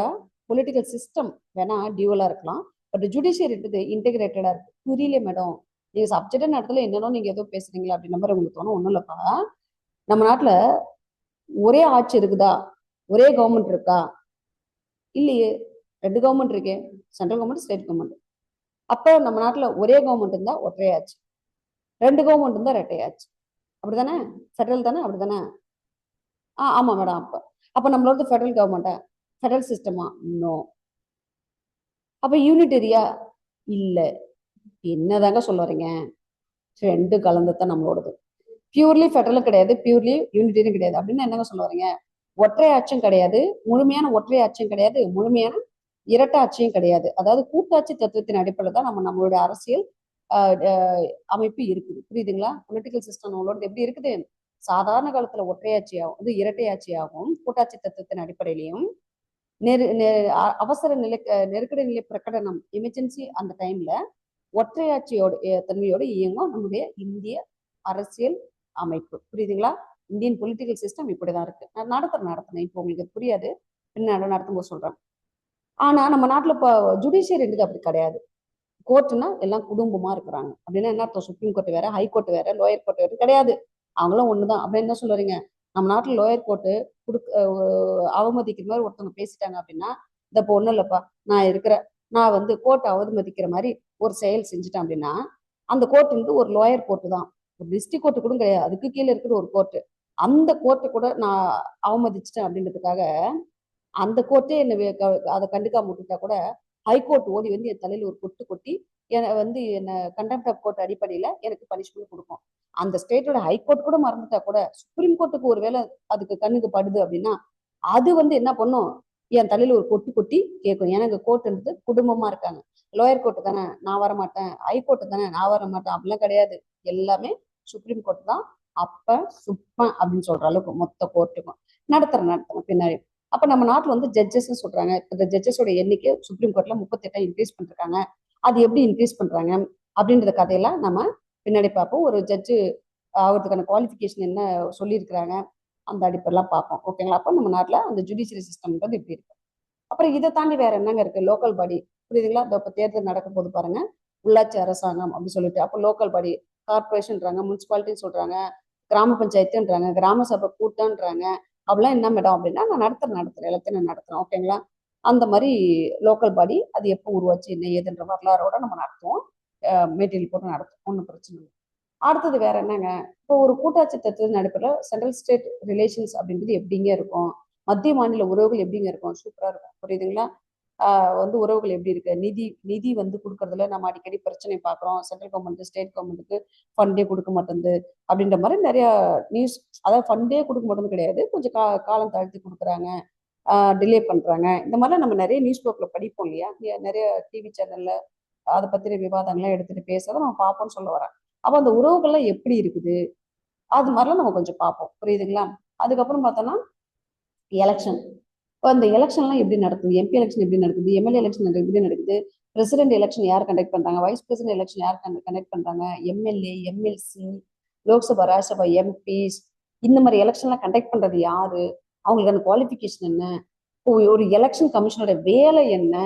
பொலிட்டிக்கல் சிஸ்டம் வேணா டியூவலா இருக்கலாம், பட் ஜுடிஷியரின்றது இன்டெகிரேட்டடா இருக்கு. புரியல மேடம், நீங்க சப்ஜெக்ட் இடத்துல என்னன்னோ நீங்க ஏதோ பேசுறீங்களா அப்படின்ற மாதிரி உங்களுக்கு தோணும். ஒண்ணும் இல்லப்பா, நம்ம நாட்டுல ஒரே ஆட்சி இருக்குதா, ஒரே கவர்மெண்ட் இருக்கா? இல்லையே, 2 கவர்மெண்ட் இருக்கே, சென்ட்ரல் கவர்மெண்ட், ஸ்டேட் கவர்மெண்ட். அப்ப நம்ம நாட்டுல ஒரே கவர்மெண்ட் இருந்தா ஒற்றையாச்சு, 2 கவர்மெண்ட் இருந்தா ரெட்டையாச்சு. அப்படிதானே? ஃபெடரல் தானே? அப்படிதானே? ஆமா மேடம். அப்ப அப்ப நம்மளோட ஃபெடரல் கவர்மெண்டா, ஃபெடரல் சிஸ்டமா? நோ. அப்ப யூனிட்டரியா? இல்ல. என்னதாங்க சொல்ல வரீங்க? 2 கலந்துதான் நம்மளோடது. பியூர்லி ஃபெடரலும் கிடையாது, பியூர்லி யூனிட்டரியும் கிடையாது. அப்படின்னு என்னங்க சொல்ல வரீங்க? ஒற்றை ஆட்சியும் கிடையாது, முழுமையான ஒற்றை ஆட்சியும் கிடையாது, முழுமையான இரட்டை ஆட்சியும் கிடையாது. அதாவது கூட்டாட்சி தத்துவத்தின் அடிப்படையில் தான் நம்மளுடைய அரசியல் அமைப்பு இருக்குது. புரியுதுங்களா? பொலிட்டிக்கல் சிஸ்டம் நம்மளோட எப்படி இருக்குது? சாதாரண காலத்துல ஒற்றையாட்சியாகவும் இது இரட்டையாட்சியாகவும் கூட்டாட்சி தத்துவத்தின் அடிப்படையிலையும் அவசர நிலை நெருக்கடி நிலை பிரகடனம் எமர்ஜென்சி அந்த டைம்ல ஒற்றையாட்சியோட தன்மையோடு இயங்கும் நம்முடைய இந்திய அரசியல் அமைப்பு. புரியுதுங்களா? இந்தியன் பொலிட்டிக்கல் சிஸ்டம் இப்படிதான் இருக்கு. நான் நடத்துறேன். இப்போ உங்களுக்கு புரியாது, பின்னாடி நடத்தும் போது சொல்றேன். ஆனா நம்ம நாட்டுல இப்போ ஜுடிஷியரி அப்படி கிடையாது. கோர்ட்டுனா எல்லாம் குடும்பமா இருக்கிறாங்க. அப்படின்னா என்ன அர்த்தம்? சுப்ரீம் கோர்ட் வேற, ஹை கோர்ட் வேற, லோயர் கோர்ட் வேற கிடையாது. அவங்களும் ஒண்ணுதான். அப்படின்னு என்ன சொல்றீங்க? நம்ம நாட்டுல லோயர் கோர்ட்டு அவமதிக்கிற மாதிரி ஒருத்தவங்க பேசிட்டாங்க அப்படின்னா, இந்த இப்போ ஒண்ணும் இல்லப்பா, நான் வந்து கோர்ட்டை அவமதிக்கிற மாதிரி ஒரு செயல் செஞ்சுட்டேன் அப்படின்னா, அந்த கோர்ட் வந்து ஒரு லோயர் கோர்ட்டு தான், ஒரு டிஸ்ட்ரிக்ட் கோர்ட்டு கூட கிடையாது, அதுக்கு கீழே இருக்கிற ஒரு கோர்ட்டு. அந்த கோர்ட்டை கூட நான் அவமதிச்சிட்டேன் அப்படின்றதுக்காக அந்த கோர்ட்டே அதை கண்டுக்காம விட்டுட்டா கூட ஹைகோர்ட் ஓடி வந்து என் தலையில ஒரு கொட்டு கொட்டி என்ன கண்டெம்ட் ஆஃப் கோர்ட் அடிப்படையில எனக்கு பனிஷ்மெண்ட் கொடுக்கும். அந்த ஸ்டேட்டோட ஹைகோர்ட் கூட மறந்துட்டா கூட சுப்ரீம் கோர்ட்டுக்கு ஒருவேளை அதுக்கு கண்ணுக்கு படுது அப்படின்னா அது வந்து என்ன பண்ணும்? என் தலையில ஒரு கொட்டு கொட்டி கேட்கும். ஏன்னா எங்க கோர்ட்ன்றது குடும்பமா இருக்காங்க. லோயர் கோர்ட்டு தானே நான் வரமாட்டேன், ஹைகோர்ட்டு தானே நான் வரமாட்டேன் அப்படிலாம் கிடையாது. எல்லாமே சுப்ரீம் கோர்ட் தான். அப்ப சுப்பன் அப்படின்னு சொல்ற அளவுக்கு மொத்த கோர்ட்டுக்கும் நடத்துறேன் பின்னாடி. அப்ப நம்ம நாட்டுல வந்து ஜட்ஜஸ் சொல்றாங்க, இந்த ஜட்ஜஸோட எண்ணிக்கை சுப்ரீம் கோர்ட்ல 38 இன்க்ரீஸ் பண்ணிருக்காங்க. அது எப்படி இன்க்ரீஸ் பண்றாங்க அப்படின்ற கதையெல்லாம் நம்ம பின்னாடி பார்ப்போம். ஒரு ஜட்ஜு அவருக்கான குவாலிஃபிகேஷன் என்ன சொல்லியிருக்கிறாங்க, அந்த அடிப்படையெல்லாம் பார்ப்போம். ஓகேங்களா? அப்ப நம்ம நாட்டுல அந்த ஜுடிஷியரி சிஸ்டம்ன்றது இப்படி இருக்கு. அப்புறம் இதை தாண்டி வேற என்னங்க இருக்கு? Local body. புரியுதுங்களா? இப்ப தேர்தல் நடக்கும் போது பாருங்க, உள்ளாட்சி அரசாங்கம் அப்படின்னு சொல்லிட்டு, அப்ப லோக்கல் பாடி, கார்பரேஷன்றாங்க, முனிசிபாலிட்டின்னு சொல்றாங்க, கிராம பஞ்சாயத்துன்றாங்க, கிராம சபை கூட்டம்ன்றாங்க. அப்படிலாம் என்ன மேடம் அப்படின்னா, நான் நடத்துறேன் எல்லாத்தையும் நான் நடத்துறேன். ஓகேங்களா? அந்த மாதிரி லோக்கல் பாடி அது எப்போ உருவாச்சு என்ன ஏதுன்ற வரலாறோட நம்ம நடத்துவோம். மெட்டீரியல் போட்டு நடத்துவோம், ஒன்றும் பிரச்சனை இல்லை. அடுத்தது வேற என்னங்க? இப்போ ஒரு கூட்டாட்சி தத்துவத்தின் அடிப்படையில் சென்ட்ரல் ஸ்டேட் ரிலேஷன்ஸ் அப்படின்றது எப்படிங்க இருக்கும்? மத்திய மாநில உறவுகள் எப்படிங்க இருக்கும்? சூப்பரா இருக்கும். புரியுதுங்களா? வந்து உறவுகள் எப்படி இருக்கு? நிதி வந்து கொடுக்கறதுல நம்ம அடிக்கடி பிரச்சனை பார்க்குறோம். சென்ட்ரல் கவர்மெண்ட் ஸ்டேட் கவர்மெண்ட்டுக்கு ஃபண்டே கொடுக்க மாட்டேங்குது அப்படின்ற மாதிரி நிறைய நியூஸ். அதாவது ஃபண்டே கொடுக்க மாட்டேங்குது கிடையாது, கொஞ்சம் காலம் தாழ்த்தி கொடுக்குறாங்க, டிலே பண்றாங்க. இந்த மாதிரிலாம் நம்ம நிறைய நியூஸ் பேப்பர்ல படிப்போம் இல்லையா? நிறைய டிவி சேனல்ல அதை பத்தின விவாதங்கள்லாம் எடுத்துட்டு பேசுறத நம்ம பார்ப்போம்னு சொல்ல வரேன். அப்ப அந்த உறவுகள்லாம் எப்படி இருக்குது அது மாதிரிலாம் நம்ம கொஞ்சம் பார்ப்போம். புரியுதுங்களா? அதுக்கப்புறம் பார்த்தோம்னா எலெக்ஷன். இப்போ அந்த எலெக்ஷன்லாம் எப்படி நடக்குது? எம்பி எலெக்ஷன் எப்படி நடக்குது? எம்எல்ஏ எலெக்ஷன் எப்படி நடக்குது? பிரசிடென்ட் எலெக்ஷன் யார் கண்டக்ட் பண்றாங்க? வைஸ் பிரசிடென்ட் எலெக்ஷன் யார் கண்டக்ட் பண்றாங்க? MLA, MLC, Lok Sabha, Rajya Sabha MPs, இந்த மாதிரி எலெக்ஷன்லாம் கண்டக்ட் பண்றது யாரு? அவங்களுக்கான குவாலிஃபிகேஷன் என்ன? ஒரு எலெக்ஷன் கமிஷனோட வேலை என்ன?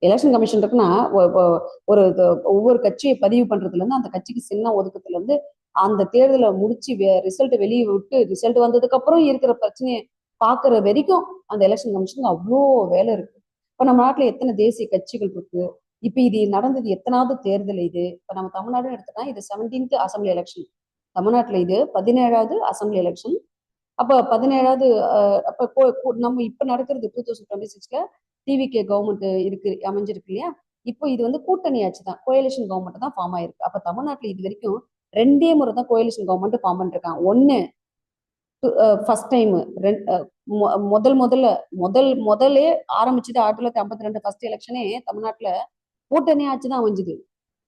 எலெக்ஷன் கமிஷன் இருக்குன்னா ஒரு ஒவ்வொரு கட்சியை பதிவு பண்றதுல இருந்து அந்த கட்சிக்கு சின்ன ஒதுக்கத்துல இருந்து அந்த தேர்தலை முடிச்சு ரிசல்ட் வெளியே விட்டு ரிசல்ட் வந்ததுக்கு அப்புறம் இருக்கிற பிரச்சனையை பாக்குற வரைக்கும் அந்த எலெக்ஷன் கமிஷனுக்கு அவ்வளோ வேலை இருக்கு. இப்ப நம்ம நாட்டுல எத்தனை தேசிய கட்சிகள் இருக்கு? இப்ப இது நடந்தது எத்தனாவது தேர்தல்? இது இப்ப நம்ம தமிழ்நாடு எடுத்துட்டா இது 17th அசம்பிளி எலெக்ஷன். தமிழ்நாட்டுல இது 17வது அசம்பிளி எலெக்ஷன். அப்ப 17வது அப்ப நம்ம இப்ப நடக்கிறது 2026ல டிவிகே கவர்மெண்ட் இருக்கு, அமைஞ்சிருக்கு இல்லையா? இப்போ இது வந்து கூட்டணி ஆட்சி தான், கோயலிஷன் கவர்மெண்ட் தான் ஃபார்ம் ஆயிருக்கு. அப்ப தமிழ்நாட்டுல இது வரைக்கும் 2 முறை தான் கோயலிஷன் கவர்மெண்ட் ஃபார்ம் பண்ணிருக்காங்க. ஒண்ணு ஃபர்ஸ்ட் டைம், முதல்ல ஆரம்பிச்சது 1952 ஃபர்ஸ்ட் எலெக்ஷனே தமிழ்நாட்டுல கூட்டணி ஆட்சி தான் அமைஞ்சுது.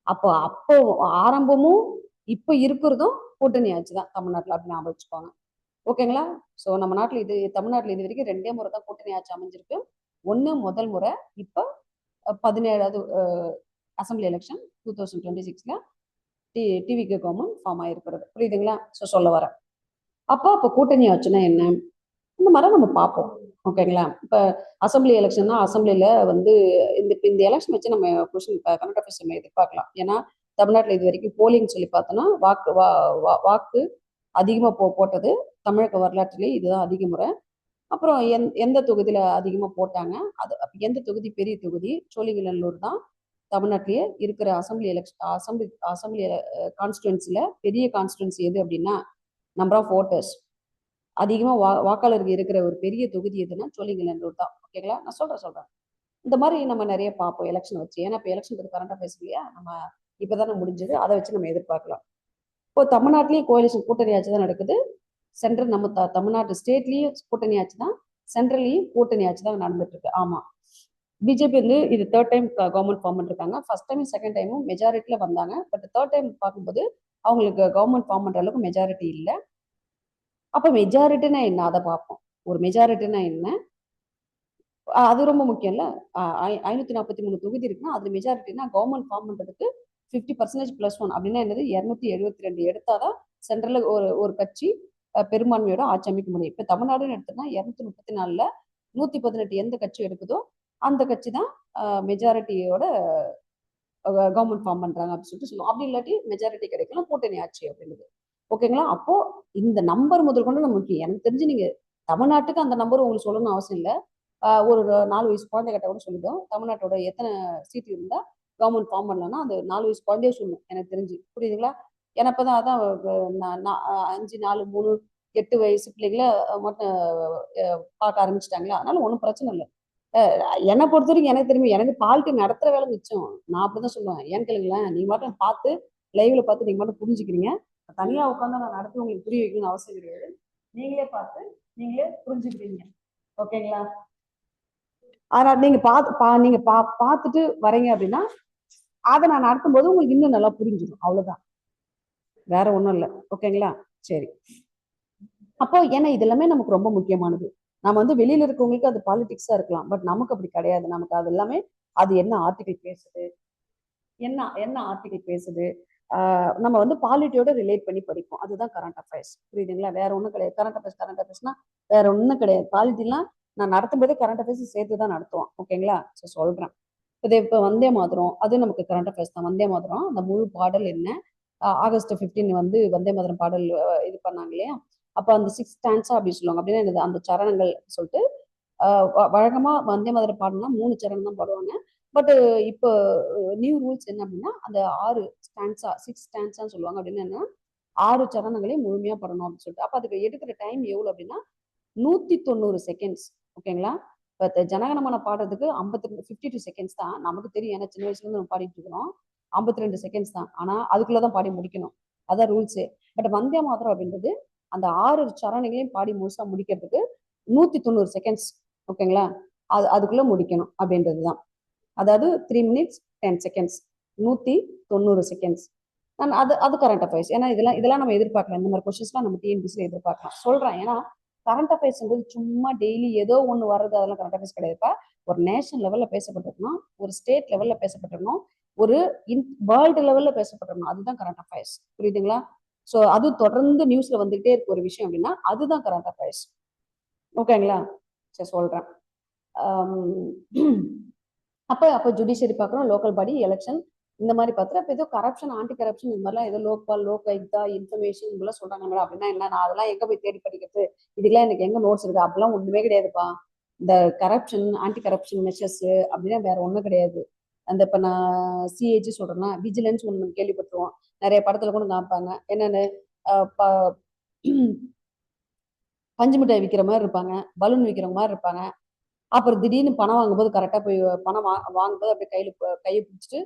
அப்போ ஆரம்பமும் இப்ப இருக்கிறதும் கூட்டணி ஆட்சி தான் தமிழ்நாட்டுல, அப்படின்னு ஞாபகம் வச்சுக்கோங்க. ஓகேங்களா? ஸோ நம்ம நாட்டில் தமிழ்நாட்டில் இது வரைக்கும் 2 முறை தான் கூட்டணி ஆட்சி அமைஞ்சிருக்கு. ஒன்று முதல் முறை, இப்போ 17வது அசம்பிளி எலெக்ஷன் 2026ல டிவிகே கவர்மெண்ட் ஃபார்ம் ஆகிருக்கிறது. புரியுதுங்களா? ஸோ சொல்ல வரேன். அப்போ கூட்டணி ஆச்சுன்னா என்ன, இந்த மாதிரி நம்ம பார்ப்போம். ஓகேங்களா? இப்போ அசம்பிளி எலெக்ஷன்னா அசம்பிளியில் இந்த எலெக்ஷன் வச்சு நம்ம கொஸ்டின் கரண்ட் அஃபேர்ஸ் நம்ம எதிர்பார்க்கலாம். ஏன்னா தமிழ்நாட்டில் இது வரைக்கும் போலிங் சொல்லி பார்த்தோன்னா வாக்கு அதிகமாக போட்டது தமிழக வரலாற்றிலேயே இதுதான் அதிக முறை. அப்புறம் எந்த தொகுதியில் அதிகமாக போட்டாங்க, அது எந்த தொகுதி பெரிய தொகுதி, சோழிங்கநல்லூர் தான் தமிழ்நாட்டிலேயே இருக்கிற அசம்பிளி கான்ஸ்டுவன்சியில் பெரிய கான்ஸ்டுவன்சி எது அப்படின்னா, நம்பர் ஆஃப் ஓட்டர்ஸ் அதிகமாக வாக்காளர்கள் இருக்கிற ஒரு பெரிய தொகுதி எதுன்னா சோழிங்கநல்லூர் தான். ஓகேங்களா? நான் சொல்றேன். இந்த மாதிரி நம்ம நிறைய பார்ப்போம் எலெக்ஷன் வச்சு. ஏன்னா இப்போ எலெக்ஷன் பற்றி கரண்ட் அஃபேர்ஸ் இல்லையா, நம்ம இப்போதானே முடிஞ்சது, அதை வச்சு நம்ம எதிர்பார்க்கலாம். இப்போ தமிழ்நாட்டிலேயே கோalition கூட்டணி ஆட்சி தான் நடக்குது. சென்ட்ரல் நம்ம தமிழ்நாட்டு ஸ்டேட்லேயும் கூட்டணி ஆட்சி தான், சென்ட்ரல்லையும் கூட்டணி ஆட்சி தான் நடந்துட்டு இருக்கு. ஆமாம், பிஜேபி இது 3rd டைம் கவர்மெண்ட் ஃபார்ம் பண்ணிருக்காங்க. ஃபர்ஸ்ட் டைம் செகண்ட் டைமும் மெஜாரிட்டியில் வந்தாங்க. பட் 3rd டைம் பார்க்கும்போது அவங்களுக்கு கவர்மெண்ட் ஃபார்ம் பண்ணுற அளவுக்கு மெஜாரிட்டி இல்லை. அப்போ மெஜாரிட்டினா என்ன அதை பார்ப்போம். ஒரு மெஜாரிட்டினா என்ன, அது ரொம்ப முக்கியம் இல்லை. 543 தொகுதி இருக்குன்னா அது மெஜாரிட்டினா கவர்மெண்ட் ஃபார்ம் பண்ணுறதுக்கு 50% +1 அப்படின்னா என்னது, 272 எடுத்தாதான் சென்ட்ரலில் ஒரு கட்சி பெரும்பான்மையோட ஆட்சி அமைக்க முடியும். இப்போ தமிழ்நாடுன்னு எடுத்தோம்னா 234ல் 118 எந்த கட்சி எடுக்குதோ அந்த கட்சி தான் மெஜாரிட்டியோட கவர்மெண்ட் ஃபார்ம் பண்றாங்க அப்படின்னு சொல்லிட்டு சொல்லுவோம். அப்படி இல்லாட்டி மெஜாரிட்டி கிடைக்கலாம், கூட்டணி ஆட்சி அப்படின்றது. ஓகேங்களா? அப்போ இந்த நம்பர் முதல் கொண்டு நம்ம முக்கியம். எனக்கு தெரிஞ்சு நீங்க தமிழ்நாட்டுக்கு அந்த நம்பர் உங்களுக்கு சொல்லணும்னு அவசியம் இல்லை. ஒரு 4 வயசு குழந்தை கிட்ட கூட சொல்லிடும், தமிழ்நாட்டோட எத்தனை சீட் இருந்தா கவர்மெண்ட் ஃபார்ம் பண்ணலாம்னா அது 4 வயசு குழந்தைய சொல்லணும் எனக்கு தெரிஞ்சு. புரியுதுங்களா? ஏன்னா இப்பதான் அதான் 5, 4, 3, 8 வயசு பிள்ளைங்கள மட்டும் பார்க்க ஆரம்பிச்சிட்டாங்களா, அதனால ஒன்றும் பிரச்சனை இல்லை. என்னை பொறுத்த வரைக்கும் எனக்கு தெரியும், எனக்கு பாலிட்டி நடத்துற வேலை மிச்சம். நான் அப்படிதான் சொல்லுவேன். ஏன்னு கேளுங்களேன், நீங்க மட்டும் பார்த்து லைவ்ல பார்த்து நீங்க மட்டும் புரிஞ்சுக்கிறீங்க. தனியா உட்காந்து நான் நடத்தி உங்களுக்கு புரிய வைக்கணும்னு அவசியம் கிடையாது. நீங்களே பார்த்து நீங்களே புரிஞ்சுக்கிறீங்க. ஓகேங்களா? அதனால நீங்க பார்த்துட்டு வரீங்க அப்படின்னா அதை நான் நடத்தும் போது உங்களுக்கு இன்னும் நல்லா புரிஞ்சிடும். அவ்வளவுதான், வேற ஒண்ணும் இல்லை. ஓகேங்களா? சரி. அப்போ ஏன்னா இது எல்லாமே நமக்கு ரொம்ப முக்கியமானது. நம்ம வெளியில இருக்கவங்களுக்கு அது பாலிடிக்ஸா இருக்கலாம், பட் நமக்கு அப்படி கிடையாது. நமக்கு அது எல்லாமே அது என்ன ஆர்டிகிள் பேசுது, என்ன ஆர்டிகிள் பேசுது, நம்ம பாலிட்டியோட ரிலேட் பண்ணி படிப்போம். அதுதான் கரண்ட் அஃபேர்ஸ். புரியுதுங்களா? வேற ஒன்றும் கிடையாது. கரண்ட் அஃபேர்ஸ்னா வேற ஒன்றும் கிடையாது. பாலிட்டிலாம் நான் நடத்தும் போதே கரண்ட் அஃபேர்ஸ் சேர்த்து தான் நடத்துவோம். ஓகேங்களா? ஸோ சொல்றேன். இப்போ வந்தே மாதிரம் அது நமக்கு கரண்ட் அஃபேர்ஸ் தான். வந்தே மாதிரம் அந்த முழு பாடல் என்ன, ஆகஸ்ட் 15 வந்தே மாதிரம் பாடல் இது பண்ணாங்க இல்லையா, அப்போ அந்த 6 ஸ்டான்ஸா அப்படி சொல்லுவாங்க. அப்படின்னா என்னது, அந்த சரணங்கள் சொல்லிட்டு வழக்கமா வந்தே மாதிரம் பாடணும்னா 3 சரணம் தான் பாடுவாங்க. பட் இப்போ நியூ ரூல்ஸ் என்ன அப்படின்னா அந்த 6 ஸ்டான்ஸான்னு சொல்லுவாங்க. அப்படின்னு என்ன, 6 சரணங்களையும் முழுமையா பாடணும் அப்படின்னு சொல்லிட்டு. அப்போ அதுக்கு எடுக்கிற டைம் எவ்வளவு அப்படின்னா 190 செகண்ட்ஸ். ஓகேங்களா? இப்போ ஜனகணமன பாடுறதுக்கு 52 செகண்ட்ஸ் தான். நமக்கு தெரியும், ஏன்னா சின்ன வயசுல இருந்து நம்ம பாடிட்டு இருக்கிறோம். 52 செகண்ட்ஸ் தான். ஆனா அதுக்குள்ளதான் பாடி முடிக்கணும், அதான் ரூல்ஸே. பட் வந்தே மாதிரம் அப்படின்றது அந்த 6 சரணங்களையும் பாடி முழுசா முடிக்கிறதுக்கு 190 செகண்ட்ஸ். ஓகேங்களா? அதுக்குள்ள முடிக்கணும் அப்படின்றதுதான். அதாவது 3 minutes 10 seconds, 190 செகண்ட்ஸ். அது கரண்ட் அஃபேர்ஸ். ஏன்னா இதெல்லாம் நம்ம எதிர்பார்க்கலாம். இந்த மாதிரி கொஸ்டின்ஸ்லாம் நம்ம டிஎன்பிசில எதிர்பார்க்கலாம். சொல்றேன், ஏன்னா கரண்ட் அஃபேர்ஸ்ன்றது சும்மா டெய்லி ஏதோ ஒன்று வர்றது அதெல்லாம் கரண்ட் அஃபேர்ஸ் கிடையாதுப்பா. ஒரு நேஷனல் லெவல்ல பேசப்பட்டிருக்கணும், ஒரு ஸ்டேட் லெவல்ல பேசப்பட்டிருக்கணும், ஒரு வேர்ல்டு லெவல்ல பேசப்பட்டிருக்கணும். அதுதான் கரண்ட் அஃபேர்ஸ். புரியுதுங்களா? ஸோ அது தொடர்ந்து நியூஸ்ல வந்துகிட்டே இருக்க ஒரு விஷயம் அப்படின்னா அதுதான் கரண்ட் அஃபேர்ஸ். ஓகேங்களா? சரி, சொல்றேன். அப்போ ஜுடிஷியரி பார்க்குறோம், லோக்கல் பாடி எலெக்ஷன் இந்த மாதிரி பார்த்துட்டு, அப்போ ஏதோ கரப்ஷன், ஆன்டி கரப்ஷன் இது மாதிரிலாம் ஏதோ லோக் இன்ஃபர்மேஷன் இதெல்லாம் சொல்றாங்க மேடம். அப்படின்னா என்ன, நான் அதெல்லாம் எங்க போய் தேடி படிக்கிறது, இதுக்கெல்லாம் எனக்கு எங்க நோட்ஸ் இருக்கு, அப்படிலாம் ஒண்ணுமே கிடையாதுப்பா. இந்த கரப்ஷன், ஆன்டி கரப்ஷன் மெஷர்ஸ் அப்படின்னா வேற ஒன்றும் கிடையாது. அந்த இப்போ நான் சிஏஜி சொல்றேன்னா விஜிலன்ஸ் ஒன்று கேள்விப்பட்டுருவோம், நிறைய படத்துல கூட காமிப்பாங்க. என்னன்னு பஞ்சு மிட்டாய் விற்கிற மாதிரி இருப்பாங்க, பலூன் விற்கிற மாதிரி இருப்பாங்க. அப்புறம் திடீர்னு பணம் வாங்கும்போது கரெக்டாக போய் பணம் வாங்கும்போது அப்படியே கையை பிடிச்சிட்டு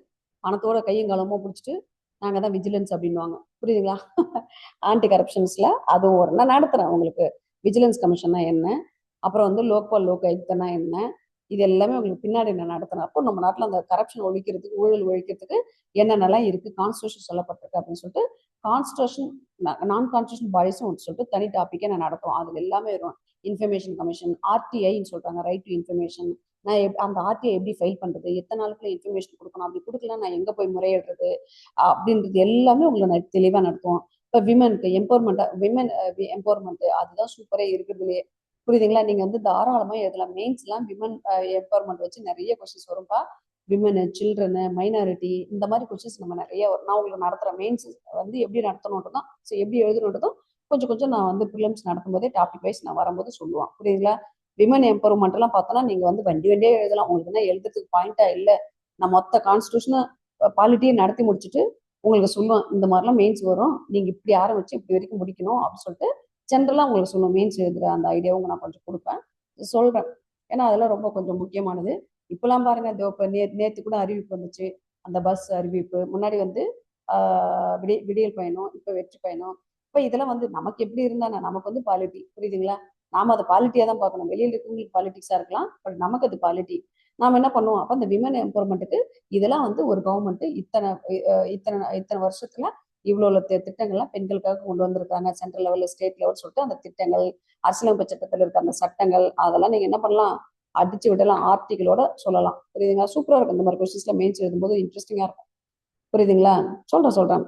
பணத்தோட கையும் களமும் பிடிச்சிட்டு நாங்கள் தான் விஜிலன்ஸ் அப்படின்வாங்க. புரியுதுங்களா? ஆன்டி கரப்ஷன்ஸ்ல அதுவும் ஒரு நான் நடத்துறேன் உங்களுக்கு. விஜிலன்ஸ் கமிஷன்னா என்ன, அப்புறம் லோக் ஆயுக்தனா என்ன, இது எல்லாமே உங்களுக்கு பின்னாடி நான் நடத்துறேன். அப்போ நம்ம நாட்டில் அந்த கரப்ஷன் ஒழிக்கிறதுக்கு, ஊழல் ஒழிக்கிறதுக்கு என்னென்னலாம் இருக்கு, கான்ஸ்டியூஷன் சொல்லப்பட்டிருக்கு அப்படின்னு சொல்லிட்டு கான்ஸ்டியூஷன் நான் கான்ஸ்டியூஷன் பாடிஸும் சொல்லிட்டு தனி டாப்பிக்கே நான் நடத்துவோம். அதுல எல்லாமே வரும். இன்ஃபர்மேஷன் கமிஷன், ஆர்டிஐன்னு சொல்றாங்க, ரைட் டு இன்ஃபர்மேஷன். நான் அந்த ஆர்டிஐ எப்படி ஃபைல் பண்றது, எத்தனை நாளுக்குள்ள இன்ஃபர்மேஷன் கொடுக்கணும், அப்படி கொடுக்கல நான் எங்க போய் முறையிடுறது அப்படின்றது எல்லாமே உங்களை தெளிவா நடத்துவோம். இப்போ விமனுக்கு எம்பவர்மெண்ட், விமன் எம்பவர்மெண்ட் அதுதான் சூப்பரே இருக்கிறதுலையே. புரியுதுங்களா? நீங்க வந்து தாராளமா எழுதலாம். மெயின்ஸ்லாம் விமன் எம்பவர்மெண்ட் வச்சு நிறைய கொஸ்டின்ஸ் வரும்பா. விமனு, சில்ட்ரனு, மைனாரிட்டி இந்த மாதிரி கொஸ்டின்ஸ் நம்ம நிறைய வரும். நான் உங்களுக்கு நடத்துறேன். மெயின்ஸ் வந்து எப்படி நடத்தணுன்றதும் எப்படி எழுதணுன்றதும் கொஞ்சம் கொஞ்சம் நான் வந்து ப்ரிலிம்ஸ் நடத்தும் போதே டாபிக் வைஸ் நான் வரும்போது சொல்லுவேன். புரியுதுங்களா? விமன் எம்பவர்மெண்ட் எல்லாம் பார்த்தோன்னா நீங்க வந்து வண்டியே எழுதலாம். உங்களுக்கு என்ன எழுதுறதுக்கு பாயிண்டா இல்லை. நான் மொத்த கான்ஸ்டியூஷன் பாலிட்டியை நடத்தி முடிச்சுட்டு உங்களுக்கு சொல்லுவேன். இந்த மாதிரிலாம் மெயின்ஸ் வரும், நீங்க இப்படி ஆரம்பிச்சு இப்படி வரைக்கும் முடிக்கணும் அப்படின்னு சொல்லிட்டு ஜென்ரலா உங்களுக்கு சொல்லுவேன். மெயின்ஸ் எழுதுற அந்த ஐடியாவும் நான் கொஞ்சம் கொடுப்பேன், சொல்றேன். ஏன்னா அதெல்லாம் ரொம்ப கொஞ்சம் முக்கியமானது. இப்பெல்லாம் பாருங்க, இப்போ நேத்து கூட அறிவிப்பு வந்துச்சு. அந்த பஸ் அறிவிப்பு முன்னாடி வந்து விடியல் பயணம், இப்ப வெற்றி பயணம். இப்ப இதெல்லாம் வந்து நமக்கு எப்படி இருந்தானே, நமக்கு வந்து பாலிட்டி. புரியுதுங்களா? நாம அதை பாலிட்டியா தான் பார்க்கணும். வெளியில இருக்கவங்களுக்கு பாலிட்டிக்ஸா இருக்கலாம், பட் நமக்கு அது பாலிட்டி. நாம என்ன பண்ணுவோம், அப்ப அந்த விமன் எம்பவர்மெண்ட்டுக்கு இதெல்லாம் வந்து ஒரு கவர்மெண்ட் இத்தனை இத்தனை இத்தனை வருஷத்துல இவ்வளவு திட்டங்கள்லாம் பெண்களுக்காக கொண்டு வந்திருக்காங்க. சென்ட்ரல் லெவல்ல, ஸ்டேட் லெவல் சொல்லிட்டு அந்த திட்டங்கள், அரசியலமைப்பு சட்டத்தில் இருக்க அந்த சட்டங்கள் அதெல்லாம் நீங்க என்ன பண்ணலாம், அடிச்சு விடலாம், ஆர்டிகளோட சொல்லலாம். புரியுதுங்களா? சூப்பரா இருக்கும். இந்த மாதிரி கொஸ்டின்ஸ்ல மெயின்ஸ் எழுதும்போது இன்ட்ரெஸ்டிங்கா இருக்கும். புரியுதுங்களா? சொல்றேன்.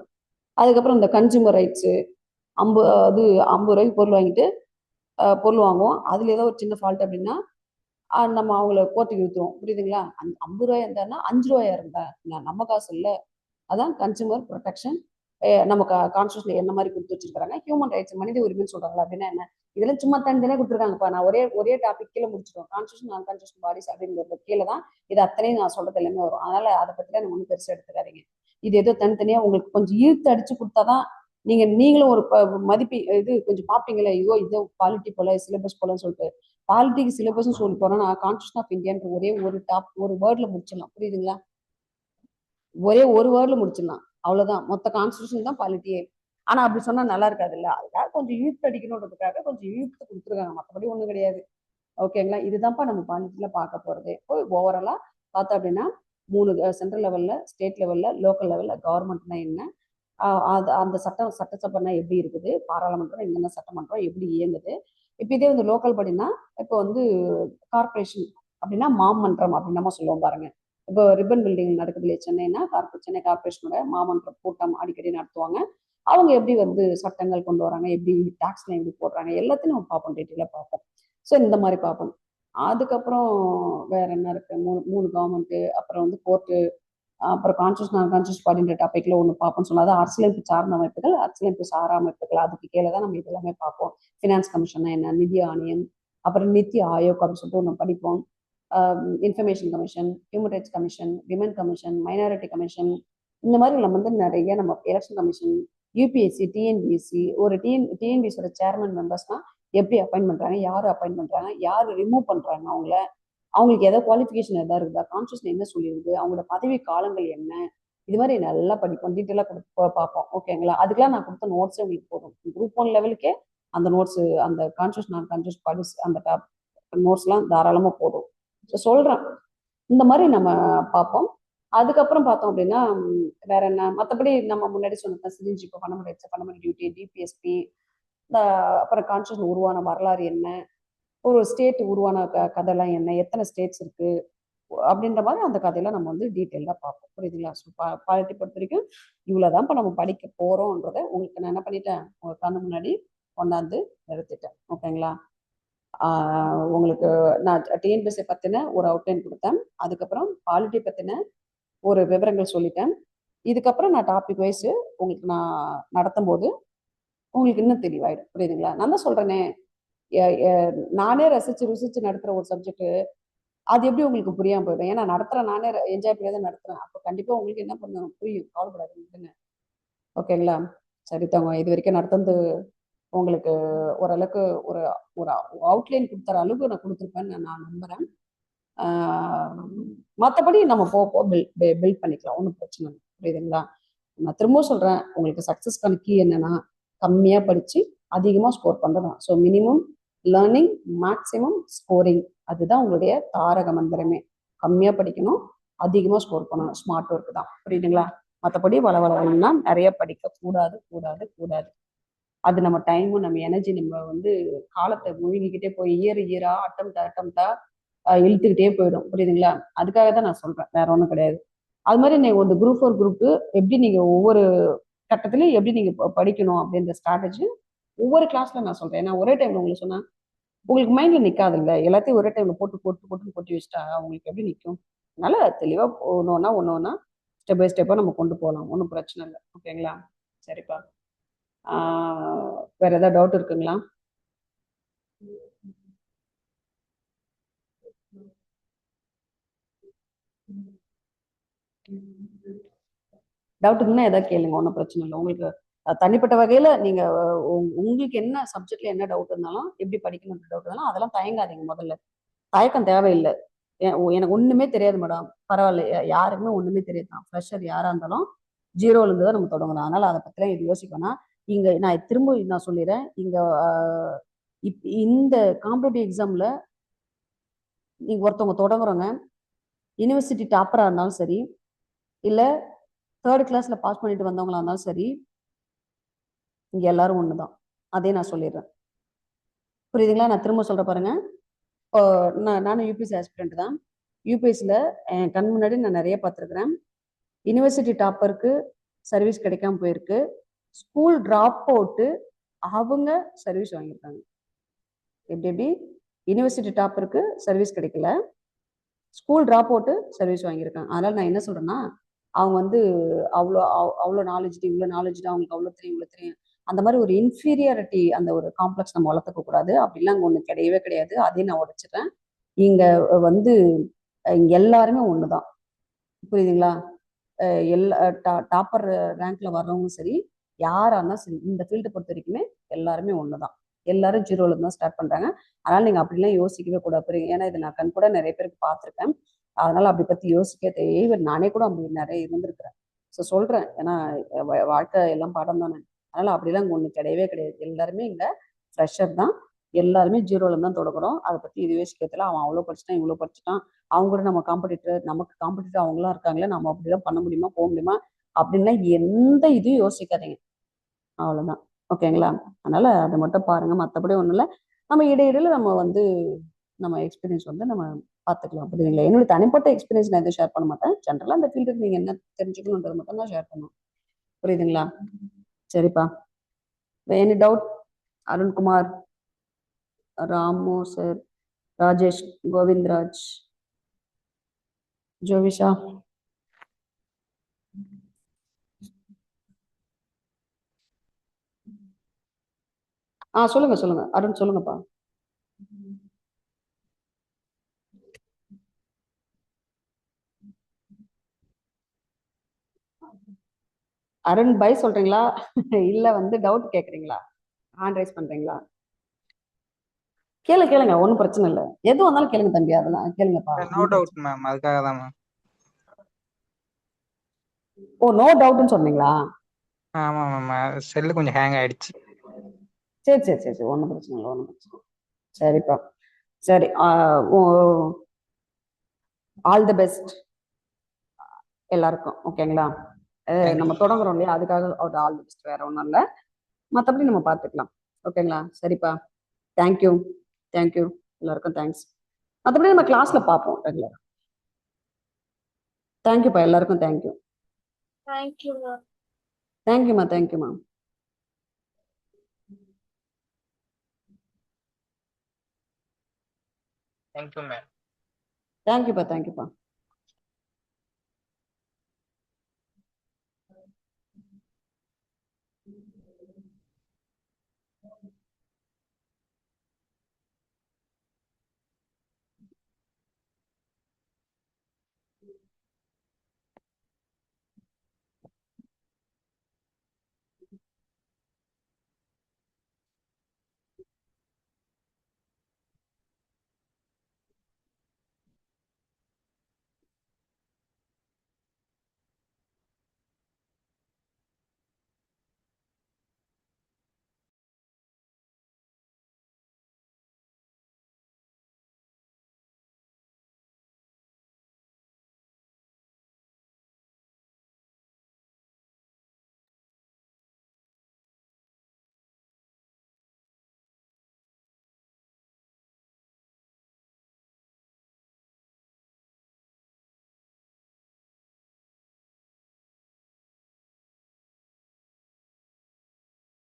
அதுக்கப்புறம் இந்த கன்சூமர் ரைட்ஸ், அது 50 ரூபாய்க்கு பொருள் வாங்கிட்டு பொருள் வாங்குவோம். அதுல ஏதோ ஒரு சின்ன ஃபால்ட் அப்படின்னா நம்ம அவங்கள கோர்ட்டுக்கு இழுத்துருவோம். புரியுதுங்களா? 50 ரூபாயா இருந்தாருன்னா 5 ரூபாயா இருந்தா நம்ம காசு இல்லை. அதான் கன்சூமர் ப்ரொடெக்ஷன். நம்ம கான்ஸ்டியூஷன்ல என்ன மாதிரி கொடுத்து வச்சிருக்காங்க. ஹியூமன் ரைட்ஸ், மனித உரிமைன்னு சொல்றாங்களா அப்படின்னா என்ன, இதெல்லாம் சும்மா தனித்தனே கொடுத்துருக்காங்கப்பா. நான் ஒரே டாபிக் கீழே முடிச்சிடுவோம். கான்ஸ்டியூஷன், நான் கான்ஸ்டியூஷன் பாடிஸ் அப்படிங்கிறது கீழே தான் இது அத்தனையும் நான் சொல்றது எல்லாமே வரும். அதனால அதை பத்திலாம் நம்ம ஒன்றும் பெருசா எடுத்துக்காதீங்க. இது ஏதோ தனித்தனியா உங்களுக்கு கொஞ்சம் இழுத்து அடிச்சு கொடுத்தாதான் நீங்களும் ஒரு மதிப்பி இது கொஞ்சம் பார்ப்பீங்களே, ஐயோ இது பாலிட்டி போல, சிலபஸ் போலன்னு சொல்லிட்டு. பாலிட்டிக்கு சிலபஸ் சொல்லி போனா கான்ஸ்டியூஷன் ஆஃப் இந்தியான்ற ஒரே ஒரு வேர்ட்ல முடிச்சிடலாம். புரியுதுங்களா? ஒரே ஒரு வேர்ட்ல முடிச்சிடலாம். அவ்வளவுதான். மொத்த கான்ஸ்டியூஷன் தான் பாலிட்டியே. ஆனா அப்படி சொன்னா நல்லா இருக்காது இல்ல. அதுக்காக கொஞ்சம் இழுத்து அடிக்கணுன்றதுக்காக கொஞ்சம் இழுத்து கொடுத்துருக்காங்க, மற்றபடி ஒண்ணும் கிடையாது. ஓகேங்களா? இதுதான்ப்பா நம்ம பாலிட்டியில பார்க்க போறது. இப்போ ஓவராலா பார்த்தோம் அப்படின்னா 3 சென்ட்ரல் லெவல்ல, ஸ்டேட் லெவல்ல, லோக்கல் லெவல்ல கவர்மெண்ட்னா என்ன, அந்த சட்டசபைனா எப்படி இருக்குது, பாராளுமன்றம் என்னென்ன சட்டமன்றம் எப்படி இயங்குது. இப்போ இதே வந்து லோக்கல் படினா இப்போ வந்து கார்பரேஷன் அப்படின்னா மாமன்றம் அப்படின்னு நம்ம சொல்லுவோம் பாருங்க. இப்போ ரிப்பன் பில்டிங் நடக்குது இல்லையா சென்னைனா, சென்னை கார்பரேஷனோட மாமன்றம் கூட்டம் அடிக்கடி நடத்துவாங்க. அவங்க எப்படி வந்து சட்டங்கள் கொண்டு வராங்க, எப்படி டாக்ஸ்லாம் எப்படி போடுறாங்க, எல்லாத்தையும் நம்ம பார்ப்போம், டீட்டெயிலாக பார்ப்போம். ஸோ இந்த மாதிரி பார்ப்போம். அதுக்கப்புறம் வேற என்ன இருக்கு, மூணு கவர்மெண்ட், அப்புறம் வந்து கோர்ட்டு, அப்புறம் கான்ஸ்டியூஷன் பாடின்ற டாபிக்ல ஒன்று பார்ப்போம்னு சொன்னா, அரசியலமைப்பு சார்ந்த அமைப்புகள், அரசியலமைப்பு சாரா அமைப்புகள், அதுக்கு கீழே தான் நம்ம இதெல்லாமே பார்ப்போம். ஃபினான்ஸ் கமிஷன் என்ன, நிதி ஆணையம், அப்புறம் நித்தி ஆயோக் அப்படின்னு சொல்லிட்டு ஒன்று படிப்போம். Information commission, human rights commission, women commission, minority commission, இந்த மாதிரி நம்ம வந்து நிறைய நம்ம எலெக்ஷன் கமிஷன், யூபிஎஸ்சி, டிஎன்பிஎஸ்சி, ஒரு டிஎன்பிஎஸ்சியோட சேர்மன் மெம்பர்ஸ்லாம் எப்படி அப்பாயின்ட் பண்றாங்க, யாரு அப்பாயின்ட் பண்றாங்க, யாரு ரிமூவ் பண்றாங்க அவங்களுக்கு ஏதாவது குவாலிஃபிகேஷன் எதாவது இருக்குதா, கான்ஸ்டியூஷன் என்ன சொல்லியிருக்கு, அவங்களோட பதவி காலங்கள் என்ன, இது மாதிரி நல்லா படிப்போம், டீட்டெயிலாக பார்ப்போம். ஓகேங்களா? அதுக்கெல்லாம் நான் கொடுத்த நோட்ஸே உங்களுக்கு போதும். குரூப் 1 லெவலுக்கே அந்த நோட்ஸ், அந்த கான்ஸ்டியூஷன் பாடிஸ் அந்த நோட்ஸ்லாம் தாராளமாக போதும். ஸோ சொல்றேன். இந்த மாதிரி நம்ம பார்ப்போம். அதுக்கப்புறம் பார்த்தோம் அப்படின்னா வேற என்ன, மற்றபடி நம்ம முன்னாடி சொன்ன சிலிஞ்சிப்போ, ஃபண்டமெண்டல் டியூட்டி, டிபிஎஸ்பி, அப்புறம் கான்ஸ்டியூஷன் உருவான வரலாறு என்ன, ஒரு ஸ்டேட் உருவான கதைலாம் என்ன, எத்தனை ஸ்டேட்ஸ் இருக்கு அப்படின்ற மாதிரி அந்த கதையெல்லாம் நம்ம வந்து டீட்டெயிலாக பார்ப்போம். புரியுதுங்களா? ஸோ பாலிட்டி பொறுத்த வரைக்கும் இவ்வளோதான் இப்போ நம்ம படிக்க போறோம்ன்றத உங்களுக்கு நான் என்ன பண்ணிட்டேன், உங்க கண்ணு முன்னாடி கொண்டாந்து நிறுத்திட்டேன். ஓகேங்களா? உங்களுக்கு நான் டிஎன்பிஎஸ்சி பத்தின ஒரு அவுட்லைன் கொடுத்தேன். அதுக்கப்புறம் பாலிட்டி பத்தின ஒரு விவரங்கள் சொல்லிட்டேன். இதுக்கப்புறம் நான் டாபிக் வைஸ் உங்களுக்கு நான் நடத்தும் போது உங்களுக்கு இன்னும் தெளிவாயிடும். புரியுதுங்களா? நான் தான் சொல்றேனே, நானே ரசிச்சு ருசிச்சு நடத்துற ஒரு சப்ஜெக்ட் அது எப்படி உங்களுக்கு புரியாம போயிடும். ஏன்னா நடத்துறேன், நானே என்ஜாய் பண்ணி தான் நடத்துறேன். அப்போ கண்டிப்பா உங்களுக்கு என்ன பண்ணணும், புரியும், கவலைப்படாதீங்க. ஓகேங்களா? சரி தங்க, இது வரைக்கும் நடத்துறது உங்களுக்கு ஓரளவுக்கு ஒரு ஒரு அவுட்லைன் கொடுத்துற அளவுக்கு நான் கொடுத்துருப்பேன்னு நான் நம்புறேன். மற்றபடி நம்ம பில்ட் பண்ணிக்கலாம், ஒன்றும் பிரச்சனை இல்லை. புரியுதுங்களா? நான் திரும்பவும் சொல்றேன், உங்களுக்கு சக்சஸ்க்கான கீ என்னன்னா கம்மியா படிச்சு அதிகமா ஸ்கோர் பண்றதான். So minimum learning, maximum scoring. அதுதான் உங்களுடைய தாரக மந்திரமே. கம்மியா படிக்கணும், அதிகமா ஸ்கோர் பண்ணணும். ஸ்மார்ட் ஒர்க் தான். புரியுதுங்களா? மற்றபடி வளவளன்னா நிறைய படிக்க கூடாது கூடாது கூடாது. அது நம்ம டைமும் நம்ம எனர்ஜி நம்ம வந்து காலத்தை முழுகிக்கிட்டே போய் இயரா அட்டம்டா இழுத்துக்கிட்டே போயிடும். புரியுதுங்களா? அதுக்காக தான் நான் சொல்றேன், வேற ஒன்றும் கிடையாது. அது மாதிரி நீங்க ஒரு குரூப் எப்படி நீங்க ஒவ்வொரு கட்டத்திலையும் எப்படி நீங்க படிக்கணும் அப்படின்ற ஸ்ட்ராட்டஜி ஒவ்வொரு கிளாஸ்ல நான் சொல்றேன். ஏன்னா ஒரே டைம்ல உங்களுக்கு சொன்னா உங்களுக்கு மைண்ட்ல நிக்காது இல்ல. எல்லாத்தையும் ஒரே டைம்ல போட்டு போட்டு போட்டு போட்டு வச்சுட்டா உங்களுக்கு எப்படி நிற்கும்? அதனால தெளிவா ஒன்னொன்னா ஸ்டெப் பை ஸ்டெப்பா நம்ம கொண்டு போகலாம். ஒன்றும் பிரச்சனை இல்லை. ஓகேங்களா? சரிப்பா. வேற ஏதாவது டவுட் இருக்குங்களா? டவுட் இருந்தா ஏதாவது கேளுங்க, ஒன்றும் பிரச்சனை இல்லை. உங்களுக்கு தனிப்பட்ட வகையில நீங்க உங்களுக்கு என்ன சப்ஜெக்ட்ல என்ன டவுட் இருந்தாலும், எப்படி படிக்கணும்ன்ற டவுட் இருந்தாலும் அதெல்லாம் தயங்காதீங்க. முதல்ல தயக்கம் தேவையில்லை. எனக்கு ஒண்ணுமே தெரியாது மேடம், பரவாயில்ல. யாருக்குமே ஒண்ணுமே தெரியாது தான். ஃப்ரெஷர் யாரா இருந்தாலும் ஜீரோல இருந்து தான் நம்ம தொடங்கலாம். அதனால அதை பத்திலாம் இது யோசிக்கணும். இங்க நான் திரும்ப நான் சொல்லிடுறேன். இங்க இந்த காம்படிட்டிவ் எக்ஸாம்ல நீங்க ஒருத்தவங்க தொடங்குறோங்க, யூனிவர்சிட்டி டாப்பரா இருந்தாலும் சரி, இல்ல 3rd கிளாஸ்ல பாஸ் பண்ணிட்டு வந்தவங்களா இருந்தாலும் சரி, இங்க எல்லாரும் ஒண்ணுதான். அதே நான் சொல்லிடுறேன். புரியுதுங்களா? நான் திரும்ப சொல்ற பாருங்க. நானும் யூபிஎஸ்சி ஆஸ்பிரண்ட் தான். யூபிஎஸ்சில என் கண் முன்னாடி நான் நிறைய பார்த்துருக்குறேன். யூனிவர்சிட்டி டாப்பருக்கு சர்வீஸ் கிடைக்காம போயிருக்கு. ஸ்கூல் டிராப் அவுட்டு அவங்க சர்வீஸ் வாங்கியிருக்காங்க. எப்படி யூனிவர்சிட்டி டாப்பருக்கு சர்வீஸ் கிடைக்கல, ஸ்கூல் டிராப் அவுட்டு சர்வீஸ் வாங்கியிருக்காங்க. அதனால நான் என்ன சொல்றேன்னா, அவங்க வந்து அவ்வளோ நாலேஜ், இவ்வளோ நாலேஜ், அவங்களுக்கு அவ்வளோ தெரியும் இவ்வளோ தெரியும் அந்த மாதிரி ஒரு இன்ஃபீரியாரிட்டி, அந்த ஒரு காம்ப்ளெக்ஸ் நம்ம வளர்த்துக்க கூடாது. அப்படிலாம் அங்கே ஒன்று கிடையவே கிடையாது. அதையும் நான் உடைச்சிட்டேன். இங்க வந்து இங்க எல்லாருமே ஒண்ணுதான். புரியுதுங்களா? எல்லா டாப்பர் ரேங்க்ல வர்றவங்களும் சரி, யாரா இருந்தாலும் சரி, இந்த ஃபீல்டை பொறுத்த வரைக்குமே எல்லாருமே ஒண்ணுதான். எல்லாரும் ஜீரோல இருந்து தான் ஸ்டார்ட் பண்றாங்க. அதனால நீங்க அப்படிலாம் யோசிக்கவே கூடாது. புரியுது? ஏன்னா இதை நான் கண் கூட நிறைய பேருக்கு பார்த்துருக்கேன். அதனால அப்படி பத்தி யோசிக்க தேவை. நானே கூட அப்படி நிறைய இருந்திருக்கிறேன். ஸோ சொல்றேன். ஏன்னா வாழ்க்கை எல்லாம் பாடம் தானே. அதனால அப்படிலாம் இங்க ஒண்ணு கிடையவே கிடையாது. எல்லாருமே இங்க ஃப்ரெஷர் தான். எல்லாருமே ஜீரோல இருந்து தான் தொடங்குறோம். அதை பத்தி இது யோசிக்கிறதுல அவன் அவ்வளோ படிச்சுட்டான், இவ்வளோ படிச்சுட்டான், அவங்க கூட நம்ம காம்படிட்டர், நமக்கு காம்படிட்டர் அவங்களாம் இருக்காங்களே, நம்ம அப்படிலாம் பண்ண முடியுமா, போக முடியுமா அப்படின்னா எந்த இதையும் யோசிக்காதீங்க. அவ்வளவுதான். ஓகேங்களா? அதனால அதை மட்டும் பாருங்க. மற்றபடி ஒண்ணும் இல்லை. நம்ம இடையிடையில நம்ம வந்து நம்ம எக்ஸ்பீரியன்ஸ் வந்து நம்ம பார்த்துக்கலாம். புரியுதுங்களா? என்னோட தனிப்பட்ட எக்ஸ்பீரியன்ஸ் நான் எதுவும் ஷேர் பண்ண மாட்டேன். ஜென்ரலா அந்த ஃபீல்டுக்கு நீங்க என்ன தெரிஞ்சுக்கணுன்றது மட்டும் தான் ஷேர் பண்ணுவோம். புரியுதுங்களா? சரிப்பா. Any doubt? Arunkumar, Ramu sir, Rajesh, Govindraj, Jovisha. சொல்லுங்க சொல்லுங்க அருண், சொல்லுங்கப்பா. அருண் பை சொல்றீங்களா? இல்ல வந்து டவுட் கேக்குறீங்களா? ஹேண்ட் ரைஸ் பண்றீங்களா? கேளுங்க, ஒன்றும் பிரச்சனை இல்லை. எது வந்தாலும் கேளுங்க தம்பி, அதெல்லாம் கேளுங்கப்பா. நோ டவுட் மேம், அதுக்காக தான் மேம். ஓ, நோ டவுட்னு சொன்னீங்களா? ஆமா மேம், செல்லு கொஞ்சம் ஹேங் ஆயிடுச்சு. சரி சரி சரி சரி, ஒன்றும் பிரச்சனை இல்லை, ஒன்றும் பிரச்சனை. சரிப்பா. சரி. ஆல் தி பெஸ்ட் எல்லாருக்கும். ஓகேங்களா? நம்ம தொடங்குறோம் இல்லையா, அதுக்காக ஒரு ஆல் தி பெஸ்ட், வேற ஒன்றும் இல்லை. மற்றபடி நம்ம பார்த்துக்கலாம். ஓகேங்களா? சரிப்பா. தேங்க்யூ. தேங்க்யூ எல்லாருக்கும். தேங்க்ஸ். மற்றபடி நம்ம கிளாஸ்ல பார்ப்போம் ரெகுலர். தேங்க்யூப்பா எல்லாருக்கும். தேங்க்யூ. தேங்க்யூ. தேங்க்யூமா. தேங்க்யூமா. Thank you ma'am. தேங்க்யூப்பா. தேங்க்யூப்பா.